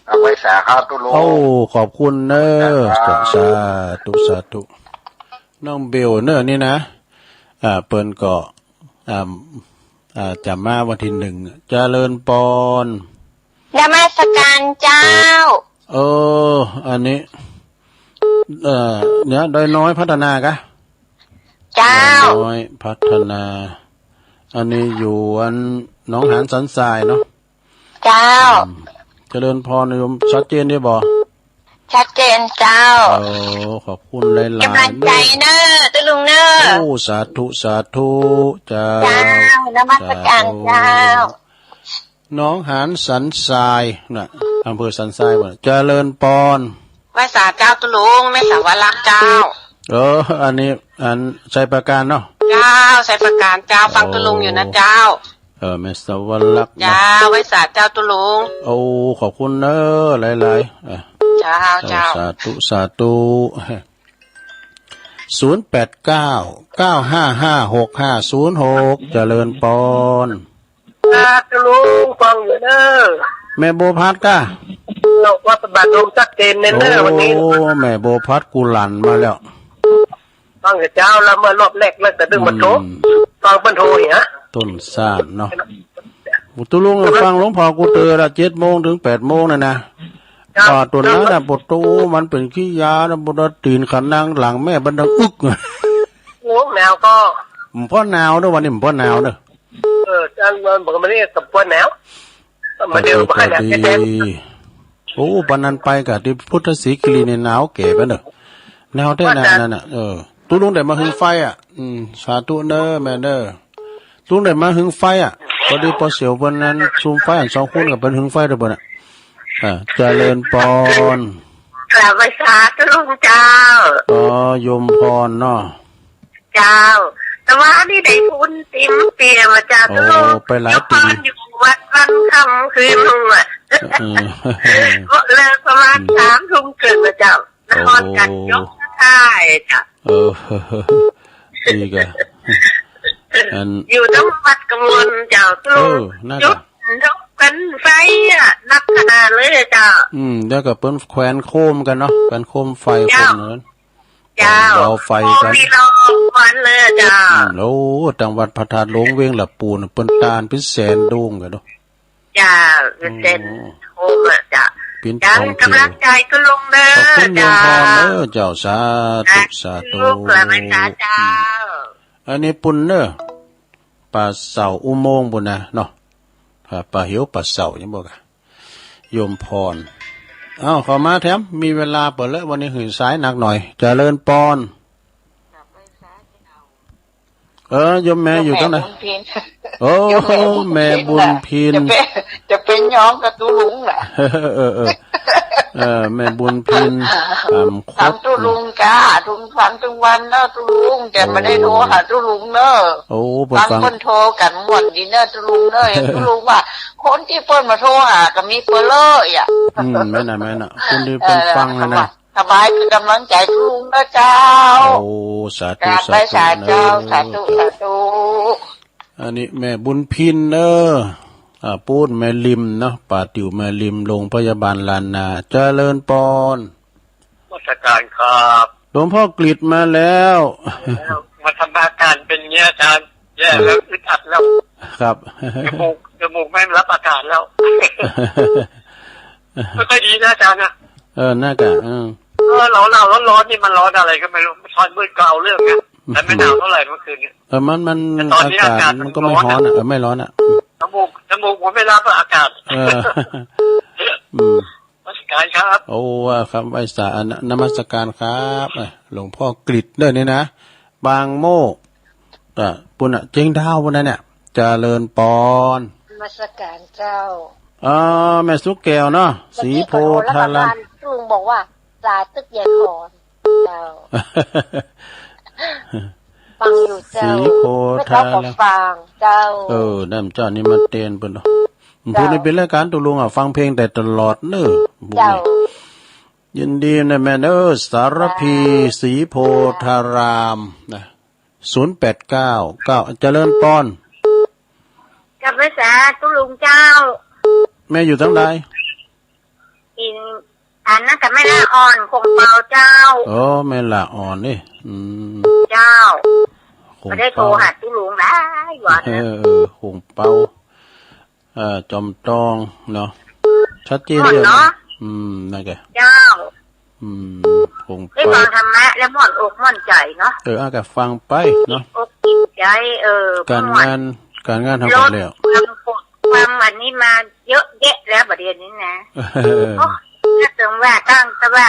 เอาไว้แสครับตุลุงขอบคุณสาธุน้องบิวนี่นะเปิ้นก็จะมาวันที่1เจริญปอนนมัสการเจ้าอันนี้เนี่ยโดยน้อยพัฒนากะเจ้าน้อยพัฒนาอันนี้อยู่หนองหานสันทรายเนาะเจ้าเจริญพรโยมชัดเจนได้บ่ชัดเจนเจ้าขอบคุณหลายๆกำลังใจตุลุงสาธุเจ้านมัสการเจ้าน้องหานสันทรายน่ะอำเภอสันทรายบ่เจริญปอนไหว้สาเจ้าตุลุงแม่สาวรักเจ้าอันนี้ใช้ประการเนาะเจ้าใช้ประการเจ้าฟังตุลุงอยู่นะเจ้าแม่สาวรักเจ้าไหว้สาเจ้าตุลุงขอบคุณหลายเจ้าสาธุ0899555656เจริญปอนตุลุงฟังอยู่แม่โบพัดกะวัดบาทลมชัดเจนเน้นวันนี้แม่โบพัดกุหลันมาแล้วฟังกับเจ้าแล้วเมื่อรอบแรกแล้วก็ดึงมาโทรฟังเปิ้นโทรเหรอ ต้นซาดเนาะตุลุงฟังหลวงพ่อกูเตือนละ7 โมงถึง8 โมงนะตัวนั้นน่ะปวดตู้มันเป็นขี้ยาแล้วปวดตีนขันนางหลังแม่บันดังอึกงูแมวก็พ่อหนาวด้วยวันนี้พ่อหนาวเด้อจันมันบอกมันนี่กับพ่อหนาวมาเดียวไปแล้วแค่โอ้ปนันไปกับที่พุทธศรีกิริในหนาวเก๋ไปเด้อหนาวได้นานนั่นน่ะตุลุงได้มาหึงไฟสาธุเด้อแม่เด้อตุลุงได้มาหึงไฟพอดีพอเสียววันนั้นซูมไฟ2 คนกับเป็นหึงไฟเด้อบ่น่ะเจริญพรกราบไหว้สาธุลุงเจ้าโยมพรเนาะเจ้าแต่ว่านี่ได้บุญติ๋มเปียมาจากตุลุงไปหลายปีอยู่วัดวันค่ำคืนลุงก็เลิกประมาณ3 ทุ่มเกินมาเจ้านครกันยกท่ายจ้ะดีกะอยู่ทั้งวัดกำมลเจ้าตุลุงยกกันไฟนักขนาดเลยเจ้าแล้วก็เปิ้นแขวนโคมกันเนาะกันโคมไฟคนนั้นเจ้าเราไฟกันเราวันเลยเจ้าโอ้จังหวัดพระธาตุหลวงเวียงละปูนเปิ้นตาลพิแสนโด่งกันเนาะจ้าเป็นโคมจ้ะจังกำลังใจก็ลงเด้อจ้าเจ้าสาธุสาธุเจ้าอันนี้ปุ่นเด้อป่าเสาอุโมงค์ปุ่นนะเนาะป่าเหี่ยวป่าเสาอย่างบอกโยมพรขอมาแถมมีเวลาเปิดแล้ววันนี้หื่นสายหนักหน่อยเจริญพรโยมแม่อยู่ตรงไหนโอ้แม่บุญพินจะเป็นย้อมกับตุลุงแหละแม่บุญพินทำตุลุงจ้าทุกฟังทุกวันเนอะตุลุงแต่ไม่ได้โทรหาตุลุงเนอะบางคนโทรกันหมดดีเนอะตุลุงเนอะตุลุงว่าคนที่เปิ้นมาโทรหาก็มีเปิ้นเลยแม่น่ะคนที่เปิ้นฟังนะสบายคือกำลังใจตุลุงนะเจ้าโอ้สาธุสาธุเจ้าสาธุสาธุอันนี้แม่บุญพินพูดแม่ริมเนาะป่าติ๋วแม่ริมโรงพยาบาลลานนาเจริญพรวัฒการครับหลวงพ่อกฤษมาแล้วมาทำอาการเป็นเงี้ยอาจารย์แย่แล้วอึดอัดแล้วครับจมูกไม่รับอากาศแล้วไม่ค่อยดีนะอาจารย์นะน่ากะเราร้อนนี่มันร้อนอะไรก็ไม่รู้ตอนมืดก็เอาเรื่องไงแต่ไม่หนาวเท่าไหร่เมื่อคืนนี้มันอากาศมันก็ไม่ร้อนไม่ร้อนจมูกผมไม่รับอากาศนมัสการครับโอ้ครับไอ้สานมัสการครับหลวงพ่อกฤษด้วยนี่นะบางโมกปุ่นเจงดาวปุ่นนั่นเนี่ยเจริญปอนนมัสการเจ้าแม่สุกแก้วเนาะสีโพธารันลุงบอกว่าสาตึกใหญ่ก่อนเจ้าฟังอยู่เจ้าสีโพธารันฟังเจ้าน้ำเจ้านี่มันเต้นเปิ้นเนาะพูดในเป็นรายการตุลุงฟังเพลงแต่ตลอดเนอะยินดีนะแม่เนอะสารพีสีโพธารามนะ0899เจริญปอนกับภาษาตุลุงเจ้าแม่อยู่ทั้งใดอันนั้นกับแม่ละอ่อนคงเปาเจ้าแม่ละอ่อนนี่เจ้าไม่ได้โทรหาตุลุงได้หวานคงเปาจอมตองเนาะชัดเจนเลยนั่นแกเจ้าคงไปฟังธรรมะแล้วม่อนอกม่อนใจเนาะอาก็ฟังไปเนาะอกจิตใจการงานทำกันแล้วความวันนี้มาเยอะแยะแล้วประเด็นนี้นะถ้าถึงว่าตั้งแต่ว่า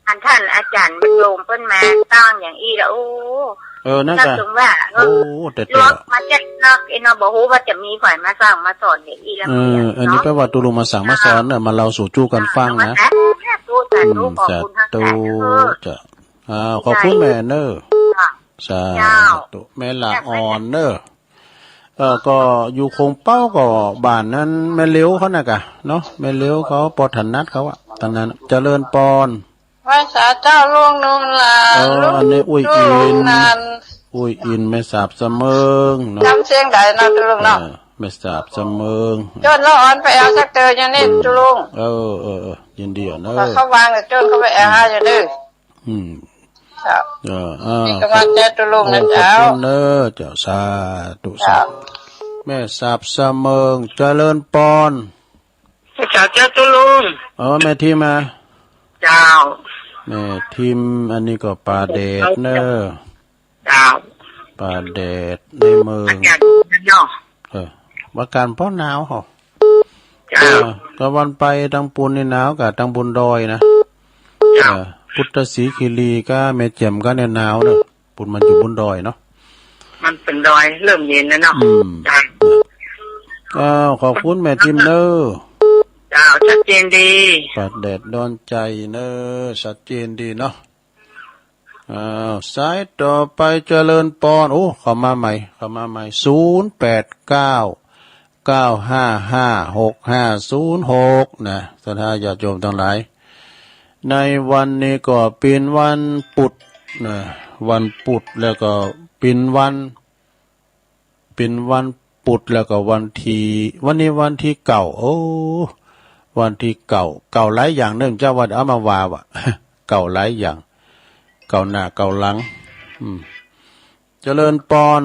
อันท่านอาจารย์บรรยมเพิ่นมาตั้งอย่างอี้แล้วนั่นก็ถึงว่ารถมาจัดนักบอกว่าจะมีฝ่ายมาสร้างมาสอนอย่างอี้แล้วอันนี้แปลว่าตุลุงมาสั่งมาสอนเนี่ยมาเราสู่จู้กันฟังนะจะขอบคุณแม่เนอร์สาธุแม่ละอ่อนเนอร์ก็อยู่คงเป้าก็บ้านนั้นแม่เลี้ยวเขาน่ะกะเนาะแม่เลี้ยวเขาปอถันนัดเขาตั้งนั้นเจริญปอนภาษาเจ้าล่วงนุ่นลาอันนี้อุ้ยอินไม่สาบเสมอเนาะจำเสียงได้นะตุลุงเนาะไม่สาบเสมอจนเราอ่อนไปเอาสักเตยอย่างนี้ตุลุงยินดีเนอะเขาวางเลยจนเขาไปเอาอยู่ดื้อครับนี่กำลังใจตุลุงนะเจ้าเนอะเจ้าสาธุสาธุ แม่สาบเสมิงเจริญปอนเจ้าตุลุงแม่ทีมาเจ้าแม่ทีมอันนี้ก็ปลาเดดเนอเจ้าปลาเดดในเมืองว่าการเพราะหนาวเหรอก็วันไปทางปุนนี่หนาวกับทางบุญดอยนะพุทธศรีคีรีก็แม่เจียมก็เนี่ยหนาวเนอะปุนมันอยู่บนดอยเนาะมันเป็นดอยเริ่มเย็นแล้วเนาะขอบคุณแม่ทีมเนอเจ้าชัดเจนดีปัดแดดดอนใจเนอชัดเจนดีเนาะสายต่อไปเจริญปอนเข้ามาใหม่0899555650นะท่านญาติโยมทั้งหลายในวันนี้ก็เป็นวันปุดนะวันปุดแล้วก็เป็นวันปุดแล้วก็วันนี้วันที่เก่าวันที่เก่าหลายอย่างเนื่องจากว่าเอามาวาวะเก่าหลายอย่างเก่าหน้าเก่าหลังเจริญปอน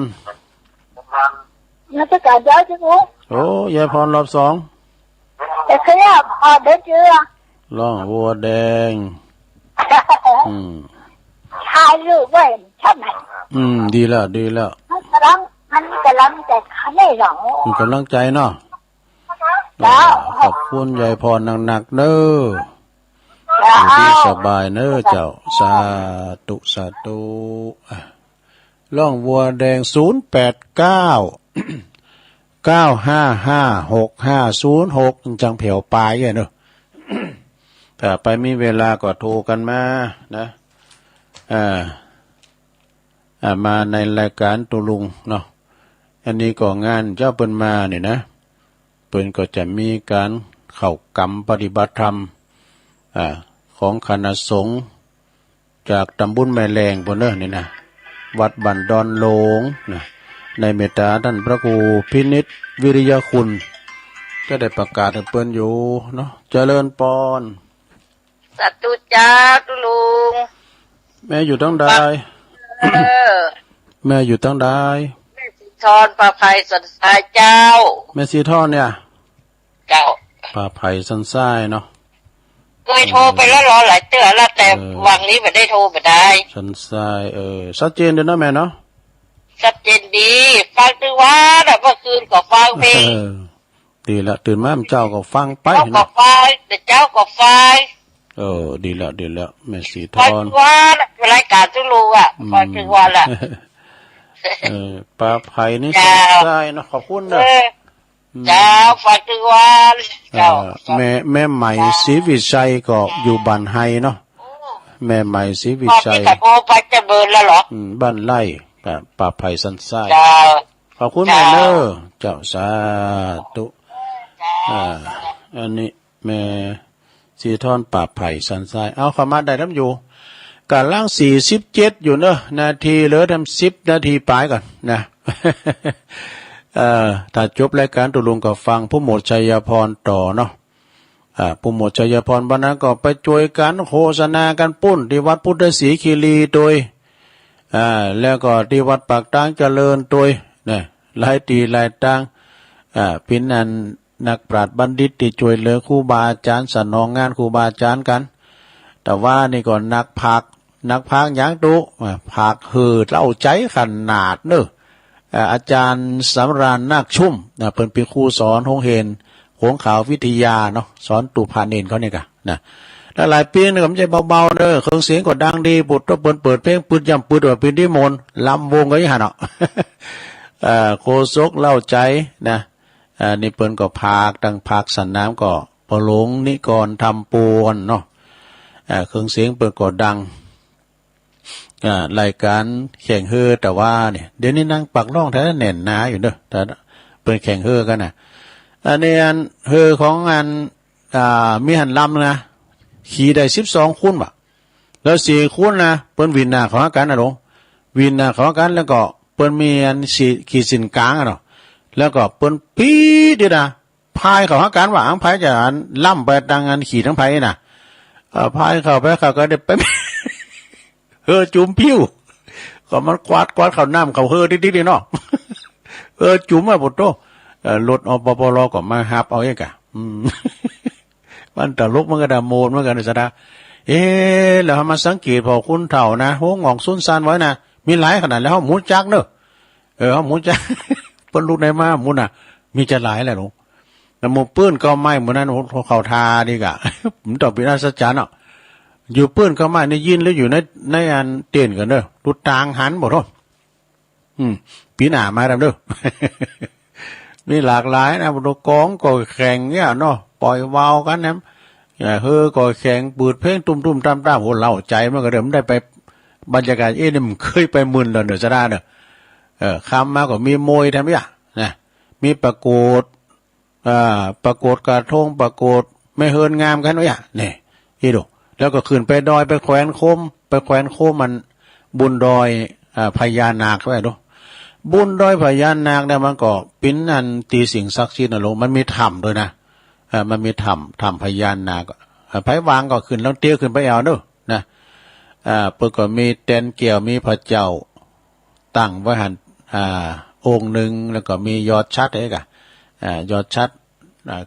นักการเจ้าจิ๋วยายพรรอบ2แต่เคยเดินเจอล่องวัวแดงชายรู้ไว้ชอบไหนดีแล้วมันกำลังแต่ขันไม่หรอกกำลังใจเนาะขอบคุณยายพรหนักๆเน้อดีสบายเน้อเจ้าสาธุล่องวัวแดง0899555650จังเผียวปลายเนอะถ้าไปมีเวลาก็โทรกันมานะมาในรายการตุลุงเนาะอันนี้ก็งานเจ้าเปิ้นมาเนี่ยนะเปิ้นก็จะมีการเข้ากรรมปฏิบัติธรรมของคณะสงฆ์จากตำบลแม่แรงพุ่นเด้อนี่นะวัดบันดอนโลงนะในเมตตาท่านพระครูพินิจวิริยคุณก็ได้ประกาศให้เปิ้นอยู่เนาะเจริญปอนสัตตุจ้าตุลุงแม่อยู่ตั้งใดแม่อยู่ตั้งใดแม่สีทอนป่าไผ่สันทรายเจ้าแม่สีทอนเนี่ยเจ้าป่าไผ่สันทรายเนาะเคยโทรไปแล้วรอหลายเตือนแล้วแต่วันนี้ไม่ได้โทรไปได้สันทรายชัดเจนเด้อเนาะแม่เนาะชัดเจนดีฟังถึงว่าแต่เมื่อคืนก็ฟังเพลงดีละตื่นมาเจ้าก็ฟังไปเนาะฟังแต่เจ้าก็ฟังดีแล้วแม่สีทอนฟังว่ารายการทุลุงฟังถึงว่าแหละปลาไผ่นี่สันทรายเนาะขอบคุณเด้อเจ้าฟังถึงว่าเจ้าแม่ใหม่ศรีวิชัยก็อยู่บ้านไฮเนาะแม่ใหม่ศรีวิชัยโอ้ไปจะเบิร์นแล้วเหรอบ้านไร่ป่าไผ่สันทรายขอบคุณแม่เนอเจ้าสาธุอันนี้แม่สีทอนป่าไผ่สันทรายเอาเข้ามาได้ทำอยู่การล่าง47อยู่เนอะนาทีเหลือทำ10 นาทีปลายก่อนนะถ้าจบรายการตุลุงก็ฟังผู้หมวดชัยพรต่อเนาะผู้หมวดชัยพรวันนั้นก็ไปช่วยกันโฆษณากันปุ้นที่วัดพุทธศรีคีรีโดยแล้วก็ที่วัดปากตางเจริญโดยเนี่ยหลายตีหลายตังพินนันนักปราชญ์บัณฑิตที่ช่วยเหลือครูบาอาจารย์สนองงานครูบาอาจารย์กันแต่ว่านี่ก็นักพากอย่างตุพากเล่าใจขนาดเนอะอาจารย์สำราญนาคชุ่มเพิ่นเป็นครูสอนโรงเรียนหงขาววิทยาเนาะสอนตุภาเนนเขาเนี่ยกะนะหลายปีนึงก็ใจเบาๆเด้อเครื่องเสียงก็ดังดีบุตรเปิดเพลงปืนย่ำปืนว่าปืนที่มนลำวงก็ยังหั่นเนาะโคศกเล่าใจนะนี่เปิ้นก็พากดังพากสันน้ำก็ปหลงนิกรทำปูนเนาะเครื่องเสียงเปิ้นก็ดังรายการแข่งเฮือแต่ว่าเนี่ยเดี๋ยวนี้นั่งปักล่องแท้แน่นหนาอยู่เด้อแต่เปิ้นแข่งเฮือกันน่ะอันนี้อันเฮือของอันมีหันลำนะขี่ได้12 คนว่ะแล้ว4 คนนะเปิ้นวินหน้าของกันน่ะหลงวินหน้าของกันแล้วก็เปิ้นมีอันขี่สินกลางอ่ะเนาะแล้วก็เปิ้นปี๊ดนะพายเขาหากันว่าอังพายจะอันล่ำไปดังอันขี่ทั้งไผน่ะพายเข้าไปเขาก็ได้ไปจุ่มผิวก็มันกวาดเขาน้ำเขาดิ๊กๆเนาะจุ่มมาหมดโต รถอปปรก็มาฮับเอาเองกะมันตลกมันก็ดาโมนมันก็ได้ซะดาแล้วมาสังเกตพอคุณเฒ่านะโหงอกซุนซานไว้นะมีหลายขนาดแล้วหมูจักเนอะหมูจักเปิ้นลูกไหนมาหมูน่ะมีจะหลายแหละหนูแล้วหมูปื้นก็ไม่หมูนั้นเขาทาดีกะผมตอบเป็นอัศจรรย์เนาะอยู่ปื้นก็ไม่ในยินแล้วอยู่ในอันเตียนกันเด้อดูตางหันบ่ท้อปีหน้ามาดำเด้อมีหลากหลายนะบ่กองก็แข่งเนี่ยเนาะปล่อยวาวกันนะก็แข่งปืดเพลงตุ้มๆตามๆโหเล่าใจมันก็เดิมได้ไปบรรยากาศนี่มันเคยไปมึนแล้วเด้อซะได้เด้อคำมาก็มีมวยทำเนี่ยนะมีประกวดกระทงประกวดไม่เฮินงามกันวะเนี่ยนี่อีดูแล้วก็ขึ้นไปดอยไปแขวนโคมมันบุญดอยพญานาคไว้ดูบุญดอยพญานาคเนี่ยมันก็ปิ้นอันตีสิ่งศักดิ์สิทธิ์นะลูกมันมีถ้ำด้วยนะมันมีถ้ำพญานาคไผวางก็ขึ้นแล้วเตี้ยขึ้นไปเอาเด้อนะเปิดก็มีเต็นเกี่ยวมีพระเจ้าตั้งไว้หันองค์หนึ่งแล้วก็มียอดชัดเองยอดชัด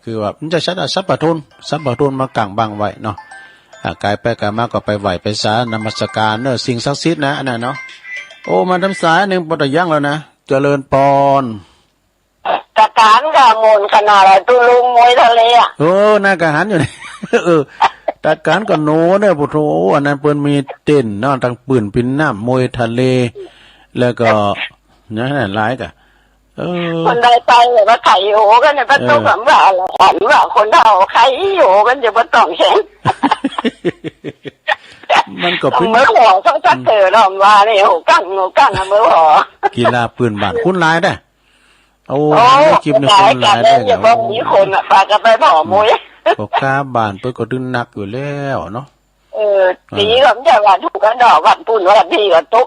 คือว่ามันจะชัดสัพพทุนมากางบังไว้เนาะกายไปกายมาก็ไปไหวไปสานมัสการเนอะสิ่งศักดิ์สิทธิ์นะอันนั้นเนาะโอ้มันทำสายหนึ่งปตยังแล้วนะเจริญปอนกะการกะมนขนาดตุลุงมวยทะเลอ่ะน่ากะหันอยู่นี่ตัดการก็โน้เนี่ยพุทโธอันนั้นเปิ้นมีเต้นเนาะทั้งปืนปินน้ำมวยทะเลแล้วก็นั่นหลายกะคนใดไปเลยว่าไข่โหกันเนี่ยประตูแบบว่าคนเฒ่าไข่โหกันจะบ่ต้องแข็งมันก็เป็นเมื่อหัวต้องจัดเตอเราว่านี่โหกั้งเมื่อหัวกีฬาปืนบาดคุณหลายได้โอ้คลิปนึงคนหลายได้อย่าบ่มีคนอ่ะพากันไปบ่มวยก็กาบ้านเพิ่นก็ดึงหนักอยู่แล้วเนาะปีก็จะว่าถูกกันดอกวันปุ่นวันดีก็ตก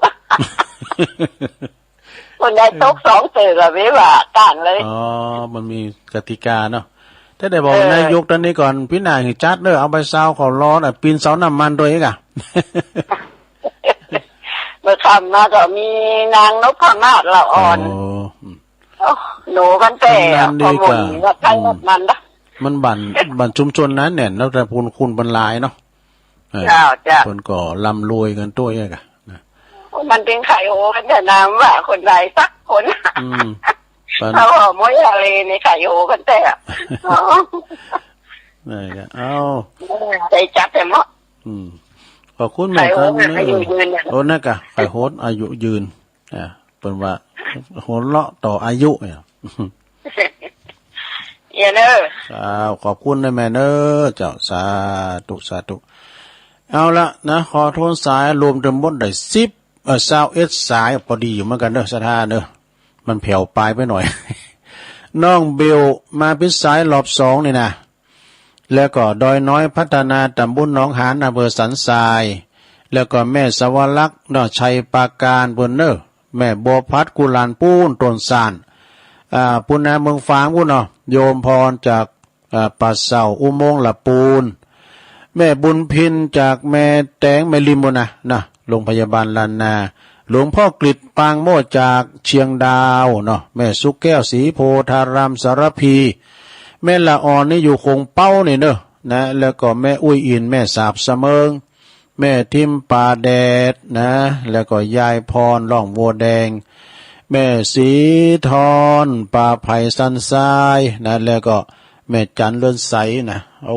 คนใดตก2ตื่อก็ไม่ว่ากันเลยมันมีกติกาเนาะถ้าได้บอกนายกตอนนี้ก่อนพี่นายจัดเด้อเอาไปเซาเขาร้อนปีนเสาน้ำมันด้วยอีกเมื่อค่ำมาก็มีนางนพมาศละอ่อนหนูกันแต่พอหมดก็ใกล้มันนะมันบั่นชุมชนนั้นเนี่ยแล้วแต่คุณบรรลายเนาะคนก็ร่ำรวยกันตัวเองอะมันเป็นไข่โหกันแต่น้ำว่าคนใดสักคนเขาบอกมวยอะไรในไข่โหกันแต่นี่ก็ใจจับแต่เนาะขอบคุณแม่ครับโอ้นักอะไข่โหดอายุยืนเป็นว่าโหดเลาะต่ออายุเนี่ยเนอะขอบคุณนะแม่เนอะเจ้าสาธุเอาละนะขอโทษสายรวมเดิมบดได้10 สายพอดีอยู่เหมือนกันเนอะสถานเนอะมันแผ่วปลายไปหน่อยน้องเบลมาเป็นสายรอบ2นี่นะแล้วก็ดอยน้อยพัฒนาตำบลหนองหานอำเภอสันทรายแล้วก็แม่สวรักษ์เนาะชัยปราการบนเนอะแม่บัวพัดกุลานปูนต้นสานปุณณาเมืองฟางพูนเนาะโยมพรจากป่าเสาอุโมงค์ละปูนแม่บุญพินจากแม่แตงแม่ลิมบนะโรงพยาบาลลานนาหลวงพ่อกฤษปางโมจากเชียงดาวเนาะแม่สุกแก้วสีโพธารามสารพีแม่ละอ่อนนี่อยู่คงเป้านี่เนอะนะแล้วก็แม่อุ้ยอินแม่สาบเสมิงแม่ทิมป่าแดดนะแล้วก็ยายพรล่องวัวแดงแม่สีทอนป่าไผ่สันทรายนะแล้วก็แม่จันเลื่อนใสนะโอ้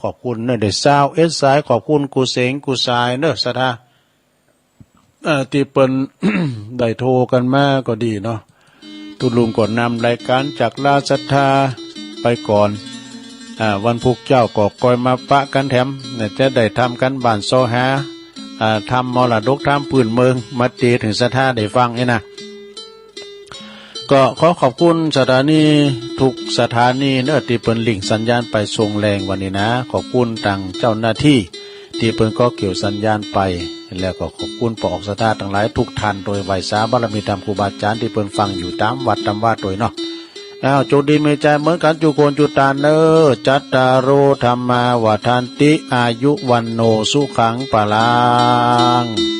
ขอบคุณเนอะได้20 สายขอบคุณกูเสงกูสายเนอะสถาที่เปิ้น ได้โทรกันมาก็ดีเนาะตุลุงก่อนนำรายการจากลาศรัทธาไปก่อนวันพุกเจ้าก็คอยมาปะกันแถมจะได้ทำกันบ้านโซฮาทำมรดกทำปืนเมืองมาเจถึงศรัทธาได้ฟังไอ้นะก็ขอบคุณสถานีทุกสถานีเนอะที่เปิ้นลิงสัญญาณไปส่งแรงวันนี้นะขอบคุณทางเจ้าหน้าที่ที่เปิ้นก็เกี่ยวสัญญาณไปแล้วก็ขอบคุณปอกสถาทั้งหลายทุกท่านโดยไหวสาบารมีธรรมครูบาอาจารย์ที่เปิ้นฟังอยู่ตามวัดตามว่าโดยเนาะโจดีมีใจเหมือนกันจุโกนจุตานเนอจัตตารโอธรรมาวทันติอายุวันโนสุขังปะลัง